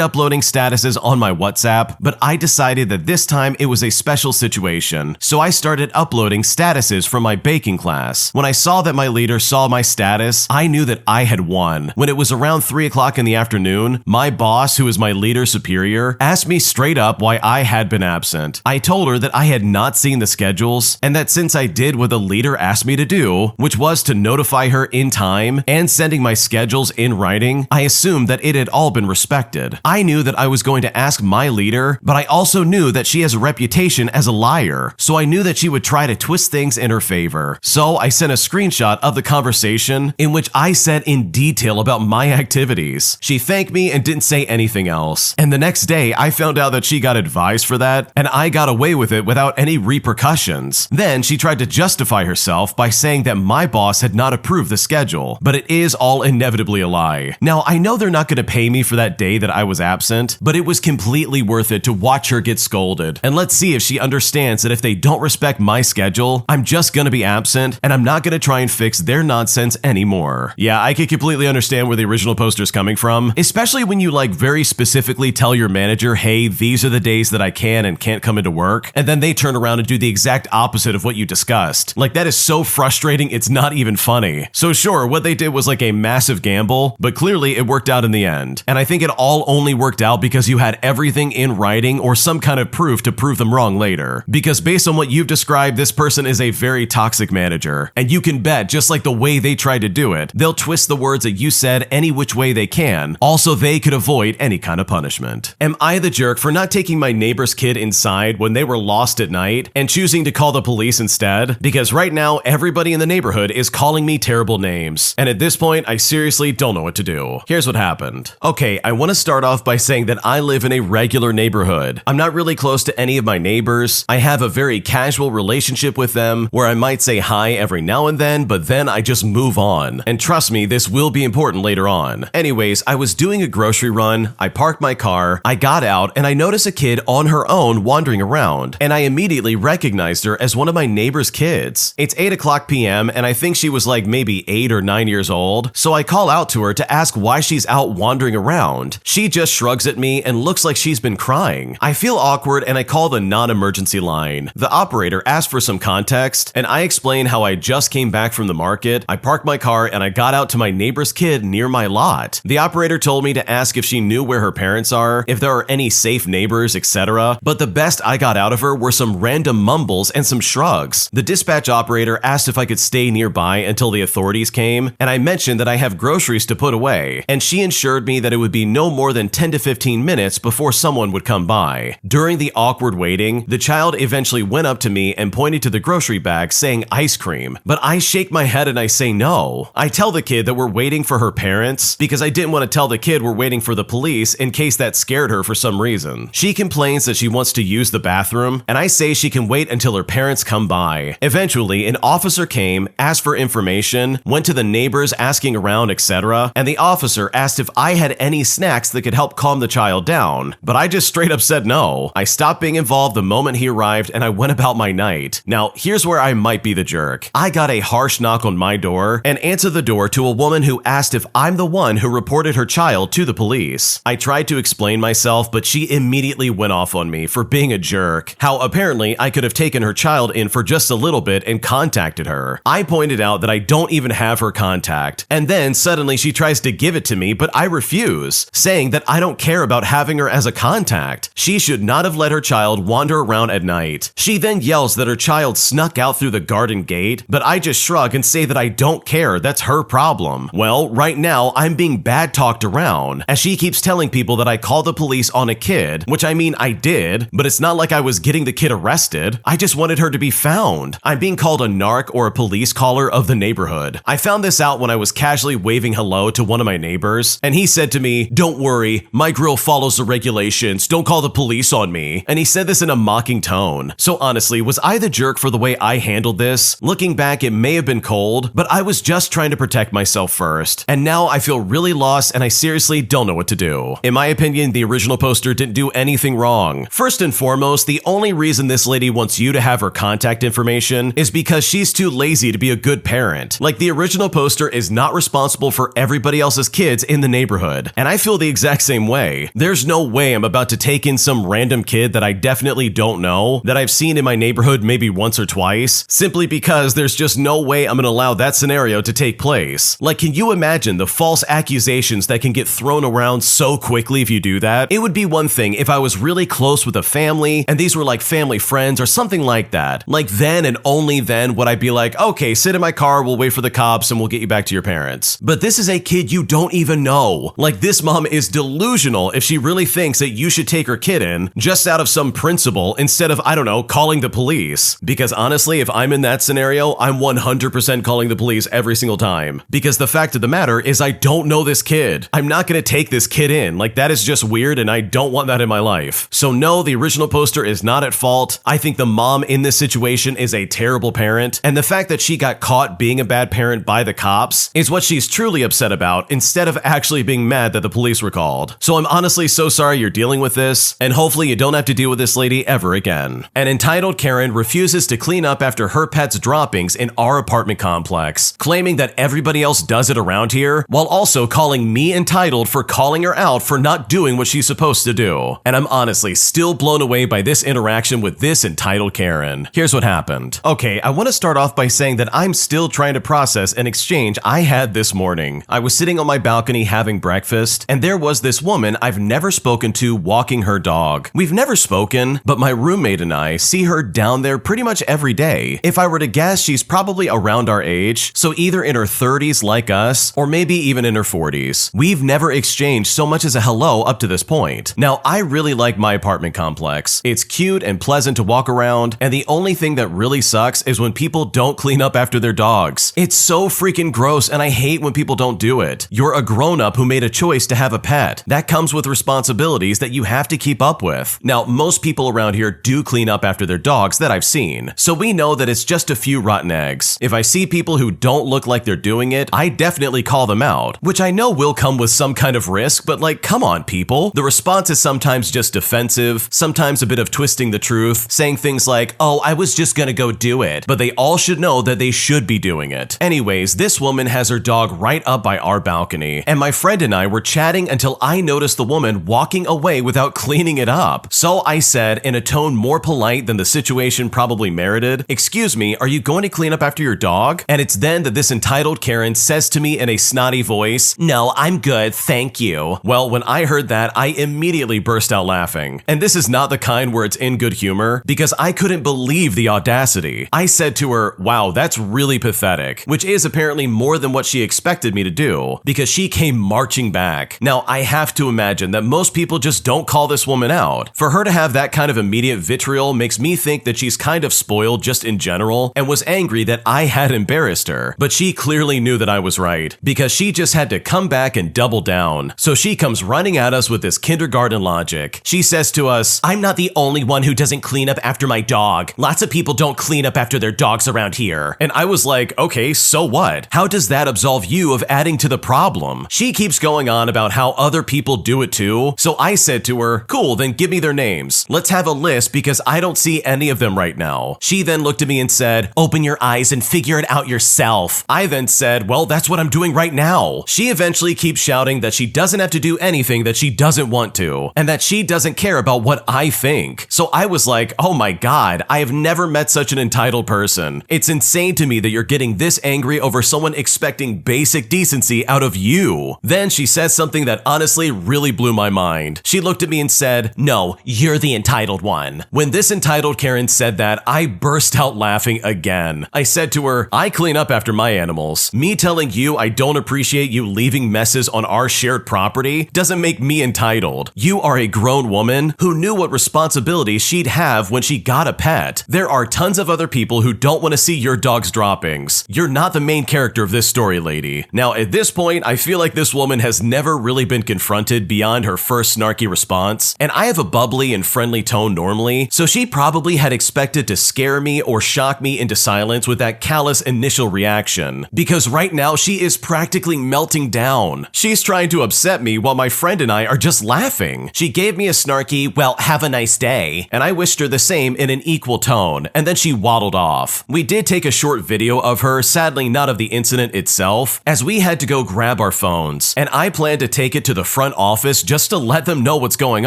Speaker 1: uploading statuses on my WhatsApp, but I decided that this time it was a special situation, so I started uploading statuses from my baking class. When I saw that my leader saw my status, I knew that I had won. When it was around 3 o'clock in the afternoon, my boss, who is my leader superior, asked me straight up why I had been absent. I told her that I had not seen the schedules, and that since I did what the leader asked me to do, which was to notify her in time and sending my schedules in writing, I assumed that it had all been respected. I knew that I was going to ask my leader, but I also knew that she has a reputation as a liar, so I knew that she would try to twist things in her favor. So I sent a screenshot of the conversation in which I said in detail about my activities. She thanked me and didn't say anything else. And the next day, I found out that she got advised for that, and I got away with it without any repercussions. Then she tried to justify herself by saying that my boss had not approved the schedule, but it is all inevitably a lie. Now, I know they're not going to pay me for that day that I was absent, but it was completely worth it to watch her get scolded. And let's see if she understands that if they don't respect my schedule, I'm just going to be absent, and I'm not going to try and fix their nonsense anymore. Yeah, I can completely understand where the original poster's coming from, especially when you very specifically tell your manager, hey, these are the days that I can and can't come into work, and then they turn around and do the exact opposite of what you discussed. That is so frustrating, it's not even funny. So sure, what they did was a massive gamble, but clearly it worked out in the end. And I think it all only worked out because you had everything in writing or some kind of proof to prove them wrong later. Because based on what you've described, this person is a very toxic manager. And you can bet, just like the way they tried to do it, they'll twist the words that you said any which way they can, also they could avoid any kind of punishment. Am I the jerk for not taking my neighbor's kid inside when they were lost at night and choosing to call the police instead? Because right now, everybody in the neighborhood is calling me terrible names. And at this point, I seriously don't know what to do. Here's what happened. Okay, I want to start off by saying that I live in a regular neighborhood. I'm not really close to any of my neighbors. I have a very casual relationship with them where I might say hi every now and then, but then I just move on. And trust me, this will be important later on. Anyways, I was doing a grocery run, I parked my car, I got out, and I noticed a kid on her own wandering around, and I immediately recognized her as one of my neighbor's kids. It's 8 o'clock p.m., and I think she was maybe 8 or 9 years old, so I call out to her to ask why she's out wandering around. She just shrugs at me and looks like she's been crying. I feel awkward and I call the non-emergency line. The operator asked for some context, and I explain how I just came back from the market, I parked my car, and I got out to my neighbor's kid near my lot. The operator told me to ask if she knew where her parents are, if there are any safe neighbors, etc. But the best I got out of her were some random mumbles and some shrugs. The dispatch operator asked if I could stay nearby until the authorities came, and I mentioned that I have groceries to put away, and she assured me that it would be no more than 10 to 15 minutes before someone would come by. During the awkward waiting, the child eventually went up to me and pointed to the grocery bag saying ice cream, but I shake my head and I say no. I tell the kid that we're waiting for her parents because I didn't want to tell the kid we're waiting for the police in case that scared her for some reason. She complains that she wants to use the bathroom, and I say she can wait until her parents come by. Eventually, an officer came, asked for information, went to the neighbors asking around, etc., and the officer asked if I had any snacks that could help calm the child down, but I just straight up said no. I stopped being involved the moment he arrived and I went about my night. Now, here's where I might be the jerk. I got a harsh knock on my door and answered the door to a woman who asked if I'm the one who reported her child to the police. I tried to explain myself, but she immediately went off on me for being a jerk. How apparently I could have taken her child in for just a little bit and contacted her. I pointed out that I don't even have her contact, and then suddenly she tries to give it to me, but I refuse, saying that I don't care about having her as a contact. She should not have let her child wander around at night. She then yells that her child snuck out through the garden gate, but I just shrug and say that I don't care, that's her problem. Well, right now I'm being bad talked around, as she keeps telling people that I called the police on a kid, which I mean I did, but it's not like I was getting the kid arrested. I just wanted her to be found. I'm being called a narc or a police caller of the neighborhood. I found this out when I was casually waving hello to one of my neighbors, and he said to me, "Don't worry, my grill follows the regulations, don't call the police on me." And he said this in a mocking tone. So honestly, was I the jerk for the way I handled this? Looking back, it may have been cold, but I was just trying to protect myself first. And now I feel really lost and I seriously don't know what to do. In my opinion, the original poster didn't do anything wrong. First and foremost, the only reason this lady wants you to have her contact information is because she's too lazy to be a good parent. Like, the original poster is not responsible for everybody else's kids in the neighborhood. And I feel the exact same way. There's no way I'm about to take in some random kid that I definitely don't know, that I've seen in my neighborhood maybe once or twice, simply because there's just no way I'm gonna allow that scenario to take place. Like, can you imagine the false accusations that can get thrown around so quickly if you do that? It would be one thing if I was really close with a family and these were like family friends or something like that. Like, then and only then would I be like, okay, sit in my car, we'll wait for the cops and we'll get you back to your parents. But this is a kid you don't even know. Like, this mom is delusional if she really thinks that you should take her kid in just out of some principle instead of, I don't know, calling the police. Because honestly, if I'm in that scenario, I'm 100% calling the police every single time. Because the fact of the matter is I don't know this kid. I'm not gonna take this kid in. Like, that is just weird and I don't want that in my life. So no, the original poster is not at fault. I think the mom in this situation is a terrible parent, and the fact that she got caught being a bad parent by the cops is what she's truly upset about, instead of actually being mad that the police were called. So I'm honestly so sorry you're dealing with this, and hopefully you don't have to deal with this lady ever again. An entitled Karen refuses to clean up after her pet's droppings in our apartment complex, claiming that everybody else does it around here, while also calling me entitled for calling her out for not doing what she's supposed to do. And I'm honestly still blown away by this interaction with this entitled Karen. Here's what happened. Okay, I want to start off by saying that I'm still trying to process an exchange I had this morning. I was sitting on my balcony having breakfast, and there was this woman I've never spoken to walking her dog. We've never spoken, but my roommate and I see her down there pretty much every day. If I were to guess, she's probably around our age, so either in her 30s like us, or maybe even in her 40s. We've never exchanged so much as a hello up to this point. Now, I really like my apartment complex. It's cute and pleasant to walk around, and the only thing that really sucks is when people don't clean up after their dogs. It's so freaking gross, and I hate when people don't do it. You're a grown-up who made a choice to have a pet. That comes with responsibilities that you have to keep up with. Now, most people around here do clean up after their dogs that I've seen, so we know that it's just a few rotten eggs. If I see people who don't look like they're doing it, I definitely call them out, which I know will come with some kind of risk, but like, come on, people. The response is sometimes just defensive, sometimes a bit of twisting the truth, saying things like, oh, I was just gonna go do it, but they all should know that they should be doing it. Anyways, this woman has her dog right up by our balcony, and my friend and I were chatting until I noticed the woman walking away without cleaning it up. So I said, in a tone more polite than the situation probably merited, "Excuse me, are you going to clean up after your dog?" And it's then that this entitled Karen says to me in a snotty voice, "No, I'm good, thank you." Well, when I heard that, I immediately burst out laughing. And this is not the kind where it's in good humor, because I couldn't believe the audacity. I said to her, "Wow, that's really pathetic," which is apparently more than what she expected me to do, because she came marching back. Now, I have to imagine that most people just don't call this woman out. For her to have that kind of immediate vitriol makes me think that she's kind of spoiled just in general and was angry that I had embarrassed her. But she clearly knew that I was right, because she just had to come back and double down. So she comes running at us with this kindergarten logic. She says to us, "I'm not the only one who doesn't clean up after my dog. Lots of people don't clean up after their dogs around here." And I was like, okay, so what? How does that absolve you of adding to the problem? She keeps going on about how other people do it too. So I said to her, "Cool, then give me their names. Let's have a list, because I don't see any of them right now." She then looked at me and said, "Open your eyes and figure it out yourself." I then said, "Well, that's what I'm doing right now." She eventually keeps shouting that she doesn't have to do anything that she doesn't want to, and that she doesn't care about what I think. So I was like, oh my god, I have never met such an entitled person. It's insane insane to me that you're getting this angry over someone expecting basic decency out of you. Then she says something that honestly really blew my mind. She looked at me and said, "No, you're the entitled one." When this entitled Karen said that, I burst out laughing again. I said to her, "I clean up after my animals. Me telling you I don't appreciate you leaving messes on our shared property doesn't make me entitled. You are a grown woman who knew what responsibilities she'd have when she got a pet. There are tons of other people who don't want to see your dog's droppings. You're not the main character of this story, lady." Now, at this point, I feel like this woman has never really been confronted beyond her first snarky response, and I have a bubbly and friendly tone normally, so she probably had expected to scare me or shock me into silence with that callous initial reaction. Because right now, she is practically melting down. She's trying to upset me while my friend and I are just laughing. She gave me a snarky, "Well, have a nice day," and I wished her the same in an equal tone, and then she waddled off. We did take a short video of her, sadly not of the incident itself, as we had to go grab our phones, and I plan to take it to the front office just to let them know what's going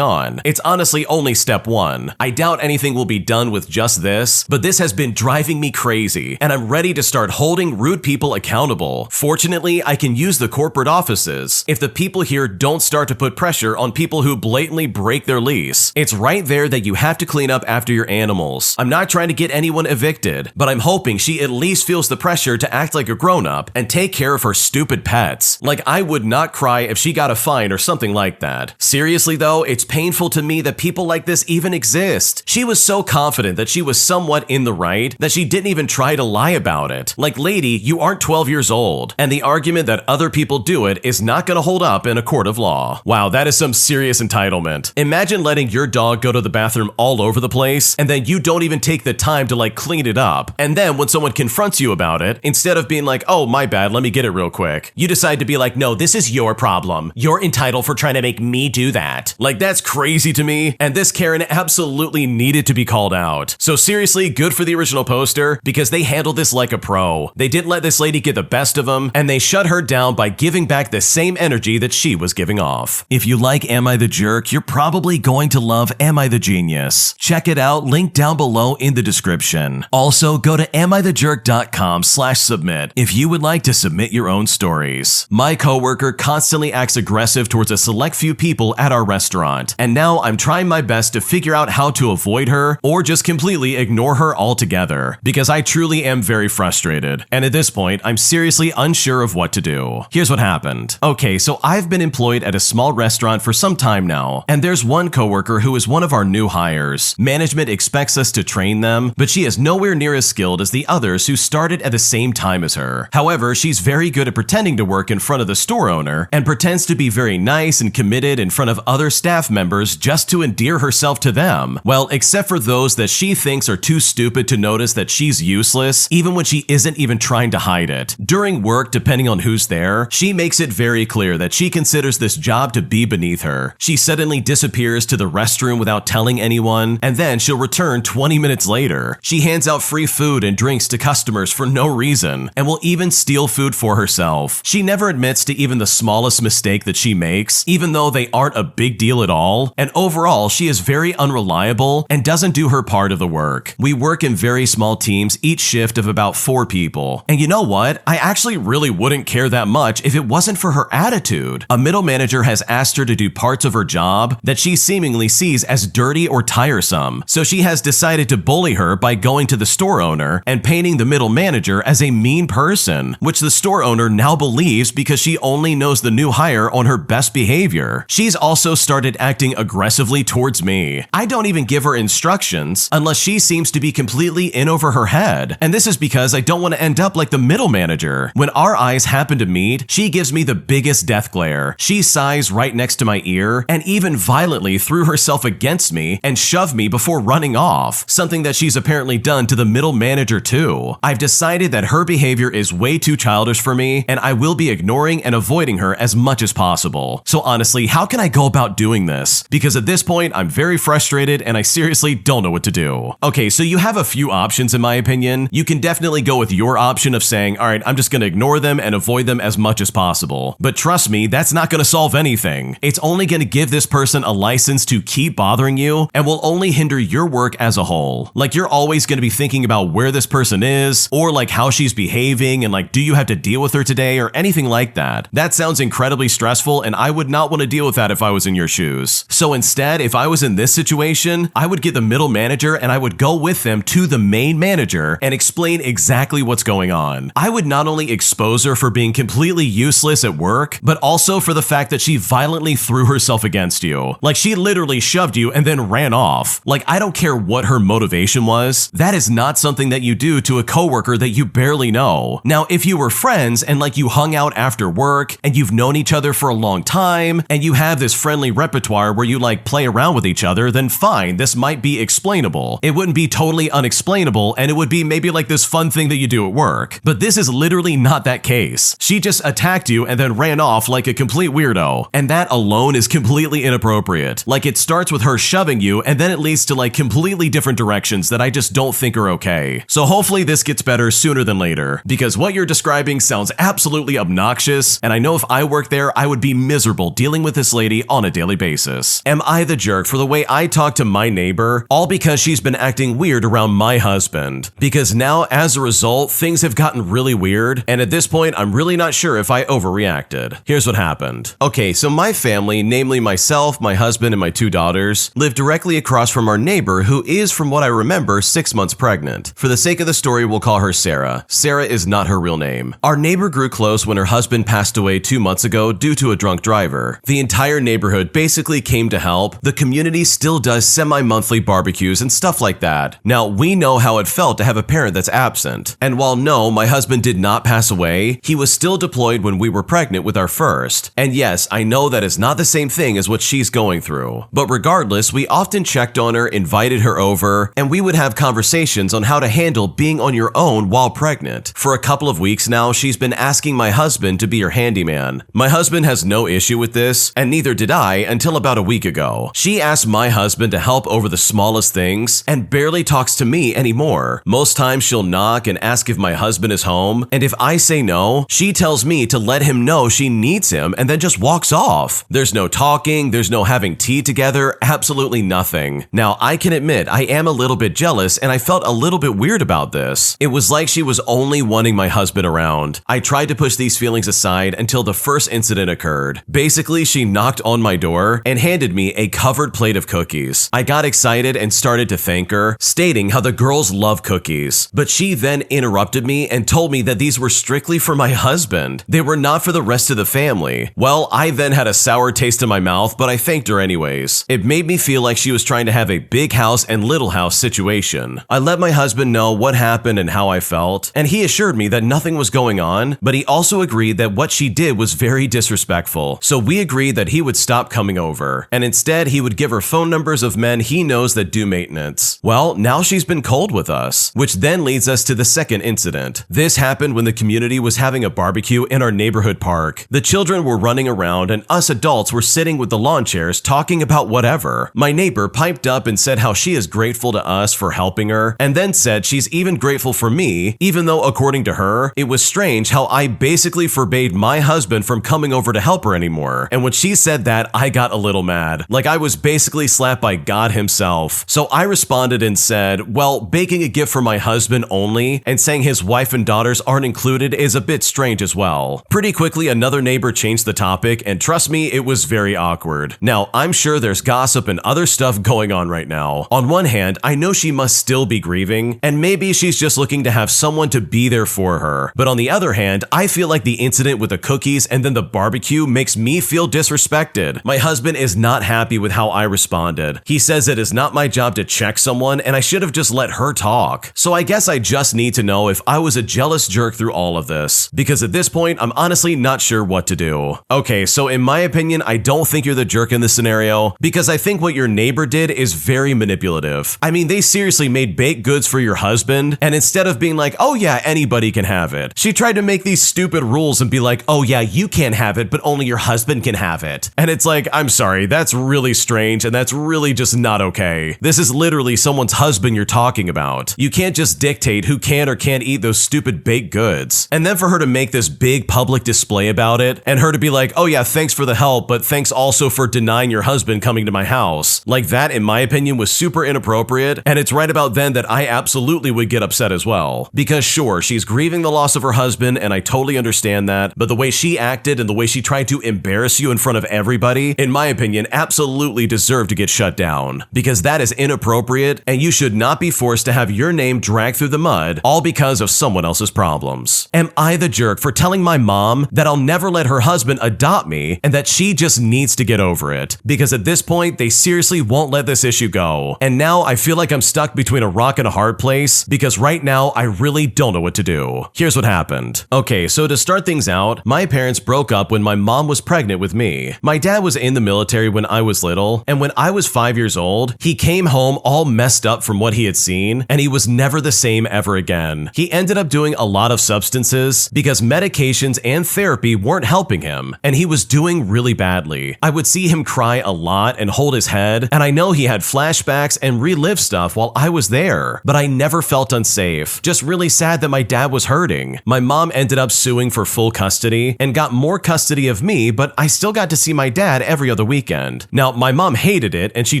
Speaker 1: on. It's honestly only step one. I doubt anything will be done with just this, but this has been driving me crazy, and I'm ready to start holding rude people accountable. Fortunately, I can use the corporate offices if the people here don't start to put pressure on people who blatantly break their lease. It's right there that you have to clean up after your animals. I'm not trying to get anyone evicted, but I'm hoping she at least feels the pressure to act like a grown-up and take care of her stupid pets. Like, I would not cry if she got a fine or something like that. Seriously though, it's painful to me that people like this even exist. She was so confident that she was somewhat in the right that she didn't even try to lie about it. Like, lady, you aren't 12 years old, and the argument that other people do it is not gonna hold up in a court of law. Wow, that is some serious entitlement. Imagine letting your dog go to the bathroom all over the place, and then you don't even take the time to clean it up. And then when someone confronts you about it, instead of being like, "Oh, my bad, let me get it real quick," you decide to be like, "No, this is your problem. You're entitled for trying to make me do that." Like, that's crazy to me, and this Karen absolutely needed to be called out. So seriously, good for the original poster, because they handled this like a pro. They didn't let this lady get the best of them, and they shut her down by giving back the same energy that she was giving off. If you like Am I the Jerk, you're probably going to love Am I the Genius. Check it out, link down below in the description. Also, go to amithejerk.com/submit if you would like to submit your own stories. My coworker constantly acts aggressive towards a select few people at our restaurant, and now I'm trying my best to figure out how to avoid her or just completely ignore her altogether, because I truly am very frustrated, and at this point, I'm seriously unsure of what to do. Here's what happened. Okay, so I've been employed at a small restaurant for some time now, and there's one coworker who is one of our new hires. Management expects us to train them, but she is nowhere near as skilled as the others who started at the same time as her. However, she's very good at pretending to work in front of the store owner and pretends to be very nice and committed in front of other staff members just to endear herself to them. Well, except for those that she thinks are too stupid to notice that she's useless, even when she isn't even trying to hide it. During work, depending on who's there, she makes it very clear that she considers this job to be beneath her. She suddenly disappears to the restroom without telling anyone, and then she'll return 20 minutes later. She hands out free food and drinks to customers for no reason, and will even steal food for herself. She never admits to even the smallest mistake that she makes, even though they aren't a big deal at all, and overall, she is very unreliable and doesn't do her part of the work. We work in very small teams, each shift of about 4 people, and you know what? I actually really wouldn't care that much if it wasn't for her attitude. A middle manager has asked her to do parts of her job that she seemingly sees as dirty or tiresome, so she has decided to bully her by going to the store owner and painting the middle manager as a mean person, which the store owner now believes because she only knows the new hire on her best behavior. She's also started acting aggressively towards me. I don't even give her instructions unless she seems to be completely in over her head, and this is because I don't want to end up like the middle manager. When our eyes happen to meet, she gives me the biggest death glare. She sighs right next to my ear and even violently threw herself against me and shoved me before running off, something that she's apparently done to the middle manager too. I've decided that her behavior is way too childish for me, and I will be ignoring and avoiding her as much as possible. So honestly, how can I go about doing this? Because at this point, I'm very frustrated and I seriously don't know what to do. Okay, so you have a few options in my opinion. You can definitely go with your option of saying, all right, I'm just gonna ignore them and avoid them as much as possible. But trust me, that's not gonna solve anything. It's only gonna give this person a license to keep bothering you and will only hinder your work as a whole. Like, you're always gonna be thinking about where this person person is, or like how she's behaving and like do you have to deal with her today or anything like that. That sounds incredibly stressful and I would not want to deal with that if I was in your shoes. So instead, if I was in this situation, I would get the middle manager and I would go with them to the main manager and explain exactly what's going on. I would not only expose her for being completely useless at work, but also for the fact that she violently threw herself against you. Like she literally shoved you and then ran off. Like I don't care what her motivation was. That is not something that you do to a coworker that you barely know. Now, if you were friends and like you hung out after work and you've known each other for a long time and you have this friendly repertoire where you like play around with each other, then fine, this might be explainable. It wouldn't be totally unexplainable and it would be maybe like this fun thing that you do at work. But this is literally not that case. She just attacked you and then ran off like a complete weirdo. And that alone is completely inappropriate. Like it starts with her shoving you and then it leads to like completely different directions that I just don't think are okay. So hopefully this gets better sooner than later, because what you're describing sounds absolutely obnoxious, and I know if I worked there, I would be miserable dealing with this lady on a daily basis. Am I the jerk for the way I talk to my neighbor, all because she's been acting weird around my husband? Because now, as a result, things have gotten really weird, and at this point, I'm really not sure if I overreacted. Here's what happened. Okay, so my family, namely myself, my husband, and my 2 daughters, live directly across from our neighbor who is, from what I remember, 6 months pregnant. For the sake of the story, we'll call her Sarah. Sarah is not her real name. Our neighbor grew close when her husband passed away 2 months ago due to a drunk driver. The entire neighborhood basically came to help. The community still does semi-monthly barbecues and stuff like that. Now, we know how it felt to have a parent that's absent. And while no, my husband did not pass away, he was still deployed when we were pregnant with our first. And yes, I know that is not the same thing as what she's going through. But regardless, we often checked on her, invited her over, and we would have conversations on how to handle being on your own while pregnant. For a couple of weeks now, she's been asking my husband to be her handyman. My husband has no issue with this, and neither did I until about a week ago. She asked my husband to help over the smallest things and barely talks to me anymore. Most times she'll knock and ask if my husband is home, and if I say no, she tells me to let him know she needs him and then just walks off. There's no talking, there's no having tea together, absolutely nothing. Now, I can admit I am a little bit jealous and I felt a little bit weird about this. It was like she was only wanting my husband around. I tried to push these feelings aside until the first incident occurred. Basically, she knocked on my door and handed me a covered plate of cookies. I got excited and started to thank her, stating how the girls love cookies. But she then interrupted me and told me that these were strictly for my husband. They were not for the rest of the family. Well, I then had a sour taste in my mouth, but I thanked her anyways. It made me feel like she was trying to have a big house and little house situation. I let my husband know what happened and how I felt, and he assured me that nothing was going on, but he also agreed that what she did was very disrespectful. So we agreed that he would stop coming over, and instead he would give her phone numbers of men he knows that do maintenance. Well, now she's been cold with us, which then leads us to the second incident. This happened when the community was having a barbecue in our neighborhood park. The children were running around and us adults were sitting with the lawn chairs talking about whatever. My neighbor piped up and said how she is grateful to us for helping her, and then said she's even grateful for me, even though according to her, it was strange how I basically forbade my husband from coming over to help her anymore. And when she said that, I got a little mad. Like I was basically slapped by God himself. So I responded and said, well, baking a gift for my husband only and saying his wife and daughters aren't included is a bit strange as well. Pretty quickly, another neighbor changed the topic, and trust me, it was very awkward. Now, I'm sure there's gossip and other stuff going on right now. On one hand, I know she must still be grieving, and maybe she's just looking to have someone to be there for her. But on the other hand, I feel like the incident with the cookies and then the barbecue makes me feel disrespected. My husband is not happy with how I responded. He says it is not my job to check someone, and I should have just let her talk. So I guess I just need to know if I was a jealous jerk through all of this, because at this point, I'm honestly not sure what to do. Okay, so in my opinion, I don't think you're the jerk in this scenario, because I think what your neighbor did is very manipulative. I mean, they seriously made baked goods for your husband, and instead of being like, oh yeah, anybody can have it, she tried to make these stupid rules and be like, oh yeah, you can't have it, but only your husband can have it. And it's like, I'm sorry, that's really strange, and that's really just not okay. This is literally someone's husband you're talking about. You can't just dictate who can or can't eat those stupid baked goods. And then for her to make this big public display about it, and her to be like, oh yeah, thanks for the help, but thanks also for denying your husband coming to my house. Like that, in my opinion, was super inappropriate, and it's right about then that I absolutely would get upset as well. Because sure, she's grieving the loss of her husband, and I totally understand that, but the way she acted and the way she tried to embarrass you in front of everybody, in my opinion, absolutely deserved to get shut down. Because that is inappropriate, and you should not be forced to have your name dragged through the mud, all because of someone else's problems. Am I the jerk for telling my mom that I'll never let her husband adopt me, and that she just needs to get over it? Because at this point, they seriously won't let this issue go. And now I feel like I'm stuck between a rock and a hard place, because right now I really don't know what to do. Here's what happened. Okay, so to start things out, my parents broke up when my mom was pregnant with me. My dad was in the military when I was little, and when I was 5 years old, he came home all messed up from what he had seen, and he was never the same ever again. He ended up doing a lot of substances because medications and therapy weren't helping him, and he was doing really badly. I would see him cry a lot and hold his head, and I know he had flashbacks and relived stuff while I was there, but I never felt unsafe. Just really sad that my dad was hurting. My mom ended up suing for full custody and got more custody of me, but I still got to see my dad every other weekend. Now, my mom hated it and she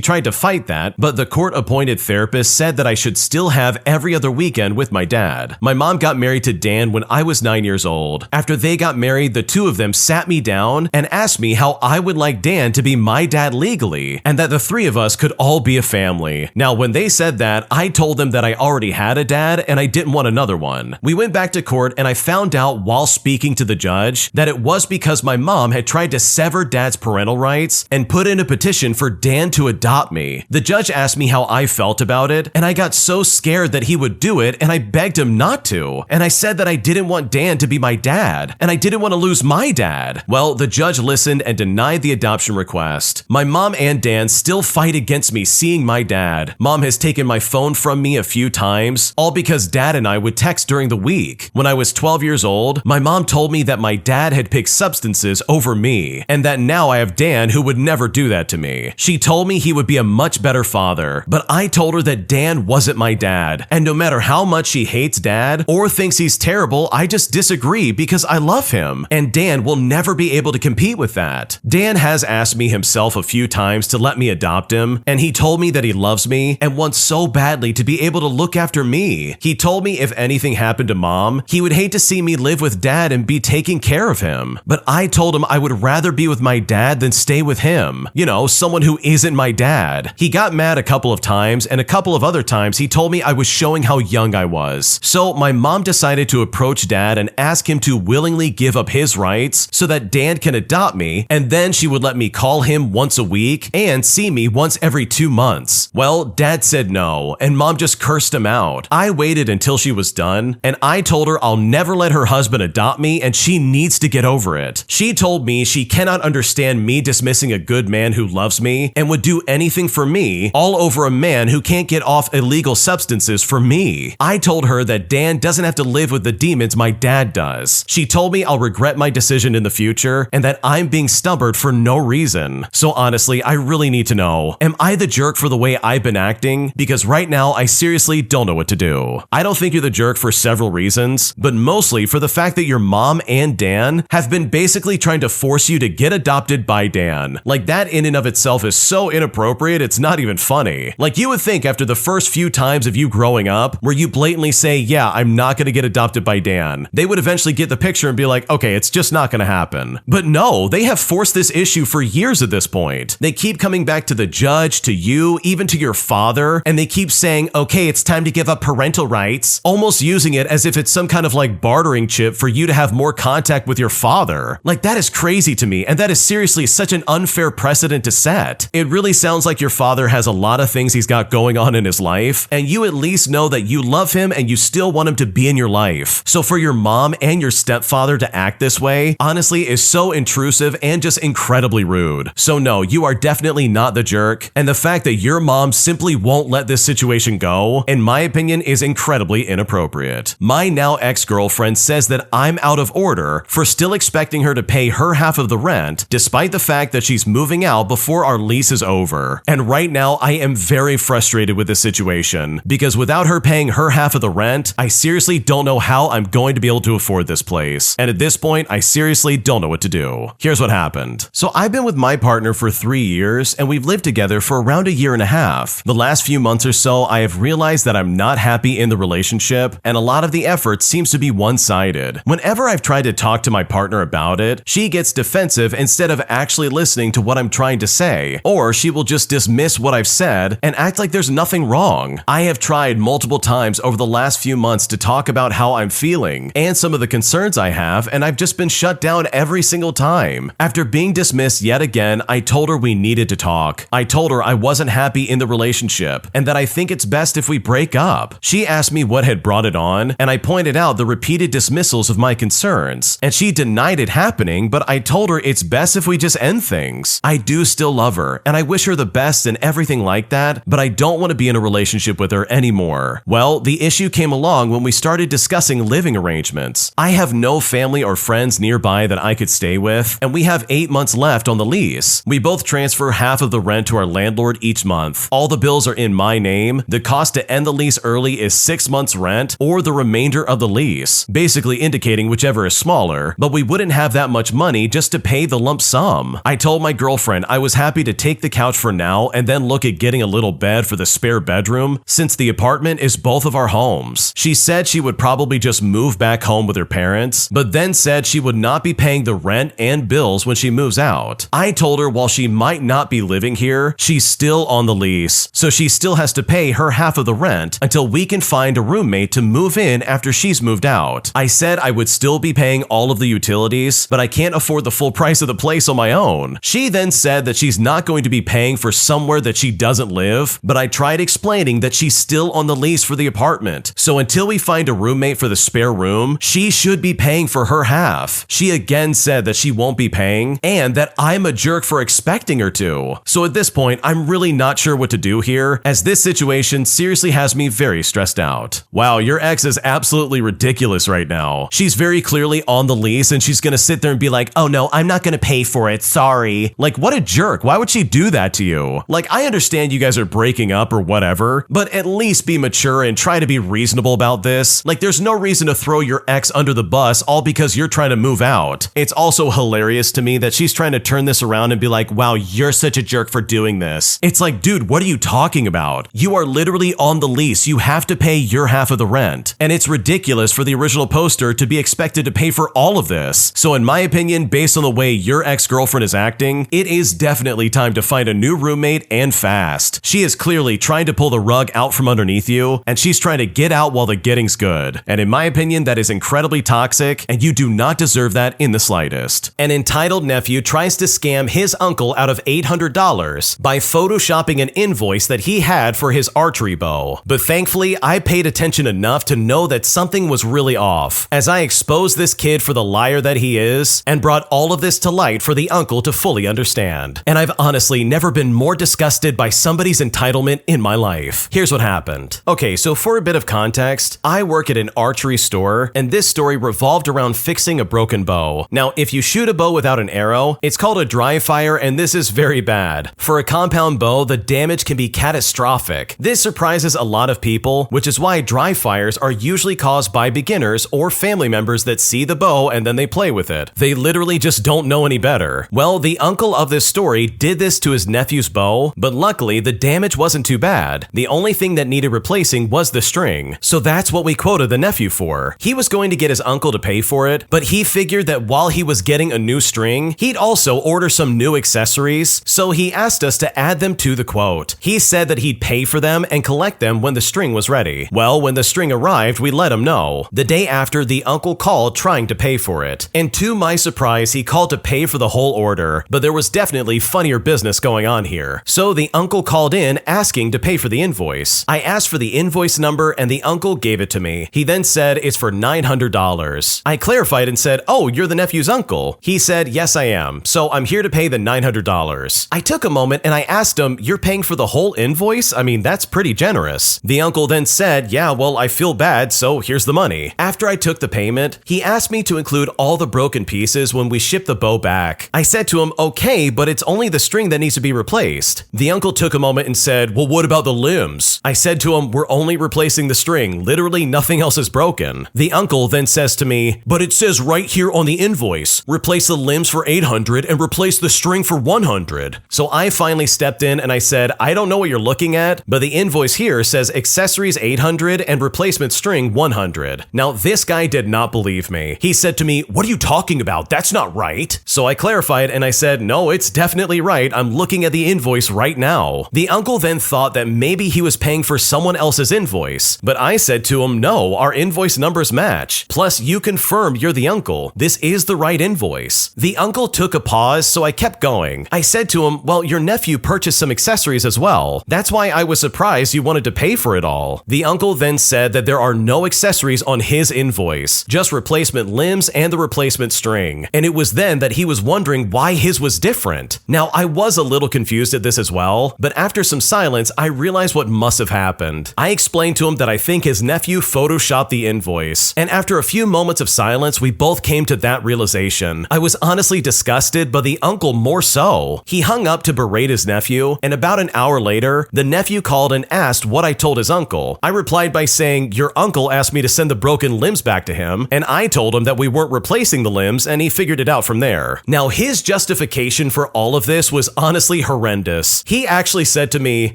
Speaker 1: tried to fight that, but the court-appointed therapist said that I should still have every other weekend with my dad. My mom got married to Dan when I was 9 years old. After they got married, the two of them sat me down and asked me how I would like Dan to be my dad legally, and that the three of us could all be a family. Now, when they said that, I told them that I already had a dad and I didn't want another one. We went back to court and I found out while speaking to the judge that it was because my mom had tried to sever dad's parental rights and put in a petition for Dan to adopt me. The judge asked me how I felt about it, and I got so scared that he would do it, and I begged him not to. And I said that I didn't want Dan to be my dad, and I didn't want to lose my dad. Well, the judge listened and denied the adoption request. My mom and Dan still fight against me seeing my dad. Mom has taken my phone from me a few times, all because dad and I would text during the week. When I was 12 years old, my mom told me that my dad had picked substances over me, and that now I have Dan who would never do that to me. She told me he would be a much better father, but I told her that Dan wasn't my dad, and no matter how much she hates dad or thinks he's terrible, I just disagree because I love him, and Dan will never be able to compete with that. Dan has asked me himself a few times to let me adopt him, and he told me that he loves me and wants so badly to be able to look after me. He told me if anything happened to mom, he would hate to see me live with dad and be taking care of him. But I told him I would rather be with my dad than stay with him. You know, someone who isn't my dad. He got mad a couple of times, and a couple of other times he told me I was showing how young I was. So my mom decided to approach dad and ask him to willingly give up his rights so that Dan can adopt me, and then she would let me call him once a week and see me once every 2 months. Well, dad said no, and mom just cursed him out. I waited until she was done, and I told her I'll never let her husband adopt me and she needs to get over it. She told me she cannot understand me dismissing a good man who loves me and would do anything for me all over a man who can't get off illegal substances for me. I told her that Dan doesn't have to live with the demons my dad does. She told me I'll regret my decision in the future and that I'm being stubborn for no reason. So honestly, I really need to know, am I the jerk for the way I've been acting? Because right now, I seriously don't know what to do. I don't think you're the jerk for several reasons, but mostly for the fact that your mom and Dan have been basically trying to force you to get adopted by Dan. Like, that in and of itself is so inappropriate, it's not even funny. Like, you would think after the first few times of you growing up, where you blatantly say, yeah, I'm not gonna get adopted by Dan, they would eventually get the picture and be like, okay, it's just not gonna happen. But no, they have forced this issue for years at this point. They keep coming back to the judge, to you, even to your father, and they keep saying, okay, it's time to give up parental rights, almost using it as if it's some kind of like bartering chip for you to have more contact with your father. Like, that is crazy to me, and that is seriously such an unfair precedent to set. It really sounds like your father has a lot of things he's got going on in his life, and you at least know that you love him and you still want him to be in your life. So for your mom and your stepfather to act this way, honestly, is so intrusive and just incredibly rude. So no, you are definitely not the jerk, and the fact that your mom simply won't let this situation go, in my opinion, is incredibly inappropriate. My now ex-girlfriend says that I'm out of order for still expecting her to pay her half of the rent, despite the fact that she's moving out before our lease is over. And right now, I am very frustrated with this situation, because without her paying her half of the rent, I seriously don't know how I'm going to be able to afford this place. And at this point, I seriously don't know what to do. Here's what happened. So I've been with my partner for 3 years, and we've lived together for around a year and a half. The last few months or so, I have realized that I'm not happy happy in the relationship, and a lot of the effort seems to be one-sided. Whenever I've tried to talk to my partner about it, she gets defensive instead of actually listening to what I'm trying to say, or she will just dismiss what I've said and act like there's nothing wrong. I have tried multiple times over the last few months to talk about how I'm feeling and some of the concerns I have, and I've just been shut down every single time. After being dismissed yet again, I told her we needed to talk. I told her I wasn't happy in the relationship and that I think it's best if we break up. She asked me what had brought it on, and I pointed out the repeated dismissals of my concerns, and she denied it happening, but I told her it's best if we just end things. I do still love her, and I wish her the best and everything like that, but I don't want to be in a relationship with her anymore. Well, the issue came along when we started discussing living arrangements. I have no family or friends nearby that I could stay with, and we have 8 months left on the lease. We both transfer half of the rent to our landlord each month. All the bills are in my name. The cost to end the lease early is 6 months rent or the remainder of the lease, basically indicating whichever is smaller, but we wouldn't have that much money just to pay the lump sum. I told my girlfriend I was happy to take the couch for now and then look at getting a little bed for the spare bedroom since the apartment is both of our homes. She said she would probably just move back home with her parents, but then said she would not be paying the rent and bills when she moves out. I told her while she might not be living here, she's still on the lease, so she still has to pay her half of the rent until we can find a roommate to move in after she's moved out. I said I would still be paying all of the utilities, but I can't afford the full price of the place on my own. She then said that she's not going to be paying for somewhere that she doesn't live, but I tried explaining that she's still on the lease for the apartment, so until we find a roommate for the spare room, she should be paying for her half. She again said that she won't be paying and that I'm a jerk for expecting her to. So at this point, I'm really not sure what to do here, as this situation seriously has me very stressed out. Wow, your ex is absolutely ridiculous right now. She's very clearly on the lease and she's gonna sit there and be like, oh no, I'm not gonna pay for it, sorry. Like, what a jerk. Why would she do that to you? Like, I understand you guys are breaking up or whatever, but at least be mature and try to be reasonable about this. Like, there's no reason to throw your ex under the bus all because you're trying to move out. It's also hilarious to me that she's trying to turn this around and be like, wow, you're such a jerk for doing this. It's like, dude, what are you talking about? You are literally on the lease. You have to pay your half of the rent. And it's ridiculous for the original poster to be expected to pay for all of this. So in my opinion, based on the way your ex-girlfriend is acting, it is definitely time to find a new roommate and fast. She is clearly trying to pull the rug out from underneath you, and she's trying to get out while the getting's good. And in my opinion, that is incredibly toxic, and you do not deserve that in the slightest. An entitled nephew tries to scam his uncle out of $800 by photoshopping an invoice that he had for his archery bow. But thankfully, I paid attention enough to know that something was really off, as I exposed this kid for the liar that he is, and brought all of this to light for the uncle to fully understand. And I've honestly never been more disgusted by somebody's entitlement in my life. Here's what happened. Okay, so for a bit of context, I work at an archery store, and this story revolved around fixing a broken bow. Now, if you shoot a bow without an arrow, it's called a dry fire, and this is very bad. For a compound bow, the damage can be catastrophic. This surprises a lot of people, which is why dry fires are usually caused by beginners or family members that see the bow and then they play with it. They literally just don't know any better. Well, the uncle of this story did this to his nephew's bow, but luckily the damage wasn't too bad. The only thing that needed replacing was the string, so that's what we quoted the nephew for. He was going to get his uncle to pay for it, but he figured that while he was getting a new string, he'd also order some new accessories, so he asked us to add them to the quote. He said that he'd pay for them and collect them when the string was ready. Well, when the string arrived, we let him know. The day after, the uncle called trying to pay for it, and to my surprise, he called to pay for the whole order, but there was definitely funnier business going on here. So the uncle called in asking to pay for the invoice. I asked for the invoice number and the uncle gave it to me. He then said it's for $900. I clarified and said, oh, you're the nephew's uncle. He said, yes, I am. So I'm here to pay the $900. I took a moment and I asked him, you're paying for the whole invoice? I mean, that's pretty generous. The uncle then said, yeah, well, I feel bad, so here's the money. After I took the payment, he asked me to include all the broken pieces when we ship the bow back. I said to him, okay, but it's only the string that needs to be replaced. The uncle took a moment and said, well, what about the limbs? I said to him, we're only replacing the string. Literally nothing else is broken. The uncle then says to me, but it says right here on the invoice, replace the limbs for $800 and replace the string for $100. So I finally stepped in and I said, I don't know what you're looking at, but the invoice here says accessories accessories $800 and replacement string $100. Now, this guy did not believe me. He said to me, "What are you talking about? That's not right." So I clarified and I said, "No, it's definitely right. I'm looking at the invoice right now." The uncle then thought that maybe he was paying for someone else's invoice, but I said to him, "No, our invoice numbers match. Plus, you confirmed you're the uncle. This is the right invoice." The uncle took a pause, so I kept going. I said to him, "Well, your nephew purchased some accessories as well. That's why I was surprised you wanted to pay for it all." The uncle then said that there are no accessories on his invoice, just replacement limbs and the replacement string. And it was then that he was wondering why his was different. Now, I was a little confused at this as well, but after some silence, I realized what must have happened. I explained to him that I think his nephew photoshopped the invoice. And after a few moments of silence, we both came to that realization. I was honestly disgusted, but the uncle more so. He hung up to berate his nephew, and about an hour later, the nephew called and asked what I told his uncle. I replied by saying, "Your uncle asked me to send the broken limbs back to him, and I told him that we weren't replacing the limbs, and he figured it out from there." Now, his justification for all of this was honestly horrendous. He actually said to me,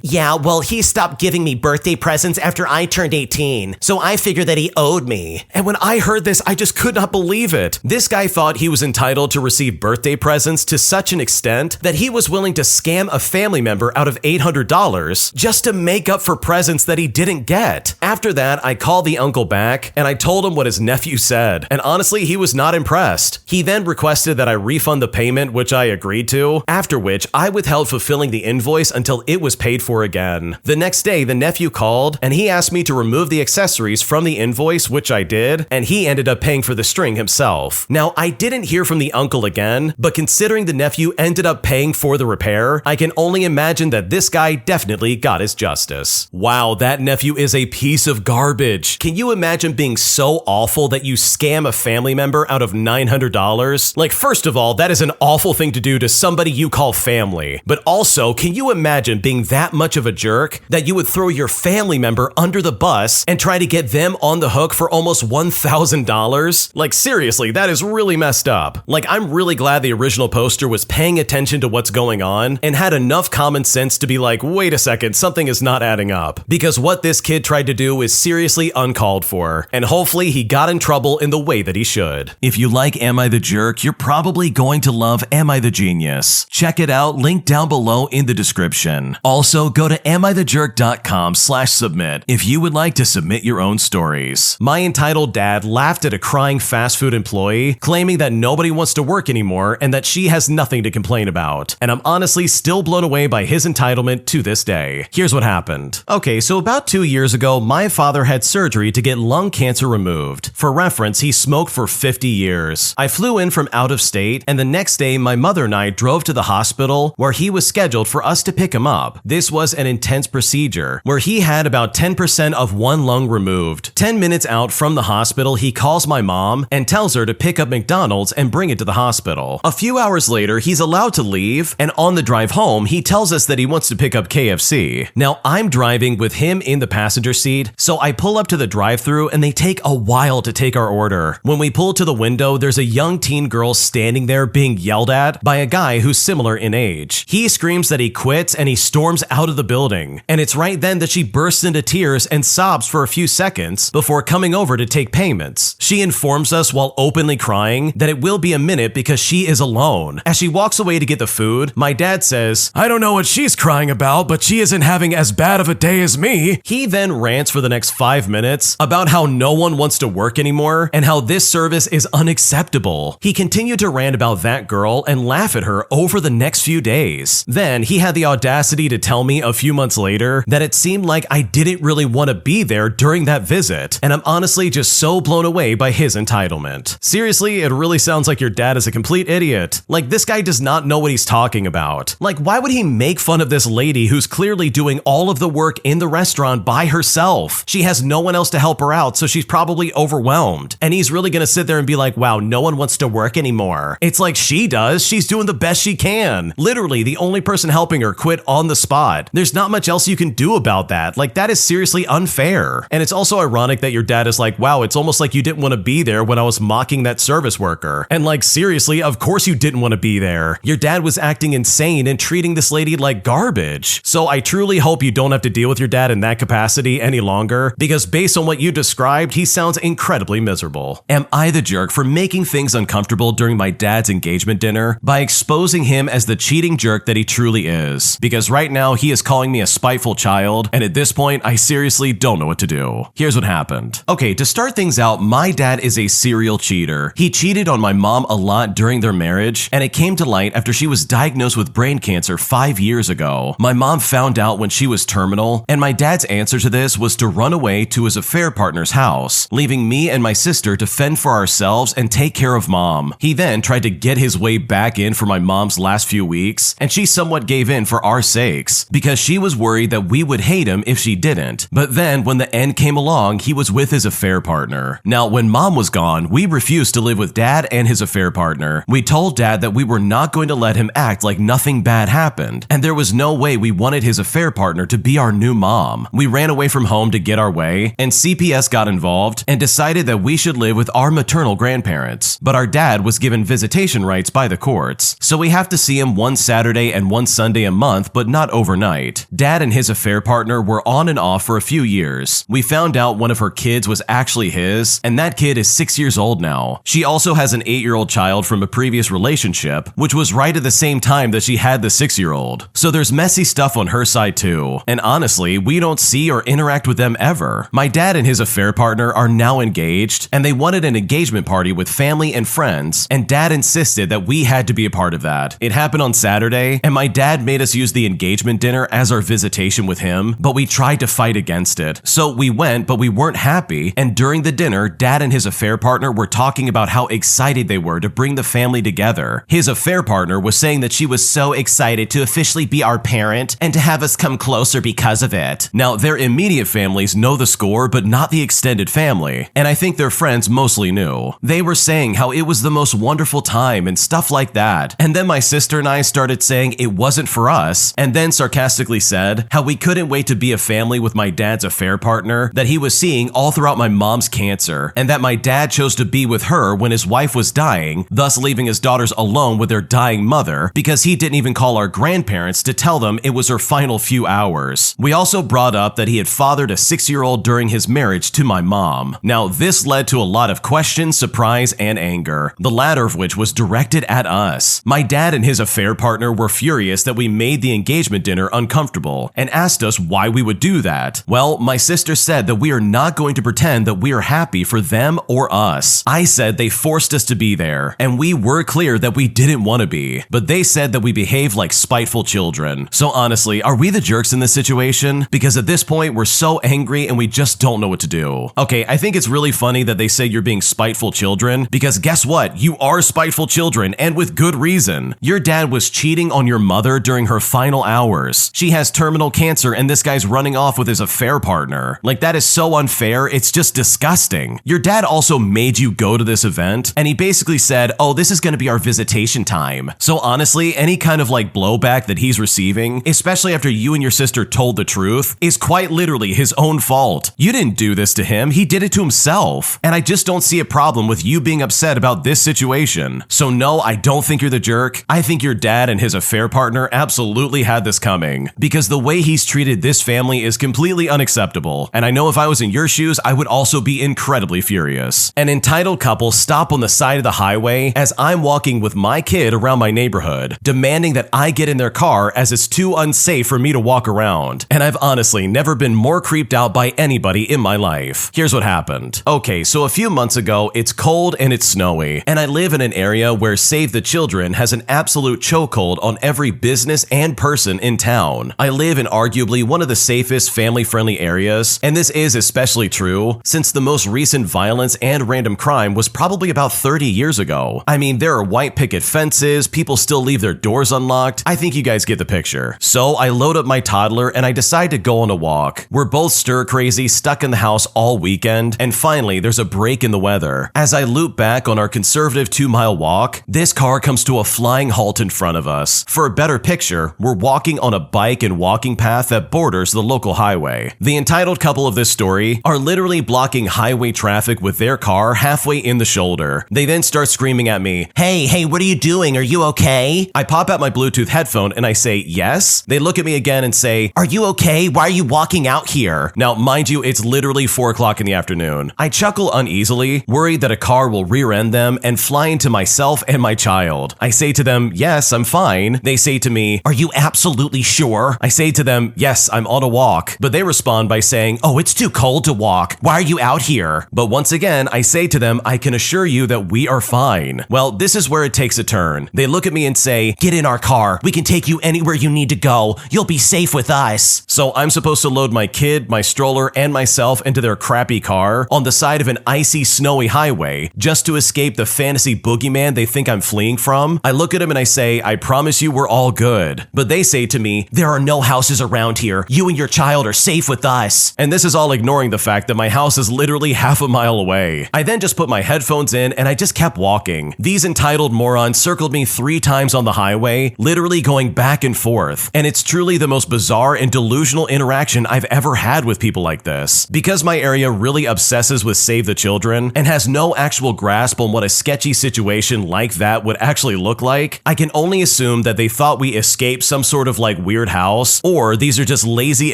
Speaker 2: "Yeah, well, he stopped giving me birthday presents after I turned 18, so I figured that he owed me."
Speaker 1: And when I heard this, I just could not believe it. This guy thought he was entitled to receive birthday presents to such an extent that he was willing to scam a family member out of $800 just to make up for presents that he didn't get. After that, I called the uncle back and I told him what his nephew said, and honestly, he was not impressed. He then requested that I refund the payment, which I agreed to, after which I withheld fulfilling the invoice until it was paid for again. The next day, the nephew called and he asked me to remove the accessories from the invoice, which I did, and he ended up paying for the string himself. Now, I didn't hear from the uncle again, but considering the nephew ended up paying for the repair, I can only imagine that this guy definitely got his justice. Wow, that nephew is a piece of garbage. Can you imagine being so awful that you scam a family member out of $900? Like, first of all, that is an awful thing to do to somebody you call family. But also, can you imagine being that much of a jerk that you would throw your family member under the bus and try to get them on the hook for almost $1,000? Like, seriously, that is really messed up. Like, I'm really glad the original poster was paying attention to what's going on and had enough common sense to be like, wait a second, something is not adding up. Because what this kid tried to do is seriously uncalled for, and hopefully he got in trouble in the way that he should. If you like Am I the Jerk, you're probably going to love Am I the Genius. Check it out, link down below in the description. Also, go to amithejerk.com/submit if you would like to submit your own stories. My entitled dad laughed at a crying fast food employee, claiming that nobody wants to work anymore and that she has nothing to complain about. And I'm honestly still blown away by his entitlement to this day. Here's what happened. Okay, so about 2 years ago, my father had surgery to get lung cancer removed. For reference, he smoked for 50 years. I flew in from out of state, and the next day, my mother and I drove to the hospital where he was scheduled for us to pick him up. This was an intense procedure where he had about 10% of one lung removed. 10 minutes out from the hospital, he calls my mom and tells her to pick up McDonald's and bring it to the hospital. A few hours later, he's allowed to leave, and on the drive home, he tells us that he wants to pick up KFC. Now, I'm driving with him in the passenger seat, so I pull up to the drive-thru and they take a while to take our order. When we pull to the window, there's a young teen girl standing there being yelled at by a guy who's similar in age. He screams that he quits and he storms out of the building. And it's right then that she bursts into tears and sobs for a few seconds before coming over to take payments. She informs us while openly crying that it will be a minute because she is alone. As she walks away to get the food, my dad says, "I don't know what she's crying about, but she isn't having as bad of a day as me." He then rants for the next 5 minutes about how no one wants to work anymore and how this service is unacceptable. He continued to rant about that girl and laugh at her over the next few days. Then he had the audacity to tell me a few months later that it seemed like I didn't really want to be there during that visit, and I'm honestly just so blown away by his entitlement. Seriously, it really sounds like your dad is a complete idiot. Like, this guy does not know what he's talking about. Like, why would he make fun of this lady who's clearly doing all of the work in the restaurant by herself? She has no one else to help her out, so she's probably overwhelmed. And he's really gonna sit there and be like, wow, no one wants to work anymore. It's like she does. She's doing the best she can. Literally, the only person helping her quit on the spot. There's not much else you can do about that. Like, that is seriously unfair. And it's also ironic that your dad is like, wow, it's almost like you didn't want to be there when I was mocking that service worker. And like, seriously, of course you didn't want to be there. Your dad was acting insane and treating this lady like garbage. So I truly hope you don't have to deal with your dad in that capacity capacity any longer because based on what you described, he sounds incredibly miserable. Am I the jerk for making things uncomfortable during my dad's engagement dinner by exposing him as the cheating jerk that he truly is? Because right now he is calling me a spiteful child, and at this point, I seriously don't know what to do. Here's what happened. Okay, to start things out, my dad is a serial cheater. He cheated on my mom a lot during their marriage, and it came to light after she was diagnosed with brain cancer 5 years ago. My mom found out when she was terminal, and my dad's answer to this was to run away to his affair partner's house, leaving me and my sister to fend for ourselves and take care of mom. He then tried to get his way back in for my mom's last few weeks, and she somewhat gave in for our sakes, because she was worried that we would hate him if she didn't. But then, when the end came along, he was with his affair partner. Now, when mom was gone, we refused to live with dad and his affair partner. We told dad that we were not going to let him act like nothing bad happened, and there was no way we wanted his affair partner to be our new mom. We ran away from home to get our way, and CPS got involved and decided that we should live with our maternal grandparents. But our dad was given visitation rights by the courts, so we have to see him one Saturday and one Sunday a month, but not overnight. Dad and his affair partner were on and off for a few years. We found out one of her kids was actually his, and that kid is 6 years old now. She also has an 8-year-old child from a previous relationship, which was right at the same time that she had the 6-year-old. So there's messy stuff on her side too, and honestly, we don't see or interact with them ever. My dad and his affair partner are now engaged, and they wanted an engagement party with family and friends, and dad insisted that we had to be a part of that. It happened on Saturday, and my dad made us use the engagement dinner as our visitation with him, but we tried to fight against it. So we went, but we weren't happy, and during the dinner, dad and his affair partner were talking about how excited they were to bring the family together. His affair partner was saying that she was so excited to officially be our parent and to have us come closer because of it. Now, their immediate families know the score, but not the extended family, and I think their friends mostly knew. They were saying how it was the most wonderful time and stuff like that, and then my sister and I started saying it wasn't for us, and then sarcastically said how we couldn't wait to be a family with my dad's affair partner that he was seeing all throughout my mom's cancer, and that my dad chose to be with her when his wife was dying, thus leaving his daughters alone with their dying mother because he didn't even call our grandparents to tell them it was her final few hours. We also brought up that he had fathered a 6-year-old during his marriage to my mom. Now, this led to a lot of questions, surprise, and anger, the latter of which was directed at us. My dad and his affair partner were furious that we made the engagement dinner uncomfortable and asked us why we would do that. Well, my sister said that we are not going to pretend that we are happy for them or us. I said they forced us to be there, and we were clear that we didn't want to be, but they said that we behaved like spiteful children. So honestly, are we the jerks in this situation? Because at this point, we're so angry and we just don't know what to do. Okay, I think it's really funny that they say you're being spiteful children, because guess what? You are spiteful children, and with good reason. Your dad was cheating on your mother during her final hours. She has terminal cancer and this guy's running off with his affair partner. Like, that is so unfair, it's just disgusting. Your dad also made you go to this event, and he basically said, oh, this is gonna be our visitation time. So honestly, any kind of like blowback that he's receiving, especially after you and your sister told the truth, is quite literally his own fault. You didn't do this to him, he did it to himself. And I just don't see a problem with you being upset about this situation. So no, I don't think you're the jerk. I think your dad and his affair partner absolutely had this coming, because the way he's treated this family is completely unacceptable. And I know if I was in your shoes, I would also be incredibly furious. An entitled couple stop on the side of the highway as I'm walking with my kid around my neighborhood, demanding that I get in their car as it's too unsafe for me to walk around. And I've honestly never been more creeped out by anybody in my life. Here's what happened. Okay, so a few months ago, it's cold and it's snowy, and I live in an area where Save the Children has an absolute chokehold on every business and person in town. I live in arguably one of the safest family-friendly areas, and this is especially true since the most recent violence and random crime was probably about 30 years ago. I mean, there are white picket fences, people still leave their doors unlocked. I think you guys get the picture. So I load up my toddler and I decide to go on a walk. We're both stir-crazy, stuck in the house all weekend, and finally there's a break in the weather. As I loop back on our conservative 2-mile walk, this car comes to a flying halt in front of us. For a better picture, we're walking on a bike and walking path that borders the local highway. The entitled couple of this story are literally blocking highway traffic with their car halfway in the shoulder. They then start screaming at me, hey, what are you doing? Are you okay? I pop out my Bluetooth headphone and I say, yes. They look at me again and say, are you okay? Why are you walking
Speaker 2: walking out here?
Speaker 1: Now, mind you, it's literally 4 o'clock in the afternoon. I chuckle uneasily, worried that a car will rear-end them and fly into myself and my child. I say to them, yes, I'm fine. They say to me,
Speaker 2: are you absolutely sure?
Speaker 1: I say to them, yes, I'm on a walk. But they respond by saying,
Speaker 2: oh, it's too cold to walk. Why are you out here?
Speaker 1: But once again, I say to them, I can assure you that we are fine. Well, this is where it takes a turn. They look at me and say,
Speaker 2: get in our car. We can take you anywhere you need to go. You'll be safe with us.
Speaker 1: So I'm supposed to load my kid, my stroller, and myself into their crappy car on the side of an icy, snowy highway just to escape the fantasy boogeyman they think I'm fleeing from? I look at them and I say, I promise you we're all good. But they say to me,
Speaker 2: there are no houses around here. You and your child are safe with us.
Speaker 1: And this is all ignoring the fact that my house is literally half a mile away. I then just put my headphones in and I just kept walking. These entitled morons circled me 3 times on the highway, literally going back and forth. And it's truly the most bizarre and delusional interaction I've ever had with people like this. Because my area really obsesses with Save the Children and has no actual grasp on what a sketchy situation like that would actually look like, I can only assume that they thought we escaped some sort of like weird house, or these are just lazy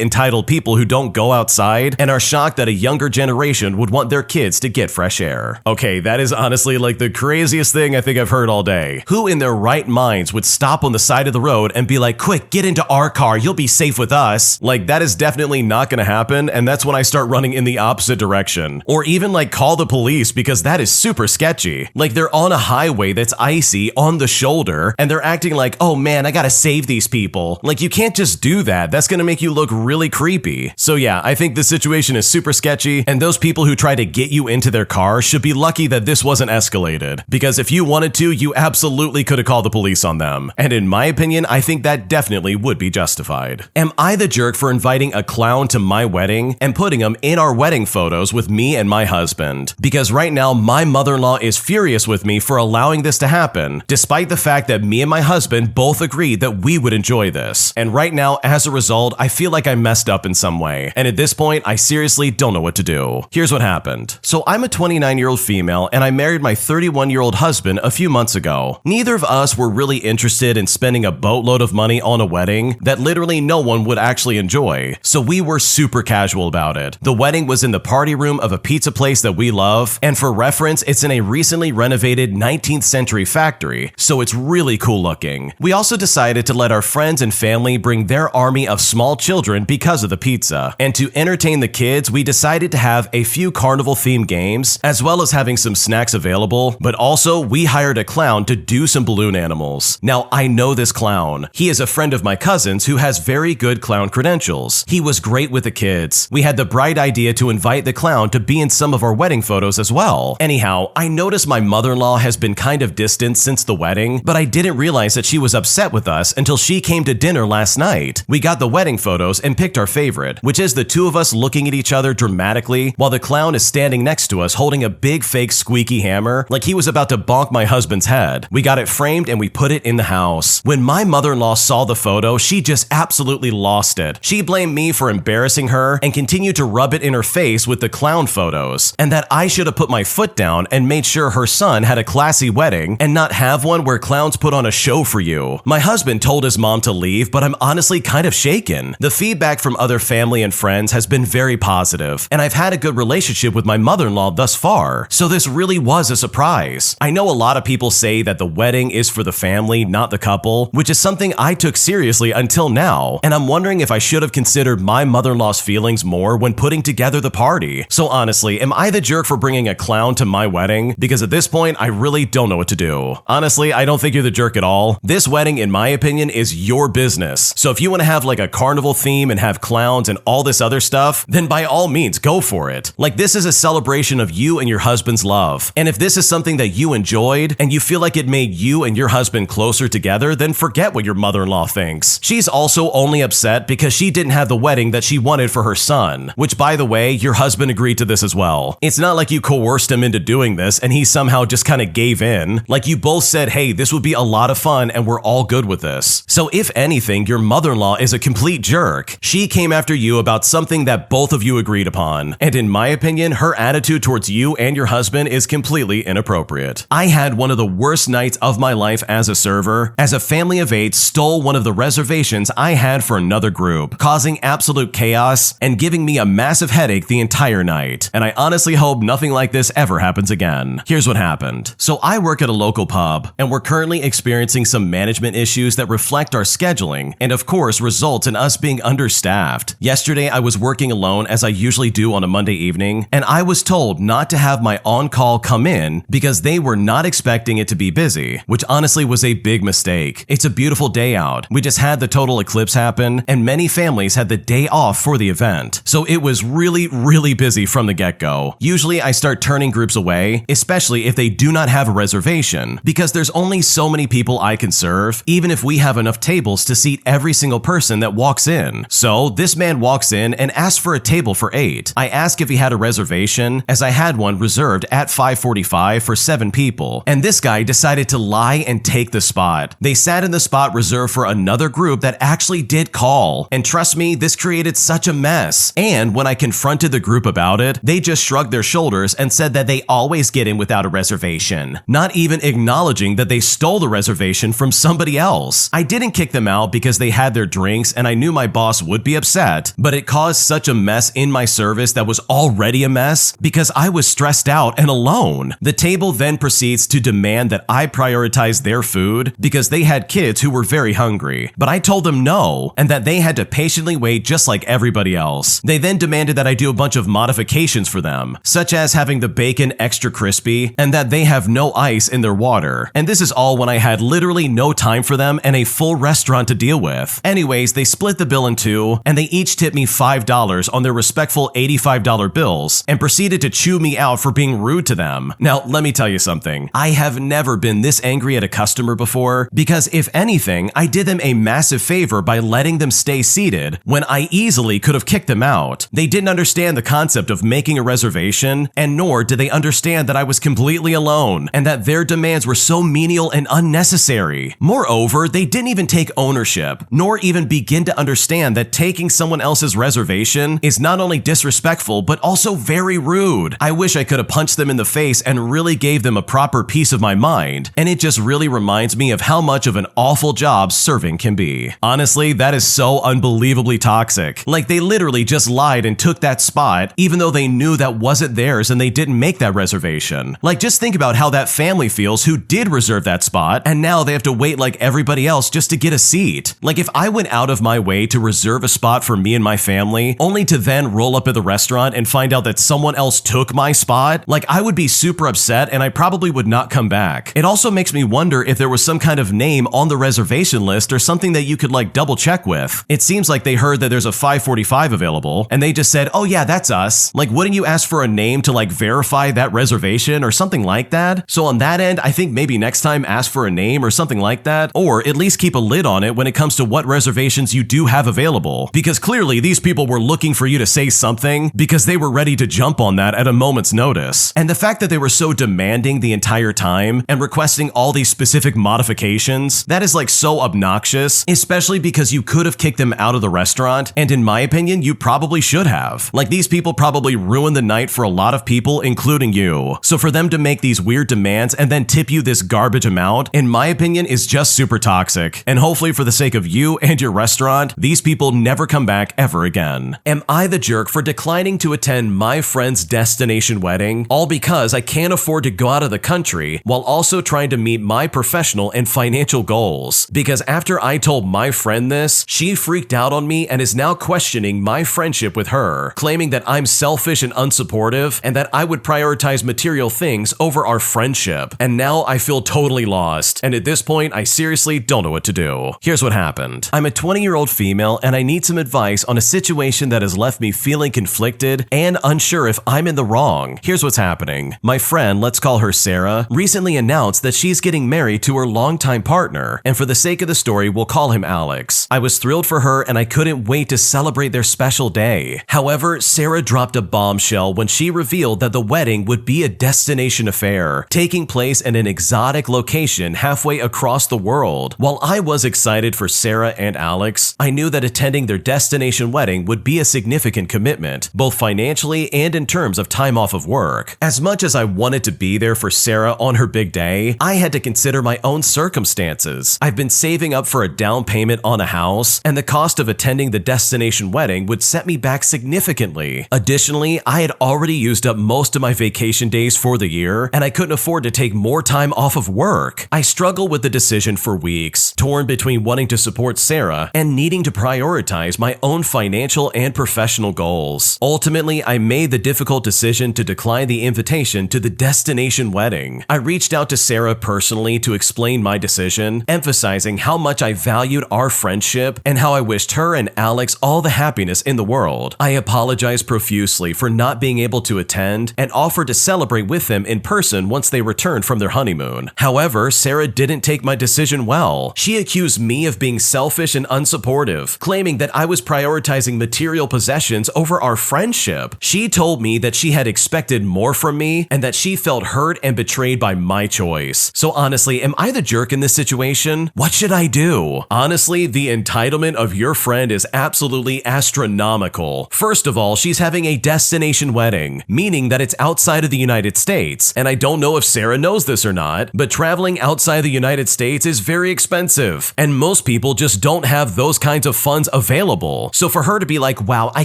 Speaker 1: entitled people who don't go outside and are shocked that a younger generation would want their kids to get fresh air. Okay, that is honestly like the craziest thing I think I've heard all day. Who in their right minds would stop on the side of the road and be like, quick, get into our car, you'll be safe with us? Like, that is definitely not gonna happen, and that's when I start running in the opposite direction. Or even like call the police, because that is super sketchy. Like, they're on a highway that's icy on the shoulder, and they're acting like, oh man, I gotta save these people. Like, you can't just do that. That's gonna make you look really creepy. So yeah, I think this situation is super sketchy, and those people who try to get you into their car should be lucky that this wasn't escalated. Because if you wanted to, you absolutely could have called the police on them. And in my opinion, I think that definitely would be justified. Am I the jerk for inviting a clown to my wedding and putting him in our wedding photos with me and my husband? Because right now, my mother-in-law is furious with me for allowing this to happen, despite the fact that me and my husband both agreed that we would enjoy this. And right now, as a result, I feel like I messed up in some way. And at this point, I seriously don't know what to do. Here's what happened. So I'm a 29-year-old female, and I married my 31-year-old husband a few months ago. Neither of us were really interested in spending a boatload of money on a wedding that literally no one would actually enjoy. So we were super casual about it. The wedding was in the party room of a pizza place that we love, and for reference, it's in a recently renovated 19th century factory, so it's really cool looking. We also decided to let our friends and family bring their army of small children because of the pizza. And to entertain the kids, we decided to have a few carnival-themed games, as well as having some snacks available, but also we hired a clown to do some balloon animals. Now, I know this clown. He is a friend of my cousin's who has very good clown credentials. He was great with the kids. We had the bright idea to invite the clown to be in some of our wedding photos as well. Anyhow, I noticed my mother-in-law has been kind of distant since the wedding, but I didn't realize that she was upset with us until she came to dinner last night. We got the wedding photos and picked our favorite, which is the two of us looking at each other dramatically while the clown is standing next to us holding a big fake squeaky hammer like he was about to bonk my husband's head. We got it framed and we put it in the house. When my mother-in-law saw the photo, she just absolutely lost it. She blamed me for embarrassing her and continued to rub it in her face with the clown photos, and that I should have put my foot down and made sure her son had a classy wedding and not have one where clowns put on a show for you. My husband told his mom to leave, but I'm honestly kind of shaken. The feedback from other family and friends has been very positive, and I've had a good relationship with my mother-in-law thus far, so this really was a surprise. I know a lot of people say that the wedding is for the family, not the couple, which is something I took seriously until now, and I'm wondering if I should have considered my mother-in-law's feelings more when putting together the party. So honestly, am I the jerk for bringing a clown to my wedding? Because at this point, I really don't know what to do. Honestly, I don't think you're the jerk at all. This wedding, in my opinion, is your business. So if you want to have like a carnival theme and have clowns and all this other stuff, then by all means, go for it. Like, this is a celebration of you and your husband's love. And if this is something that you enjoyed and you feel like it made you and your husband closer together, then forget what your mother-in-law thinks. She's also only upset because she didn't have the wedding that she wanted for her son, which, by the way, your husband agreed to this as well. It's not like you coerced him into doing this and he somehow just kind of gave in. Like, you both said, hey, this would be a lot of fun and we're all good with this. So if anything, your mother-in-law is a complete jerk. She came after you about something that both of you agreed upon. And in my opinion, her attitude towards you and your husband is completely inappropriate. I had one of the worst nights of my life as a server, as a family of 8 stole one of the reservations I had for another group, causing absolute absolute chaos and giving me a massive headache the entire night. And I honestly hope nothing like this ever happens again. Here's what happened. So I work at a local pub, and we're currently experiencing some management issues that reflect our scheduling and of course results in us being understaffed. Yesterday I was working alone as I usually do on a Monday evening, and I was told not to have my on-call come in because they were not expecting it to be busy, which honestly was a big mistake. It's a beautiful day out. We just had the total eclipse happen, and many families had the day off for the event. So it was really busy from the get-go. Usually I start turning groups away, especially if they do not have a reservation, because there's only so many people I can serve, even if we have enough tables to seat every single person that walks in. So this man walks in and asks for a table for 8. I asked if he had a reservation, as I had one reserved at 5:45 for 7 people, and this guy decided to lie and take the spot. They sat in the spot reserved for another group that actually did call, and trust me, this created such a mess. And when I confronted the group about it, they just shrugged their shoulders and said that they always get in without a reservation, not even acknowledging that they stole the reservation from somebody else. I didn't kick them out because they had their drinks and I knew my boss would be upset, but it caused such a mess in my service that was already a mess because I was stressed out and alone. The table then proceeds to demand that I prioritize their food because they had kids who were very hungry, but I told them no, and that they had to patiently wait just like everybody else. They then demanded that I do a bunch of modifications for them, such as having the bacon extra crispy and that they have no ice in their water. And this is all when I had literally no time for them and a full restaurant to deal with. Anyways, they split the bill in two, and they each tipped me $5 on their respectful $85 bills and proceeded to chew me out for being rude to them. Now, let me tell you something. I have never been this angry at a customer before because if anything, I did them a massive favor by letting them stay seated when I easily could have kicked them out. They didn't understand the concept of making a reservation, and nor did they understand that I was completely alone and that their demands were so menial and unnecessary. Moreover, they didn't even take ownership, nor even begin to understand that taking someone else's reservation is not only disrespectful, but also very rude. I wish I could have punched them in the face and really gave them a proper piece of my mind, and it just really reminds me of how much of an awful job serving can be. Honestly, that is so unbelievably toxic. Like, they literally just lied and took that spot, even though they knew that wasn't theirs and they didn't make that reservation. Like, just think about how that family feels who did reserve that spot, and now they have to wait like everybody else just to get a seat. Like, if I went out of my way to reserve a spot for me and my family, only to then roll up at the restaurant and find out that someone else took my spot, like, I would be super upset and I probably would not come back. It also makes me wonder if there was some kind of name on the reservation list or something that you could like double check with. It seems like they heard that there's a 5:45 available and they just said, oh yeah, that's us. Like, wouldn't you ask for a name to like verify that reservation or something like that? So on that end, I think maybe next time ask for a name or something like that, or at least keep a lid on it when it comes to what reservations you do have available, because clearly these people were looking for you to say something because they were ready to jump on that at a moment's notice. And the fact that they were so demanding the entire time and requesting all these specific modifications, that is like so obnoxious, especially because you could have kicked them out of the restaurant, and in my opinion, you probably should have. Like, these people probably ruined the night for a lot of people, including you. So for them to make these weird demands and then tip you this garbage amount, in my opinion, is just super toxic. And hopefully for the sake of you and your restaurant, these people never come back ever again. Am I the jerk for declining to attend my friend's destination wedding, all because I can't afford to go out of the country while also trying to meet my professional and financial goals? Because after I told my friend this, she freaked out on me and is now questioning my friendship with her, claiming that I'm selfish and unsupportive and that I would prioritize material things over our friendship. And now I feel totally lost, and at this point I seriously don't know what to do. Here's what happened. I'm a 20-year-old female and I need some advice on a situation that has left me feeling conflicted and unsure if I'm in the wrong. Here's what's happening. My friend, let's call her Sarah, recently announced that she's getting married to her longtime partner, and for the sake of the story, we'll call him Alex. I was thrilled for her and I couldn't wait to celebrate their special day. However, Sarah dropped a bombshell when she revealed that the wedding would be a destination affair, taking place in an exotic location halfway across the world. While I was excited for Sarah and Alex, I knew that attending their destination wedding would be a significant commitment, both financially and in terms of time off of work. As much as I wanted to be there for Sarah on her big day, I had to consider my own circumstances. I've been saving up for a down payment on a house, and the cost of attending the destination wedding would set me back significantly. Additionally, I had already used up most of my vacation days for the year, and I couldn't afford to take more time off of work. I struggled with the decision for weeks, torn between wanting to support Sarah and needing to prioritize my own financial and professional goals. Ultimately, I made the difficult decision to decline the invitation to the destination wedding. I reached out to Sarah personally to explain my decision, emphasizing how much I valued our friendship and how I wished her and Alex all the happiness in the world. I apologized profusely for not being able to attend and offered to celebrate with them in person once they returned from their honeymoon. However, Sarah didn't take my decision well. She accused me of being selfish and unsupportive, claiming that I was prioritizing material possessions over our friendship. She told me that she had expected more from me and that she felt hurt and betrayed by my choice. So honestly, am I the jerk in this situation? What should I do? Honestly, the entitlement of your friend is absolutely astronomical. First of all, she's having a destination wedding, meaning that it's outside of the United States, and I don't know if Sarah knows this or not, but traveling outside the United States is very expensive, and most people just don't have those kinds of funds available. So for her to be like, wow, I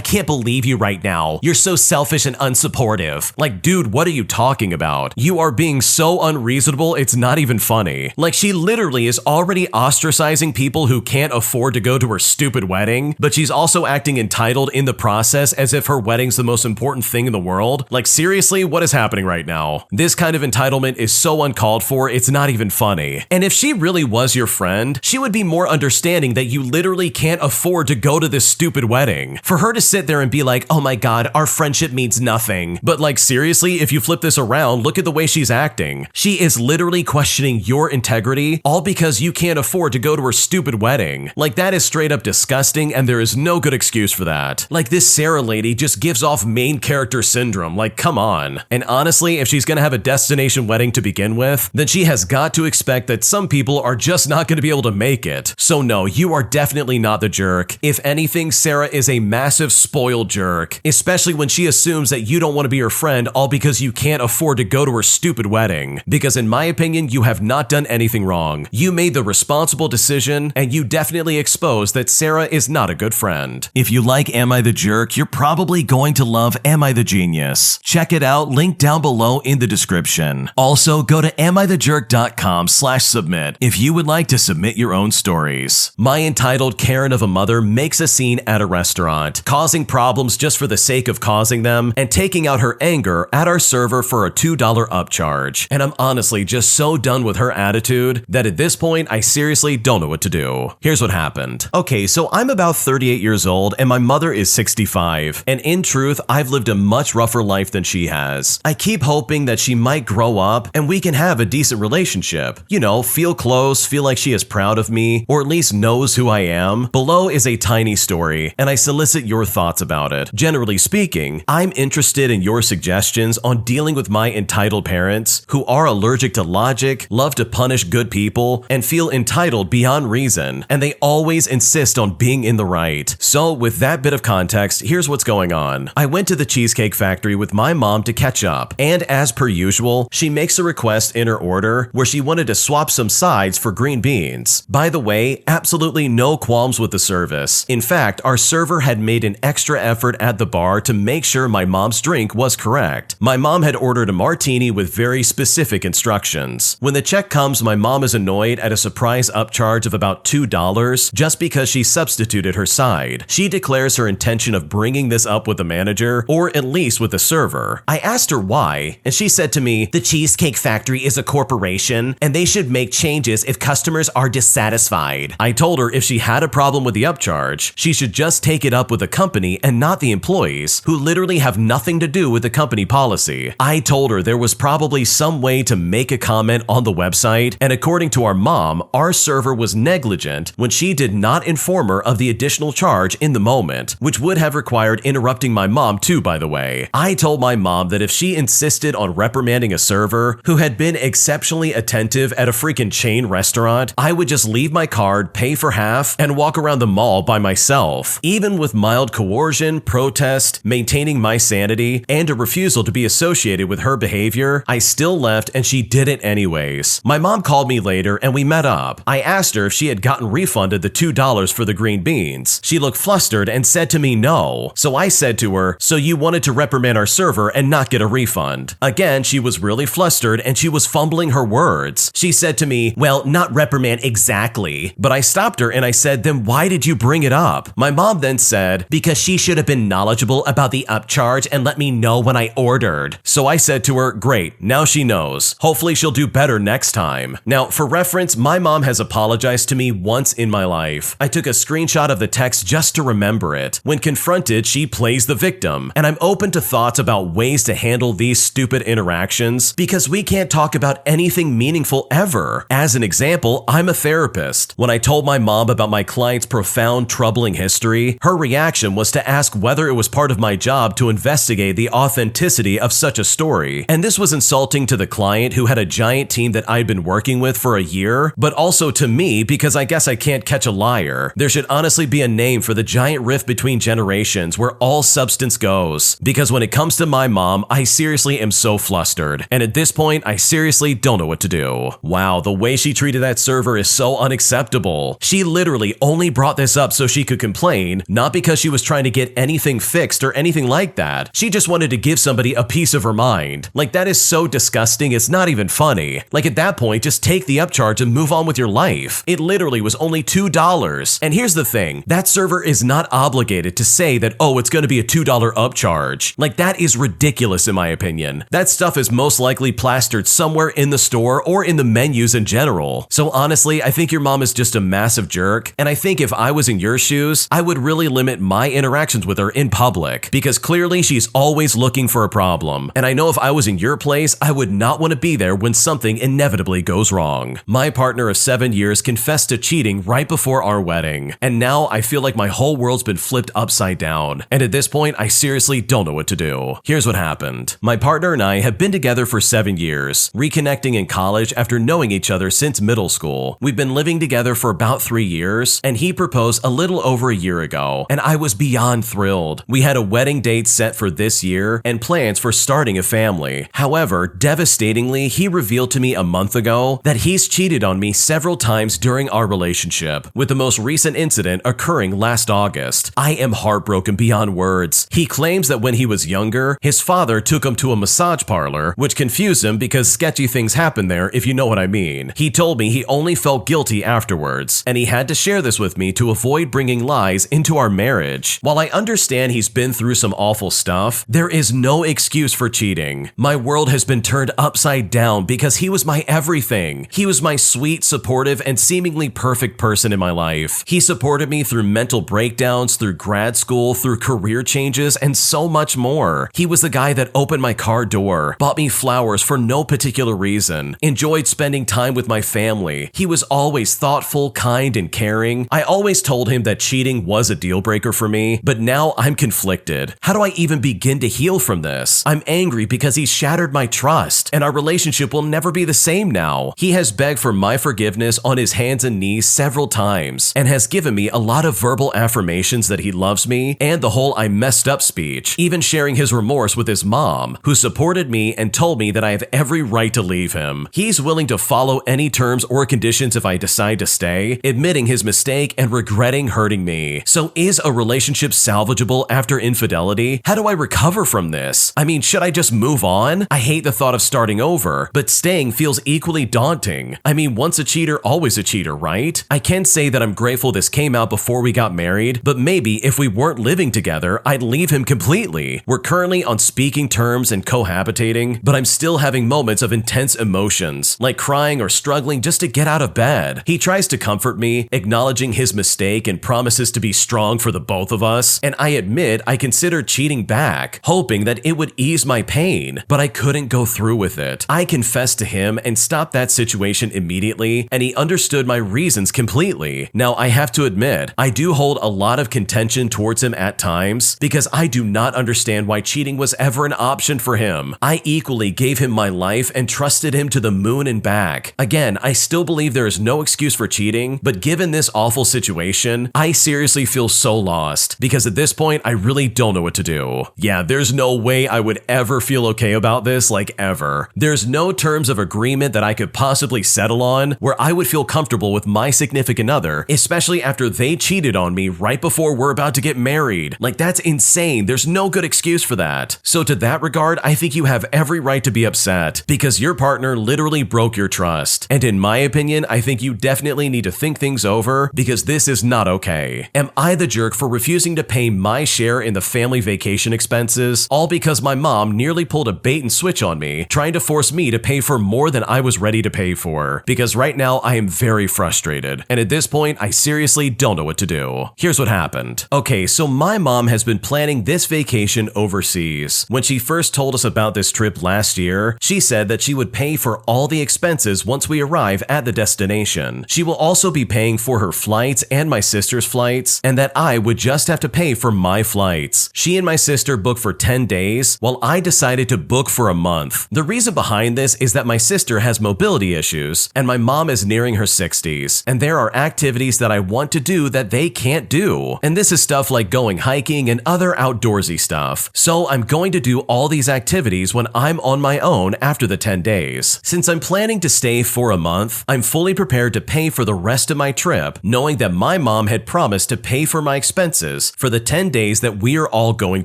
Speaker 1: can't believe you right now. You're so selfish and unsupportive. Like, dude, what are you talking about? You are being so unreasonable, it's not even funny. Like, she literally is already ostracizing people who can't afford to go to her stupid wedding, but she's also acting entitled in the process as if her wedding's the most important thing in the world. Like, seriously, what is happening right now? This kind of entitlement is so uncalled for, it's not even funny. And if she really was your friend, she would be more understanding that you literally can't afford to go to this stupid wedding. For her to sit there and be like, oh my god, our friendship means nothing. But like, seriously, if you flip this around, look at the way she's acting. She is literally questioning your integrity, all because you can't afford to go to her stupid wedding. Like, that is straight up disgusting, and there is no good excuse for that. Like, this Sarah lady just gives off main character syndrome. Like, come on. And honestly, if she's gonna have a destination wedding to begin with, then she has got to expect that some people are just not gonna be able to make it. So no, you are definitely not the jerk. If anything, Sarah is a massive spoiled jerk, especially when she assumes that you don't want to be her friend all because you can't afford to go to her stupid wedding. Because in my opinion, you have not done anything wrong. You made the responsible decision, and you definitely exposed that Sarah is not a good friend. If you like Am I the Jerk, you're probably going to love Am I the Genius. Check it out, link down below in the description. Also, go to amithejerk.com/submit if you would like to submit your own stories. My entitled Karen of a mother makes a scene at a restaurant, causing problems just for the sake of causing them, and taking out her anger at our server for a $2 upcharge. And I'm honestly just so done with her attitude that at this point, I seriously don't know what to do. Here's what happened. Okay, so I'm about 38 years old and my mother is 65. And in truth, I've lived a much rougher life than she has. I keep hoping that she might grow up and we can have a decent relationship. You know, feel close, feel like she is proud of me, or at least knows who I am. Below is a tiny story, and I solicit your thoughts about it. Generally speaking, I'm interested in your suggestions on dealing with my entitled parents who are allergic to logic, love to punish good people, and feel entitled beyond reason, and they always insist on being in the right. So with that bit of context, here's what's going on. I went to the Cheesecake Factory with my mom to catch up, and as per usual, she makes a request in her order where she wanted to swap some sides for green beans. By the way, absolutely no qualms with the service. In fact, our server had made an extra effort at the bar to make sure my mom's drink was correct. My mom had ordered a martini with very specific instructions. When the check comes, my mom is annoyed at a surprise upcharge of about $2 just because she substituted her side. She declares her intention of bringing this up with the manager, or at least with the server. I asked her why, and she said to me, "The Cheesecake Factory is a corporation, and they should make changes if customers are dissatisfied." I told her if she had a problem with the upcharge, she should just take it up with the company and not the employees, who literally have nothing to do with the company policy. I told her there was probably some way to make a comment on the website, and according to our mom, our server was negligent when she did not inform her of the additional charge in the moment, which would have required interrupting my mom too, by the way. I told my mom that if she insisted on reprimanding a server who had been exceptionally attentive at a freaking chain restaurant, I would just leave my card, pay for half, and walk around the mall by myself. Even with mild coercion, protest, maintaining my sanity, and a refusal to be associated with her behavior, I still left and she did it anyways. My mom called me later and we met up. I asked her if she had gotten refunded the $2 for the green beans, response. She looked flustered and said to me no. So I said to her, "So you wanted to reprimand our server and not get a refund?" Again, she was really flustered and she was fumbling her words. She said to me, "Well, not reprimand exactly." But I stopped her and I said, "Then why did you bring it up?" My mom then said, "Because she should have been knowledgeable about the upcharge and let me know when I ordered." So I said to her, "Great, now she knows. Hopefully she'll do better next time." Now, for reference, my mom has apologized to me once in my life. I took a screenshot of the text just to remember it. When confronted, she plays the victim, and I'm open to thoughts about ways to handle these stupid interactions because we can't talk about anything meaningful ever. As an example, I'm a therapist. When I told my mom about my client's profound, troubling history, her reaction was to ask whether it was part of my job to investigate the authenticity of such a story. And this was insulting to the client who had a giant team that I'd been working with for a year, but also to me because I guess I can't catch a liar. There should honestly be a name for the giant rift between generations where all substance goes. Because when it comes to my mom, I seriously am so flustered. And at this point, I seriously don't know what to do. Wow, the way she treated that server is so unacceptable. She literally only brought this up so she could complain, not because she was trying to get anything fixed or anything like that. She just wanted to give somebody a piece of her mind. Like, that is so disgusting, it's not even funny. Like, at that point, just take the upcharge and move on with your life. It literally was only $2. And here's the thing, that server is not obligated to say that, oh, it's going to be a $2 upcharge. Like, that is ridiculous in my opinion. That stuff is most likely plastered somewhere in the store or in the menus in general. So honestly, I think your mom is just a massive jerk, and I think if I was in your shoes, I would really limit my interactions with her in public, because clearly she's always looking for a problem. And I know if I was in your place, I would not want to be there when something inevitably goes wrong. My partner of 7 years confessed to cheating right before our wedding, and now I feel like my whole world's been flipped upside down. And at this point, I seriously don't know what to do. Here's what happened. My partner and I have been together for 7 years, reconnecting in college after knowing each other since middle school. We've been living together for about 3 years, and he proposed a little over a year ago, and I was beyond thrilled. We had a wedding date set for this year and plans for starting a family. However, devastatingly, he revealed to me a month ago that he's cheated on me several times during our relationship, with the most recent incident occurring last August. I am heartbroken beyond words. He claims that when he was younger, his father took him to a massage parlor, which confused him because sketchy things happen there, if you know what I mean. He told me he only felt guilty afterwards, and he had to share this with me to avoid bringing lies into our marriage. While I understand he's been through some awful stuff, there is no excuse for cheating. My world has been turned upside down because he was my everything. He was my sweet, supportive, and seemingly perfect person in my life. He supported me through mental breakdowns, through grad school, through career changes, and so much more. He was the guy that opened my car door, bought me flowers for no particular reason, enjoyed spending time with my family. He was always thoughtful, kind, and caring. I always told him that cheating was a deal breaker for me, but now I'm conflicted. How do I even begin to heal from this? I'm angry because he shattered my trust, and our relationship will never be the same now. He has begged for my forgiveness on his hands and knees several times, and has given me a lot of verbal affirmations that he loves me and the whole "I messed up" speech, even sharing his remorse with his mom, who supported me and told me that I have every right to leave him. He's willing to follow any terms or conditions if I decide to stay, admitting his mistake and regretting hurting me. So is a relationship salvageable after infidelity? How do I recover from this? I mean, should I just move on? I hate the thought of starting over, but staying feels equally daunting. I mean, once a cheater, always a cheater, right? I can say that I'm grateful this came out before we got married, but maybe if we weren't living together, I'd leave him completely. We're currently on speaking terms and cohabitating, but I'm still having moments of intense emotions, like crying or struggling just to get out of bed. He tries to comfort me, acknowledging his mistake and promises to be strong for the both of us, and I admit I considered cheating back, hoping that it would ease my pain, but I couldn't go through with it. I confessed to him and stopped that situation immediately, and he understood my reasons completely. Now, I have to admit, I do hold a lot of contention towards him at times, because I do not understand why cheating was ever an option for him. I equally gave him my life and trusted him to the moon and back. Again, I still believe there is no excuse for cheating, but given this awful situation, I seriously feel so lost, because at this point, I really don't know what to do. Yeah, there's no way I would ever feel okay about this, like ever. There's no terms of agreement that I could possibly settle on where I would feel comfortable with my significant other, especially after they cheated cheated on me right before we're about to get married. Like, that's insane. There's no good excuse for that. So to that regard, I think you have every right to be upset because your partner literally broke your trust. And in my opinion, I think you definitely need to think things over because this is not okay. Am I the jerk for refusing to pay my share in the family vacation expenses, all because my mom nearly pulled a bait and switch on me, trying to force me to pay for more than I was ready to pay for? Because right now I am very frustrated, and at this point I seriously don't know what to do. Here's what happened. Okay, so my mom has been planning this vacation overseas. When she first told us about this trip last year, she said that she would pay for all the expenses once we arrive at the destination. She will also be paying for her flights and my sister's flights, and that I would just have to pay for my flights. She and my sister booked for 10 days, while I decided to book for a month. The reason behind this is that my sister has mobility issues, and my mom is nearing her 60s, and there are activities that I want to do that they can't do. And this is stuff like going hiking and other outdoorsy stuff. So I'm going to do all these activities when I'm on my own after the 10 days. Since I'm planning to stay for a month, I'm fully prepared to pay for the rest of my trip, knowing that my mom had promised to pay for my expenses for the 10 days that we're all going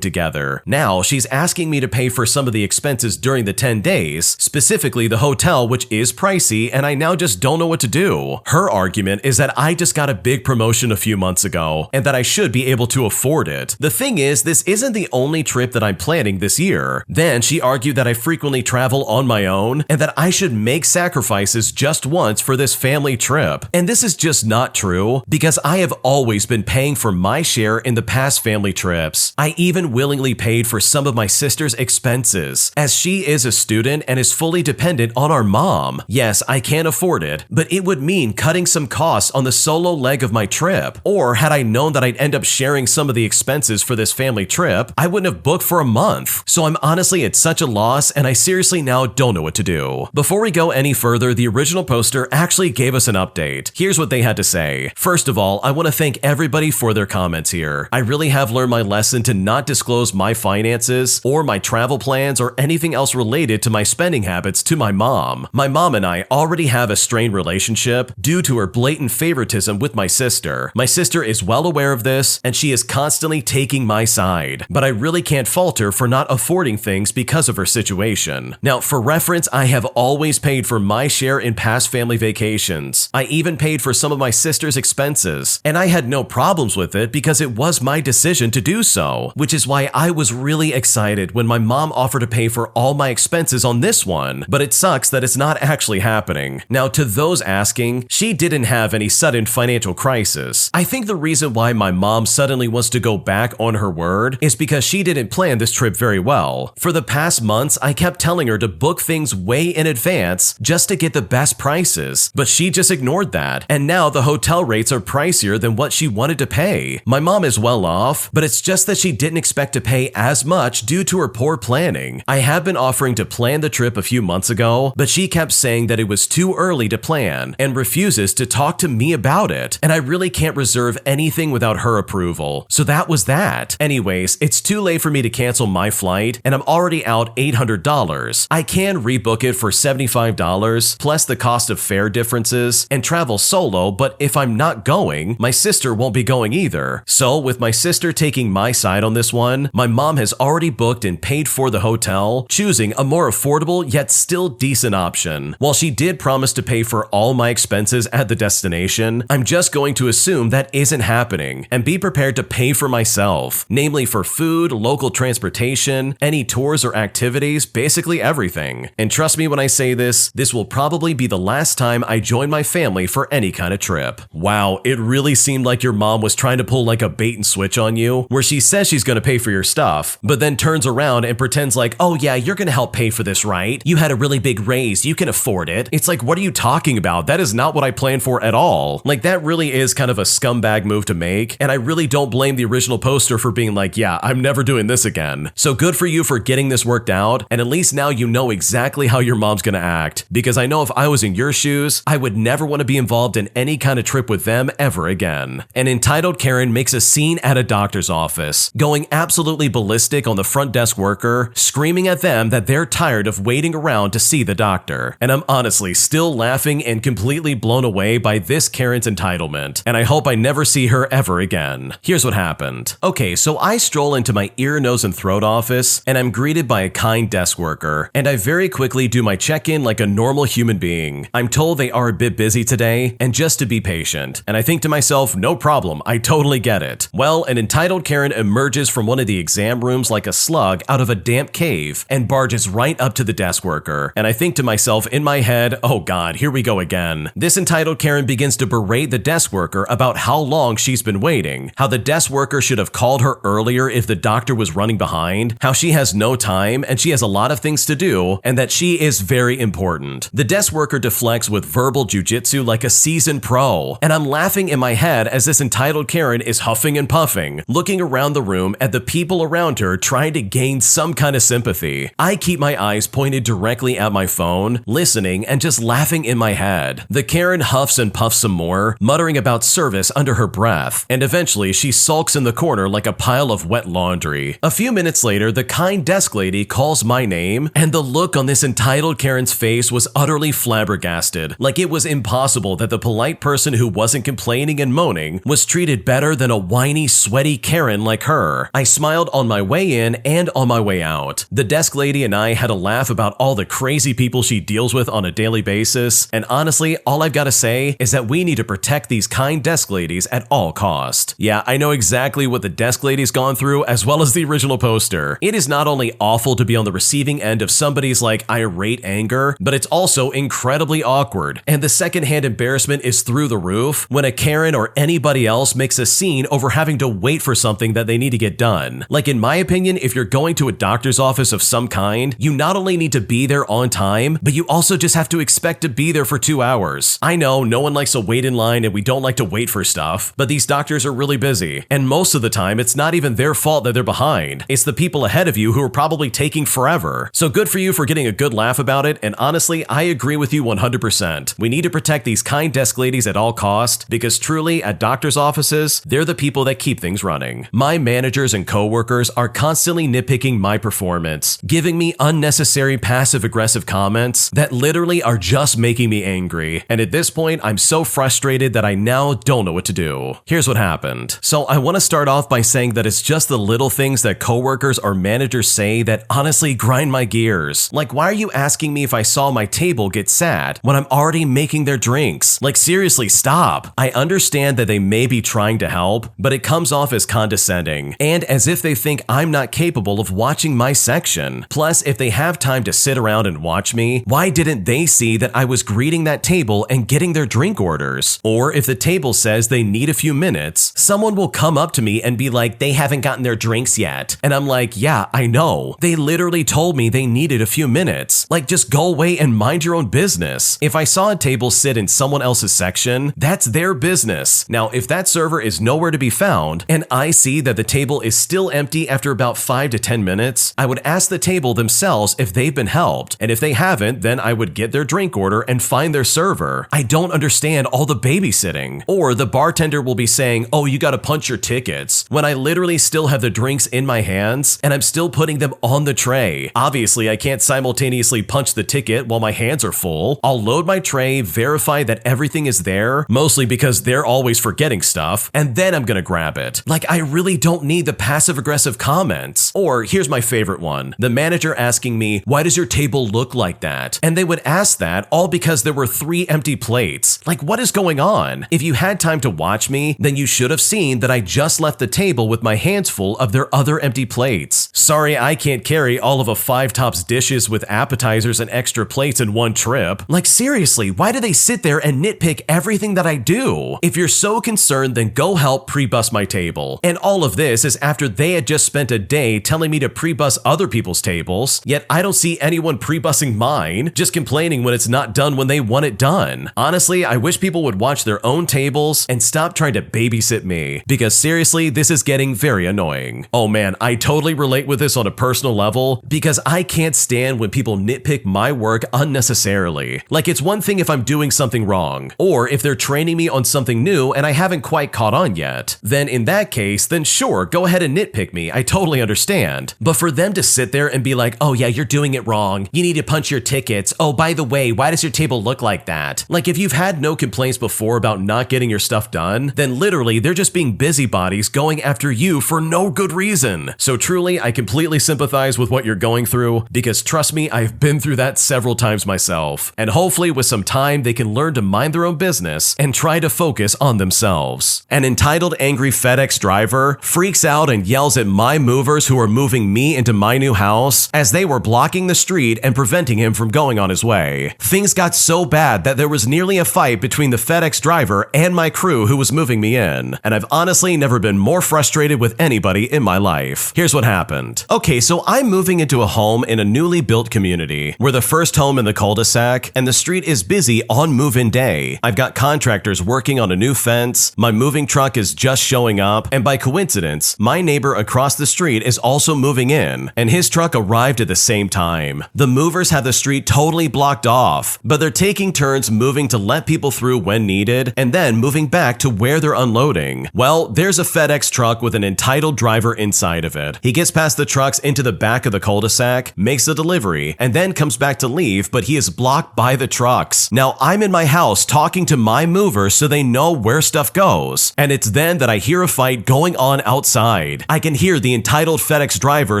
Speaker 1: together. Now, she's asking me to pay for some of the expenses during the 10 days, specifically the hotel, which is pricey, and I now just don't know what to do. Her argument is that I just got a big promotion a few months ago, and that I should be able to afford it. The thing is, this isn't the only trip that I'm planning this year. Then she argued that I frequently travel on my own, and that I should make sacrifices just once for this family trip. And this is just not true, because I have always been paying for my share in the past family trips. I even willingly paid for some of my sister's expenses, as she is a student and is fully dependent on our mom. Yes, I can't afford it, but it would mean cutting some costs on the solo leg of my trip. Or had I known that I'd end up sharing some of the expenses for this family trip, I wouldn't have booked for a month. So I'm honestly at such a loss, and I seriously now don't know what to do. Before we go any further, the original poster actually gave us an update. Here's what they had to say. First of all, I want to thank everybody for their comments here. I really have learned my lesson to not disclose my finances or my travel plans or anything else related to my spending habits to my mom. My mom and I already have a strained relationship due to her blatant favoritism with my sister. My sister is well aware of this, and she is constantly taking my side. But I really can't fault her for not affording things because of her situation. Now, for reference, I have always paid for my share in past family vacations. I even paid for some of my sister's expenses, and I had no problems with it because it was my decision to do so, which is why I was really excited when my mom offered to pay for all my expenses on this one. But it sucks that it's not actually happening. Now, to those asking, she didn't have any sudden financial crisis. I think the reason why my mom suddenly wants to go back on her word is because she didn't plan this trip very well. For the past months, I kept telling her to book things way in advance just to get the best prices, but she just ignored that, and now the hotel rates are pricier than what she wanted to pay. My mom is well off, but it's just that she didn't expect to pay as much due to her poor planning. I have been offering to plan the trip a few months ago, but she kept saying that it was too early to plan and refuses to talk to me about it, and I really can't reserve anything without her approval. So that was that. Anyways, it's too late for me to cancel my flight, and I'm already out $800. I can rebook it for $75 plus the cost of fare differences and travel solo, but if I'm not going, my sister won't be going either. So with my sister taking my side on this one, my mom has already booked and paid for the hotel, choosing a more affordable yet still decent option. While she did promise to pay for all my expenses at the destination, I'm just going to assume that isn't happening and be prepared to pay for myself, namely for food, local transportation, any tours or activities, basically everything. And trust me when I say this will probably be the last time I join my family for any kind of trip. Wow, it really seemed like your mom was trying to pull like a bait and switch on you, where she says she's gonna pay for your stuff, but then turns around and pretends like, oh yeah, you're gonna help pay for this, right? You had a really big raise, you can afford it. It's like, what are you talking about? That is not what I planned for at all. Like, that really is kind of a scumbag move to make, and I really don't blame the original poster for being like, yeah, I'm never doing this again. So good for you for getting this worked out, and at least now you know exactly how your mom's gonna act, because I know if I was in your shoes, I would never want to be involved in any kind of trip with them ever again. An entitled Karen makes a scene at a doctor's office, going absolutely ballistic on the front desk worker, screaming at them that they're tired of waiting around to see the doctor. And I'm honestly still laughing and completely blown away by this Karen's entitlement, and I hope I never never see her ever again. Here's what happened. Okay, so I stroll into my ear, nose, and throat office, and I'm greeted by a kind desk worker, and I very quickly do my check-in like a normal human being. I'm told they are a bit busy today, and just to be patient. And I think to myself, no problem, I totally get it. Well, an entitled Karen emerges from one of the exam rooms like a slug out of a damp cave and barges right up to the desk worker. And I think to myself in my head, oh god, here we go again. This entitled Karen begins to berate the desk worker about how long she's been waiting, how the desk worker should have called her earlier if the doctor was running behind, how she has no time and she has a lot of things to do, and that she is very important. The desk worker deflects with verbal jujitsu like a seasoned pro, and I'm laughing in my head as this entitled Karen is huffing and puffing, looking around the room at the people around her trying to gain some kind of sympathy. I keep my eyes pointed directly at my phone, listening and just laughing in my head. The Karen huffs and puffs some more, muttering about service under her breath, and eventually she sulks in the corner like a pile of wet laundry. A few minutes later, the kind desk lady calls my name, and the look on this entitled Karen's face was utterly flabbergasted, like it was impossible that the polite person who wasn't complaining and moaning was treated better than a whiny, sweaty Karen like her. I smiled on my way in and on my way out. The desk lady and I had a laugh about all the crazy people she deals with on a daily basis, and honestly, all I've got to say is that we need to protect these kind desk ladies at all cost. Yeah, I know exactly what the desk lady's gone through as well as the original poster. It is not only awful to be on the receiving end of somebody's like irate anger, but it's also incredibly awkward, and the secondhand embarrassment is through the roof when a Karen or anybody else makes a scene over having to wait for something that they need to get done. Like in my opinion, if you're going to a doctor's office of some kind, you not only need to be there on time, but you also just have to expect to be there for 2 hours. I know no one likes to wait in line and we don't like to wait for stuff, but these doctors are really busy, and most of the time it's not even their fault that they're behind. It's the people ahead of you who are probably taking forever. So good for you for getting a good laugh about it, and honestly, I agree with you 100%. We need to protect these kind desk ladies at all cost, because truly, at doctors' offices, they're the people that keep things running. My managers and coworkers are constantly nitpicking my performance, giving me unnecessary passive-aggressive comments that literally are just making me angry, and at this point, I'm so frustrated that I now don't know what to do. Here's what happened. So I want to start off by saying that it's just the little things that coworkers or managers say that honestly grind my gears. Like, why are you asking me if I saw my table get sad when I'm already making their drinks? Like, seriously, stop. I understand that they may be trying to help, but it comes off as condescending and as if they think I'm not capable of watching my section. Plus, if they have time to sit around and watch me, why didn't they see that I was greeting that table and getting their drink orders? Or if the table says they need a few minutes, someone will come up to me and be like, they haven't gotten their drinks yet. And I'm like, yeah, I know. They literally told me they needed a few minutes. Like, just go away and mind your own business. If I saw a table sit in someone else's section, that's their business. Now, if that server is nowhere to be found, and I see that the table is still empty after about 5 to 10 minutes, I would ask the table themselves if they've been helped. And if they haven't, then I would get their drink order and find their server. I don't understand all the babysitting. Or the bartender will be saying, oh, you gotta punch your tickets, when I literally still have the drinks in my hands and I'm still putting them on the tray. Obviously, I can't simultaneously punch the ticket while my hands are full. I'll load my tray, verify that everything is there, mostly because they're always forgetting stuff, and then I'm gonna grab it. Like, I really don't need the passive-aggressive comments. Or here's my favorite one. The manager asking me, why does your table look like that? And they would ask that all because there were 3 empty plates. Like, what is going on? If you had time to watch me, then you should have seen that I just left the table with my hands full of their other empty plates. Sorry, I can't carry all of a 5 Tops dishes with appetizers and extra plates in one trip. Like, seriously, why do they sit there and nitpick everything that I do? If you're so concerned, then go help pre-bus my table. And all of this is after they had just spent a day telling me to pre-bus other people's tables, yet I don't see anyone pre-busing mine, just complaining when it's not done when they want it done. Honestly, I wish people would watch their own tables and stop trying to babysit me, because seriously, this is getting very annoying. Oh man, I totally relate with this on a personal level, because I can't stand when people nitpick my work unnecessarily. Like, it's one thing if I'm doing something wrong, or if they're training me on something new and I haven't quite caught on yet. Then in that case, then sure, go ahead and nitpick me, I totally understand. But for them to sit there and be like, oh yeah, you're doing it wrong, you need to punch your tickets, oh by the way, why does your table look like that? Like, if you've had no complaints before about not getting your stuff done, then literally they're just being busybodies going after you for no good reason. So truly, I completely sympathize with what you're going through, because trust me, I've been through that several times myself. And hopefully with some time, they can learn to mind their own business and try to focus on themselves. An entitled angry FedEx driver freaks out and yells at my movers who are moving me into my new house as they were blocking the street and preventing him from going on his way. Things got so bad that there was nearly a fight between the FedEx driver and my crew who was moving me in, and I've honestly never been more frustrated with anybody in my life. Here's what happened. Okay, so I'm moving into a home in a newly built community. We're the first home in the cul-de-sac, and the street is busy on move-in day. I've got contractors working on a new fence, my moving truck is just showing up, and by coincidence, my neighbor across the street is also moving in, and his truck arrived at the same time. The movers have the street totally blocked off, but they're taking turns moving to let people through when needed, and then moving back to where they're unloading. Well, there's a FedEx truck with an entitled driver inside of it. He gets past the trucks into the back of the cul-de-sac, makes the delivery, and then comes back to leave, but he is blocked by the trucks. Now, I'm in my house talking to my movers so they know where stuff goes, and it's then that I hear a fight going on outside. I can hear the entitled FedEx driver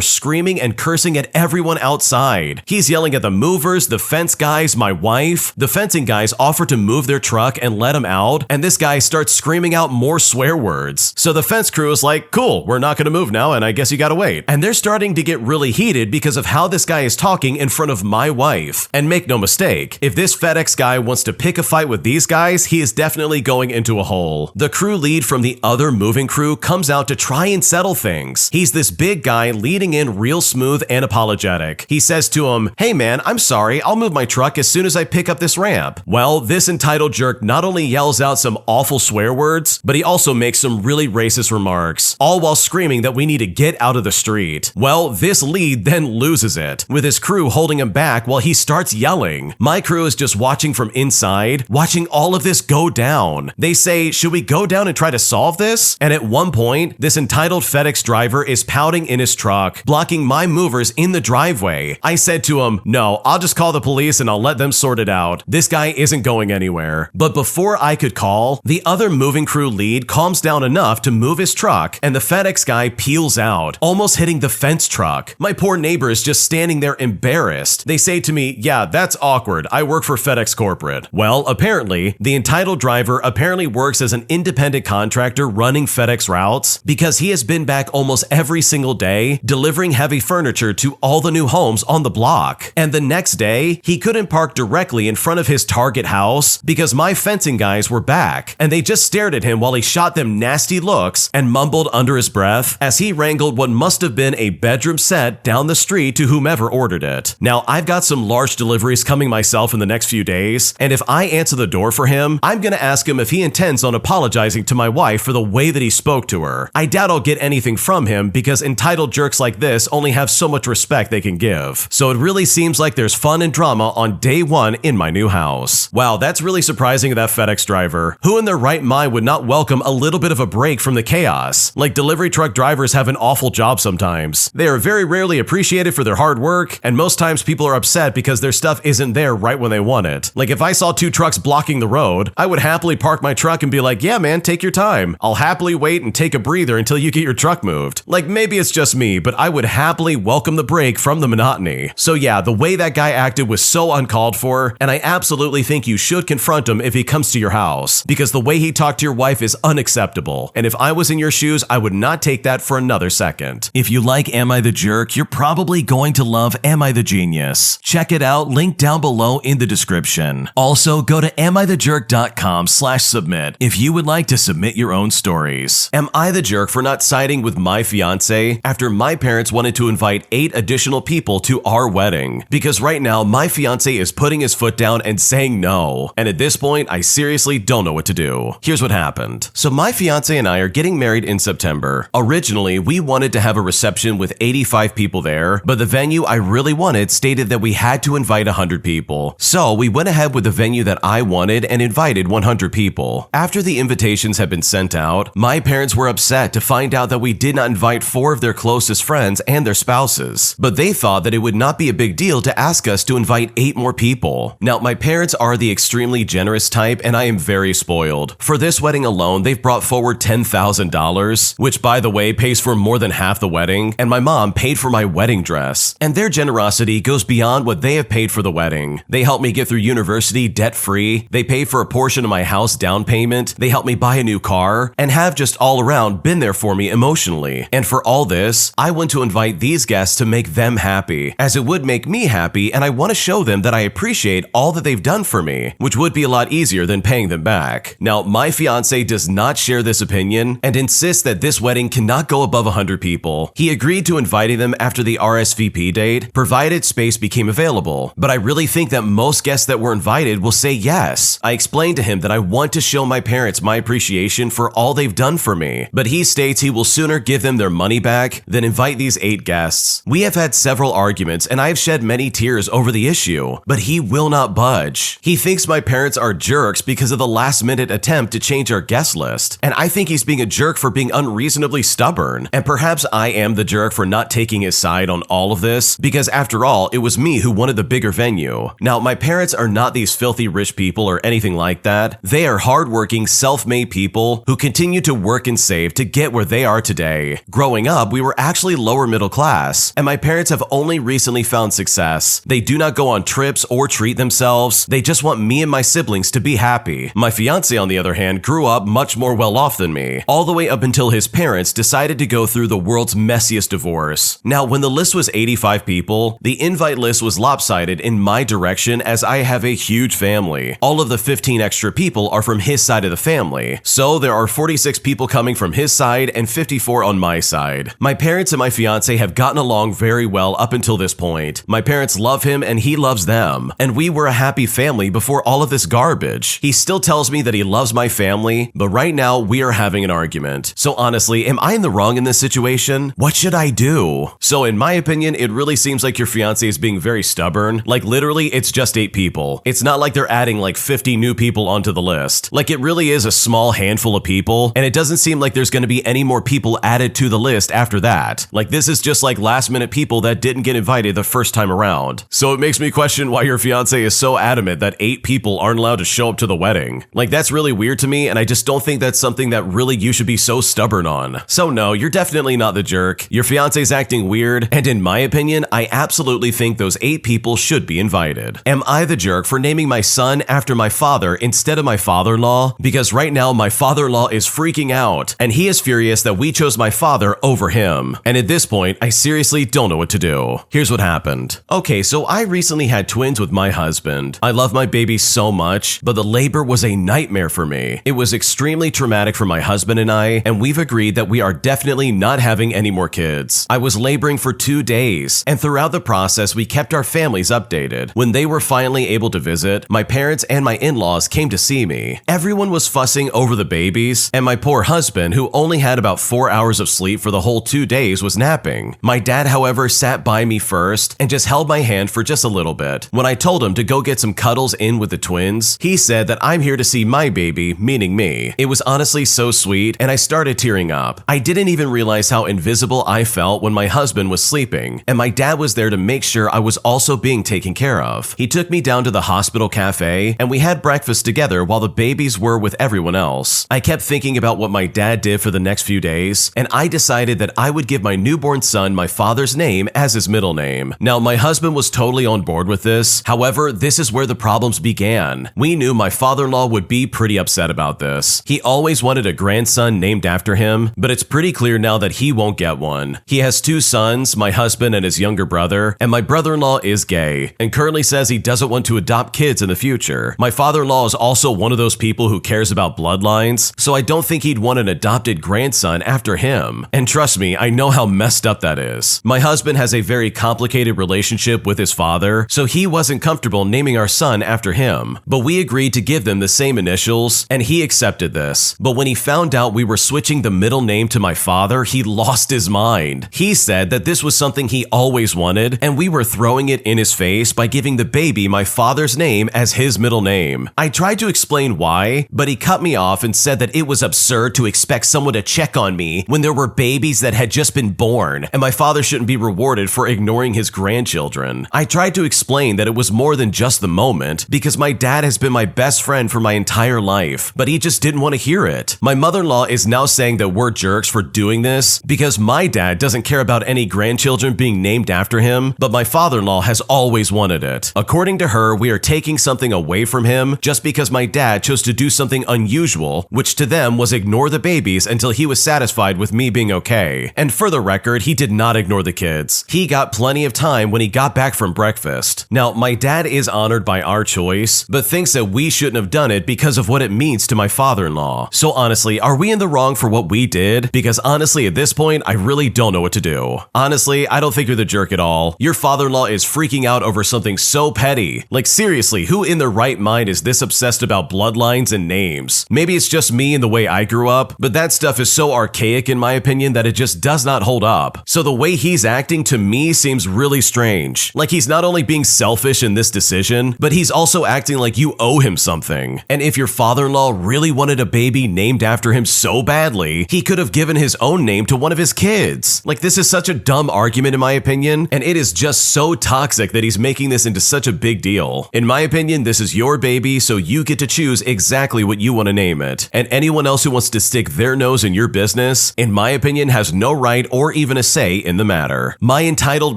Speaker 1: screaming and cursing at everyone outside. He's yelling at the movers, the fence guys, my wife. The fencing guys offer to move their truck and let him out, and this guy starts screaming out more swear words. So the fence crew is like, cool, we're not gonna move now, and I guess you gotta wait. And they're starting to get really heated because of how this guy is talking in front of my wife. And make no mistake, if this FedEx guy wants to pick a fight with these guys, he is definitely going into a hole. The crew lead from the other moving crew comes out to try and settle things. He's this big guy leading in real smooth and apologetic. He says to him, hey man, I'm sorry, I'll move my truck as soon as I pick up this ramp. Well, this entitled jerk not only yells out some awful swear words, but he also makes some really racist remarks, all while screaming that we need to get out of the street. Well, this lead then loses it, with his crew holding him back while he starts yelling. My crew is just watching from inside, watching all of this go down. They say, should we go down and try to solve this? And at one point, this entitled FedEx driver is pouting in his truck, blocking my movers in the driveway. I said to him, no, I'll just call the police and I'll let them sort it out. This guy isn't going anywhere. But before I could call, the other moving crew lead calms down enough to move his truck, and the FedEx guy peels out, almost hitting the fence truck. My poor neighbor is just standing there embarrassed. They say to me, yeah, that's awkward. I work for FedEx Corporate. Well, apparently, the entitled driver apparently works as an independent contractor running FedEx routes because he has been back almost every single day delivering heavy furniture to all the new homes on the block. And the next day, he couldn't park directly in front of his target house because my fencing guys were back, and they just stared at him while he shot them nasty looks and mumbled under his breath as he wrangled what must have been a bedroom set down the street to whomever ordered it. Now, I've got some large deliveries coming myself in the next few days, and if I answer the door for him, I'm gonna ask him if he intends on apologizing to my wife for the way that he spoke to her. I doubt I'll get anything from him because entitled jerks like this only have so much respect they can give. So it really seems like there's fun and drama on day one in my new house. Wow, that's really surprising of that FedEx driver. Who in their right mind would not welcome a little bit of a break from the chaos? Like, delivery truck drivers have an awful job sometimes. They are very rarely appreciated for their hard work, and most times people are upset because their stuff isn't there right when they want it. Like, if I saw two trucks blocking the road, I would happily park my truck and be like, yeah man, take your time. I'll happily wait and take a breather until you get your truck moved. Like, maybe it's just me, but I would happily welcome the break from the monotony. So yeah, the way that guy acted was so uncalled for, and I absolutely think you should confront him if he comes to your house, because the way he talked to your wife is unacceptable, and if I was in your shoes, I would not take that for another second. If you like Am I the Jerk, you're probably going to love Am I the Genius. Check it out, link down below in the description. Also, go to amithejerk.com/submit if you would like to submit your own stories. Am I the jerk for not siding with my fiance after my parents wanted to invite 8 additional people to our wedding? Because right now, my fiance is putting his foot down and saying no. And at this point, I seriously don't know what to do. Here's what happened. So my fiance and I are getting married in September. Originally, we wanted to have a reception with 85 people there, but the venue I really wanted stated that we had to invite 100 people. So we went ahead with the venue that I wanted and invited 100 people. After the invitations had been sent out, my parents were upset to find out that we did not invite 4 of their closest friends and their spouses. But they thought that it would not be a big deal to ask us to invite 8 more people. Now, my parents are the extremely generous type, and I am very spoiled. For this wedding alone, they've brought forward $10,000, which by the way pays for more than half the wedding, and my mom paid for my wedding dress. And their generosity goes beyond what they have paid for the wedding. They helped me get through university debt-free, they paid for a portion of my house down payment, they helped me buy a new car, and have just all around been there for me emotionally. And for all this, I want to invite these guests to make them happy, as it would make me happy, and I want to show them that I appreciate all that they've done for me, which would be a lot easier than paying them back. Now, my fiance does not share this opinion and insists that this wedding cannot go above 100 people. He agreed to inviting them after the RSVP date, provided space became available. But I really think that most guests that were invited will say yes. I explained to him that I want to show my parents my appreciation for all they've done for me, but he states he will sooner give them their money back than invite these 8 guests. We have had several arguments and I've shed many tears over the issue, but he will not budge. He thinks my parents are jerks because of the last-minute attempt to change our guest list, and I think he's being a jerk for being unreasonably stubborn. And perhaps I am the jerk for not taking his side on all of this, because after all, it was me who wanted the bigger venue. Now, my parents are not these filthy rich people or anything like that. They are hardworking, self-made people who continue to work and save to get where they are today. Growing up, we were actually lower middle class, and my parents have only recently found success. They do not go on trips or treat themselves. They just want me and my siblings to be happy. My fiance, on the other hand, grew up much more well off than me, all the way up until his parents decided to go through the world's messiest divorce. Now, when the list was 85 people, the invite list was lopsided in my direction as I have a huge family. All of the 15 extra people are from his side of the family, so there are 46 people coming from his side and 54 on my side. My parents and my fiance have gotten along very well up until this point. My parents love him and he loves them, and we were a happy family before all of this garbage. He still tells me that he loves my family, but right now we are having an argument. So honestly, am I in the wrong in this situation? What should I do? So in my opinion, it really seems like your fiance is being very stubborn. Like literally, it's just 8 people. It's not like they're adding like 50 new people onto the list. Like it really is a small handful of people, and it doesn't seem like there's going to be any more people added to the list after that. Like this is just like last minute people that didn't get invited the first time around. So it makes me question why your fiance is so adamant that 8 people aren't allowed to show up to the wedding. Like that's really weird to me, and I just don't think that's something that really you should be so stubborn on. So no, you're definitely not the jerk. Your fiance's acting weird, and in my opinion, I absolutely think those 8 people should be invited. Am I the jerk for naming my son after my father instead of my father-in-law? Because right now my father-in-law is freaking out, and he is furious that we chose my father over him. And at this point, I seriously don't know what to do. Here's what happened. Okay, so I recently had twins with my husband. I love my baby so much, but the labor was a nightmare for me. It was extremely traumatic for my husband and I, and we've agreed that we are definitely not having any more kids. I was laboring for 2 days, and throughout the process, we kept our families updated. When they were finally able to visit, my parents and my in-laws came to see me. Everyone was fussing over the babies, and my poor husband, who only had about 4 hours of sleep for the whole 2 days, was napping. My dad, however, sat by me first and just held my hand for just a little bit. When I told him to go get some cuddles in with the twins, he said that I'm here to see my baby, meaning me. It was honestly so sweet, and I started tearing up. I didn't even realize how invisible I felt when my husband was sleeping, and my dad was there to make sure I was also being taken care of. He took me down to the hospital cafe, and we had breakfast together while the babies were with everyone else. I kept thinking about what my dad did for the next few days, and I decided that I would give my newborn son my father's name as his middle name. Now, my husband was totally on board with this. However, this is where the problems began. We knew my father-in-law would be pretty upset about this. He always wanted a grandson named after him, but it's pretty clear now that he won't get one. He has 2 sons, my husband and his younger brother, and my brother-in-law is gay, and currently says he doesn't want to adopt kids in the future. My father-in-law is also one of those people who cares about bloodlines, so I don't think he'd want an adopted grandson after him. And trust me, I know how messed up that is. My husband has a very complicated relationship with his father, so he wasn't comfortable naming our son after him, but we agreed to give them the same initials, and he accepted this. But when he found out we were switching the middle name to my father, he lost his mind. He said that this was something he always wanted, and we were throwing it in his face by giving the baby my father's name as his middle name. I tried to explain why, but he cut me off and said that it was absurd to expect someone to check on me when there were babies that had just been born, and my father shouldn't be rewarded for ignoring his grandchildren. I tried to explain that it was more than just the moment, because my dad has been my best friend for my entire life. life, but he just didn't want to hear it. My mother-in-law is now saying that we're jerks for doing this because my dad doesn't care about any grandchildren being named after him, but my father-in-law has always wanted it. According to her, we are taking something away from him just because my dad chose to do something unusual, which to them was ignore the babies until he was satisfied with me being okay. And for the record, he did not ignore the kids. He got plenty of time when he got back from breakfast. Now, my dad is honored by our choice, but thinks that we shouldn't have done it because of what it means to my father-in-law. So honestly, are we in the wrong for what we did? Because honestly, at this point, I really don't know what to do. Honestly, I don't think you're the jerk at all. Your father-in-law is freaking out over something so petty. Like seriously, who in their right mind is this obsessed about bloodlines and names? Maybe it's just me and the way I grew up, but that stuff is so archaic in my opinion that it just does not hold up. So the way he's acting to me seems really strange. Like he's not only being selfish in this decision, but he's also acting like you owe him something. And if your father-in-law really wanted a baby named after him so badly, he could have given his own name to one of his kids. Like this is such a dumb argument in my opinion, and it is just so toxic that he's making this into such a big deal. In my opinion, this is your baby, so you get to choose exactly what you want to name it. And anyone else who wants to stick their nose in your business, in my opinion, has no right or even a say in the matter. My entitled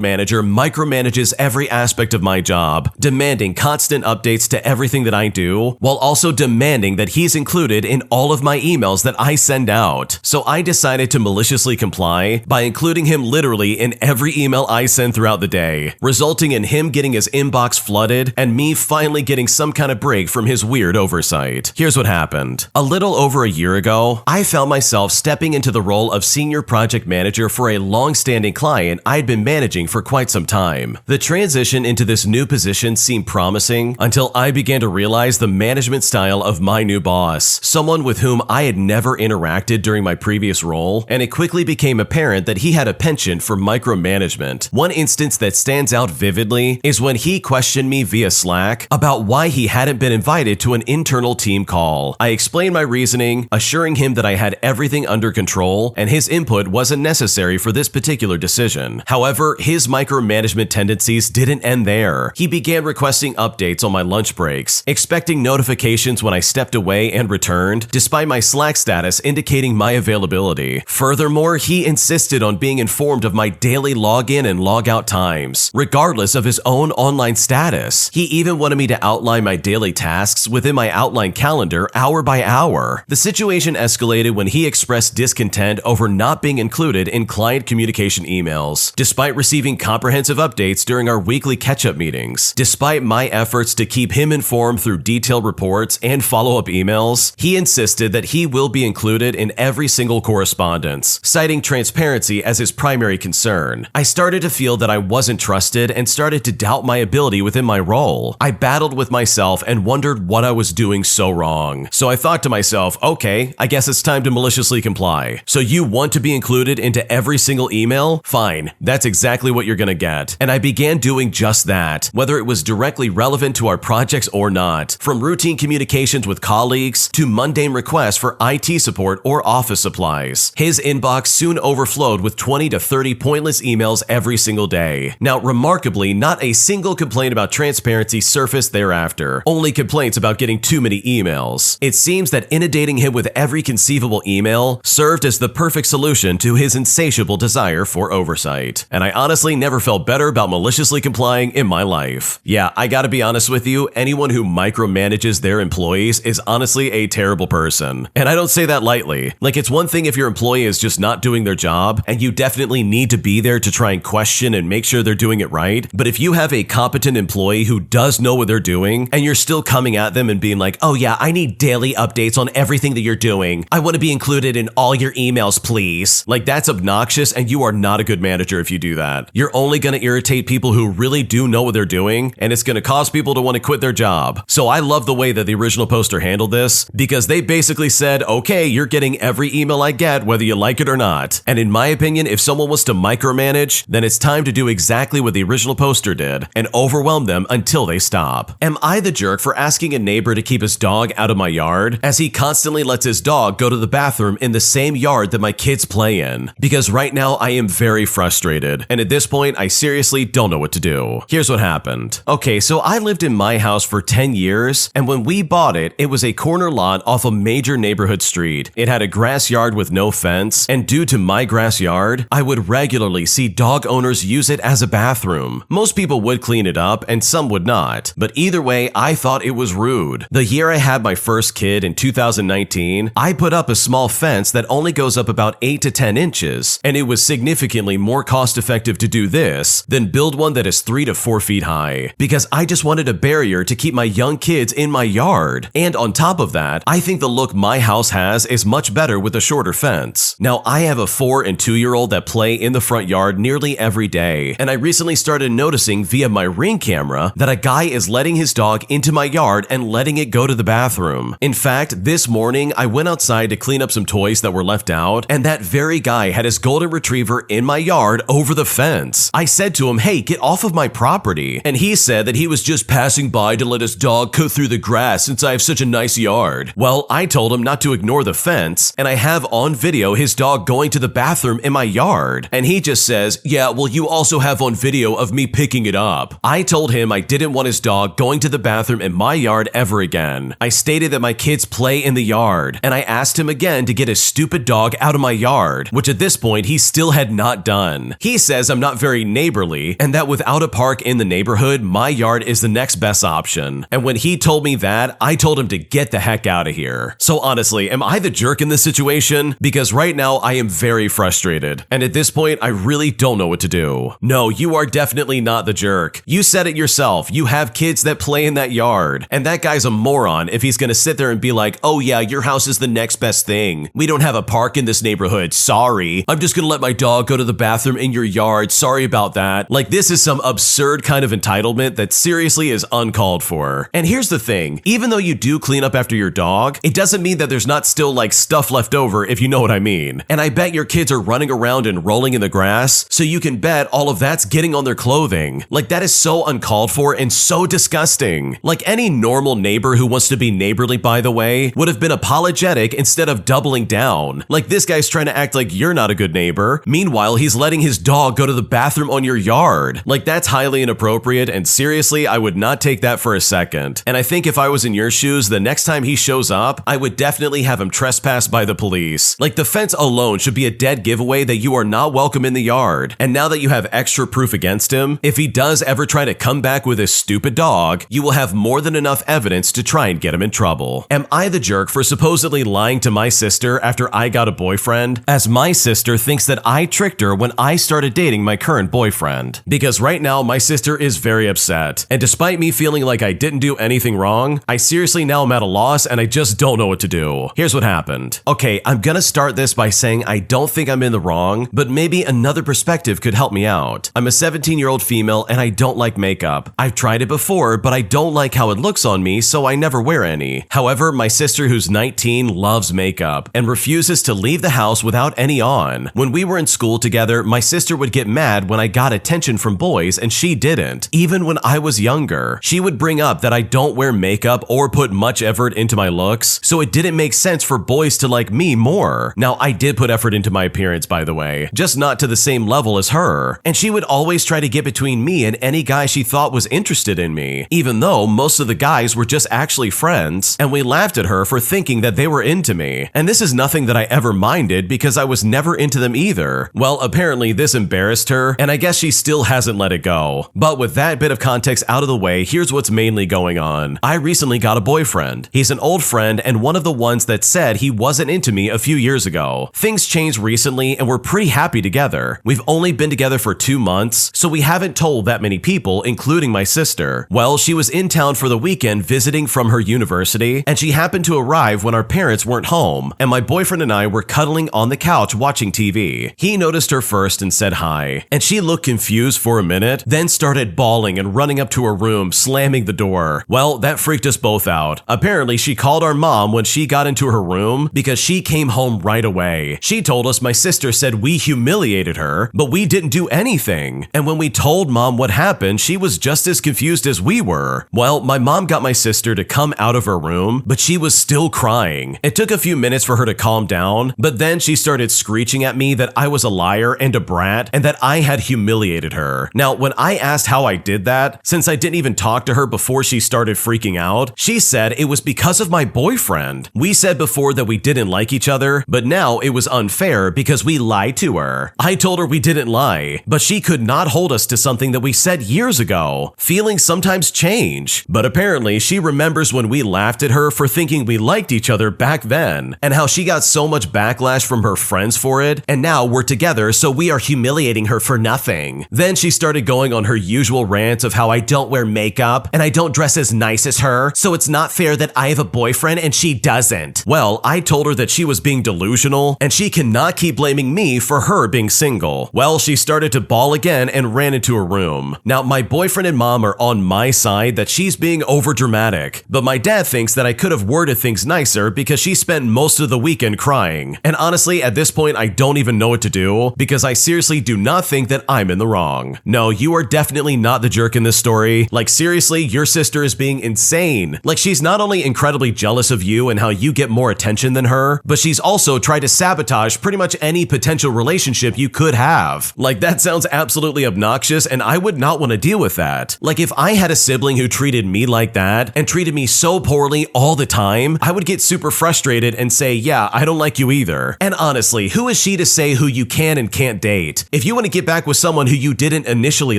Speaker 1: manager micromanages every aspect of my job, demanding constant updates to everything that I do, while also demanding that he's included in all of my emails that I send out. So I decided to maliciously comply by including him literally in every email I send throughout the day, resulting in him getting his inbox flooded and me finally getting some kind of break from his weird oversight. Here's what happened. A little over a year ago, I found myself stepping into the role of senior project manager for a long-standing client I'd been managing for quite some time. The transition into this new position seemed promising until I began to realize the management style of my new boss, someone with whom I had never interacted during my previous role, and it quickly became apparent that he had a penchant for micromanagement. One instance that stands out vividly is when he questioned me via Slack about why he hadn't been invited to an internal team call. I explained my reasoning, assuring him that I had everything under control and his input wasn't necessary for this particular decision. However, his micromanagement tendencies didn't end there. He began requesting updates on my lunch breaks, expecting notifications when I stepped away and returned, despite my Slack status indicating my availability. Furthermore, he insisted on being informed of my daily login and logout times, regardless of his own online status. He even wanted me to outline my daily tasks within my outline calendar hour by hour. The situation escalated when he expressed discontent over not being included in client communication emails, despite receiving comprehensive updates during our weekly catch-up meetings. Despite my efforts to keep him informed through detailed reports and follow-up emails, he insisted that he will be included in every single correspondence, citing transparency as his primary concern. I started to feel that I wasn't trusted and started to doubt my ability within my role. I battled with myself and wondered what I was doing so wrong. So I thought to myself, okay, I guess it's time to maliciously comply. So you want to be included into every single email? Fine, that's exactly what you're gonna get. And I began doing just that, whether it was directly relevant to our projects or not. From routine communications with colleagues to mundane requests for IT support or office supplies. His inbox soon overflowed with 20 to 30 pointless emails every single day. Now, remarkably, not a single complaint about transparency surfaced thereafter, only complaints about getting too many emails. It seems that inundating him with every conceivable email served as the perfect solution to his insatiable desire for oversight. And I honestly never felt better about maliciously complying in my life. Yeah, I gotta be honest with you, anyone who micromanages their employees is honestly a terrible person. And I don't say that lightly. Like, it's one thing if your employee is just not doing their job, and you definitely need to be there to try and question and make sure they're doing it right. But if you have a competent employee who does know what they're doing, and you're still coming at them and being like, oh yeah, I need daily updates on everything that you're doing. I want to be included in all your emails, please. Like, that's obnoxious, and you are not a good manager if you do that. You're only going to irritate people who really do know what they're doing, and it's going to cause people to want to quit their job. So I love the way that the original poster handled this, because they basically said, okay, you're getting every email I get, whether you like it or not. And in my opinion, if someone wants to micromanage, then it's time to do exactly what the original poster did and overwhelm them until they stop. Am I the jerk for asking a neighbor to keep his dog out of my yard, as he constantly lets his dog go to the bathroom in the same yard that my kids play in? Because right now I am very frustrated, and at this point I seriously don't know what to do. Here's what happened. Okay, so I lived in my house for 10 years, and when we bought it, it was was a corner lot off a major neighborhood street. It had a grass yard with no fence, and due to my grass yard, I would regularly see dog owners use it as a bathroom. Most people would clean it up, and some would not. But either way, I thought it was rude. The year I had my first kid in 2019, I put up a small fence that only goes up about 8 to 10 inches, and it was significantly more cost-effective to do this than build one that is 3 to 4 feet high, because I just wanted a barrier to keep my young kids in my yard. And on top of that, I think the look my house has is much better with a shorter fence. Now, I have a 4- and 2-year-old that play in the front yard nearly every day, and I recently started noticing via my Ring camera that a guy is letting his dog into my yard and letting it go to the bathroom. In fact, this morning, I went outside to clean up some toys that were left out, and that very guy had his golden retriever in my yard over the fence. I said to him, "Hey, get off of my property." And he said that he was just passing by to let his dog go through the grass since I have such a nice yard. Well, I told him not to ignore the fence, and I have on video his dog going to the bathroom in my yard. And he just says, "Yeah, well, you also have on video of me picking it up." I told him I didn't want his dog going to the bathroom in my yard ever again. I stated that my kids play in the yard, and I asked him again to get his stupid dog out of my yard, which at this point he still had not done. He says I'm not very neighborly, and that without a park in the neighborhood, my yard is the next best option. And when he told me that, I told him to get the heck out of here. So honestly, am I the jerk in this situation? Because right now I am very frustrated, and at this point I really don't know what to do. No, you are definitely not the jerk. You said it yourself. You have kids that play in that yard, and that guy's a moron if he's gonna sit there and be like, "Oh yeah, your house is the next best thing. We don't have a park in this neighborhood. Sorry. I'm just gonna let my dog go to the bathroom in your yard. Sorry about that." Like, this is some absurd kind of entitlement that seriously is uncalled for. And here's the thing, even though you do clean up after your dog, it doesn't mean that there's not still like stuff left over, if you know what I mean. And I bet your kids are running around and rolling in the grass, so you can bet all of that's getting on their clothing. Like, that is so uncalled for and so disgusting. Like, any normal neighbor who wants to be neighborly, by the way, would have been apologetic instead of doubling down. Like, this guy's trying to act like you're not a good neighbor. Meanwhile, he's letting his dog go to the bathroom on your yard. Like, that's highly inappropriate, and seriously, I would not take that for a second. And I think if I was in your shoes, the next time he shows up, I would definitely have him trespassed by the police. Like, the fence alone should be a dead giveaway that you are not welcome in the yard. And now that you have extra proof against him, if he does ever try to come back with his stupid dog, you will have more than enough evidence to try and get him in trouble. Am I the jerk for supposedly lying to my sister after I got a boyfriend, as my sister thinks that I tricked her when I started dating my current boyfriend? Because right now my sister is very upset, and despite me feeling like I didn't do anything wrong, I seriously now am at a loss and I just don't know what to do. Here's what happened. Okay, I'm gonna start this by saying I don't think I'm in the wrong, but maybe another perspective could help me out. I'm a 17-year-old female and I don't like makeup. I've tried it before, but I don't like how it looks on me, so I never wear any. However, my sister, who's 19, loves makeup and refuses to leave the house without any on. When we were in school together, my sister would get mad when I got attention from boys and she didn't. Even when I was younger, she would bring up that I don't wear makeup or put much effort into my looks, so it didn't make sense for boys to like me more. Now, I did put effort into my appearance, by the way, just not to the same level as her. And she would always try to get between me and any guy she thought was interested in me, even though most of the guys were just actually friends, and we laughed at her for thinking that they were into me. And this is nothing that I ever minded because I was never into them either. Well, apparently this embarrassed her, and I guess she still hasn't let it go. But with that bit of context out of the way, here's what's mainly going on. I recently got a boyfriend. He's an old friend and one of the ones that said he wasn't into me a few years ago. Things changed recently and we're pretty happy together. We've only been together for 2 months, so we haven't told that many people, including my sister. Well, she was in town for the weekend visiting from her university, and she happened to arrive when our parents weren't home, and my boyfriend and I were cuddling on the couch watching TV. He noticed her first and said hi, and she looked confused for a minute, then started bawling and running up to her room, slamming the door. Well, that freaked us both out. Apparently, she called our mom when she got into her room because she came home right away. She told us my sister said we humiliated her, but we didn't do anything. And when we told mom what happened, she was just as confused as we were. Well, my mom got my sister to come out of her room, but she was still crying. It took a few minutes for her to calm down, but then she started screeching at me that I was a liar and a brat and that I had humiliated her. Now, when I asked how I did that, since I didn't even talk to her before she started freaking out, she said it was because of my boyfriend. We said before that we didn't like each other, but now it was unfair because we lied to her. I told her we didn't lie, but she could not hold us to something that we said years ago. Feelings sometimes change, but apparently she remembers when we laughed at her for thinking we liked each other back then, and how she got so much backlash from her friends for it, and now we're together so we are humiliating her for nothing. Then she started going on her usual rant of how I don't wear makeup and I don't dress as nice as her, so it's not fair that I have a boyfriend and she doesn't. Well, I told her that she was being delusional and she cannot keep blaming me for her being single. Well, she started to bawl again and ran into her room. Now, my boyfriend and mom are on my side that she's being overdramatic, but my dad thinks that I could have worded things nicer because she spent most of the weekend crying. And honestly, at this point, I don't even know what to do because I seriously do not think that I'm in the wrong. No, you are definitely not the jerk in this story. Like, seriously, your sister is being insane. Like, she's not only incredibly jealous of you and how you get more attention than her, but she's also tried to sabotage pretty much any potential relationship you could have. Like, that sounds absolutely obnoxious and I would not want to deal with that. Like, if I had a sibling who treated me like that and treated me so poorly all the time, I would get super frustrated and say, yeah, I don't like you either. And honestly, who is she to say who you can and can't date? If you want to get back with someone who you didn't initially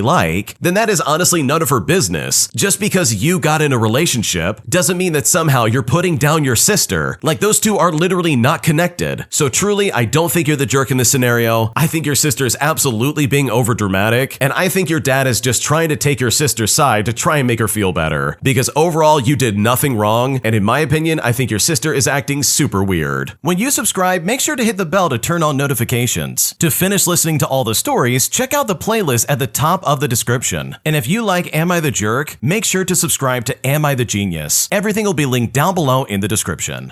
Speaker 1: like, then that is honestly none of her business. Just because you got in a relationship doesn't mean that somehow you're putting down your sister. Like, those two are literally not connected. So truly, I don't think you're the jerk in this scenario. I think your sister is absolutely being overdramatic, and I think your dad is just trying to take your sister's side to try and make her feel better. Because overall, you did nothing wrong, and in my opinion, I think your sister is acting super weird. When you subscribe, make sure to hit the bell to turn on notifications. To finish listening to all the stories, check out the playlist at the top of the description. And if you like Am I the Jerk, make sure to subscribe to Am I the Genius. Everything will be linked down below in the description.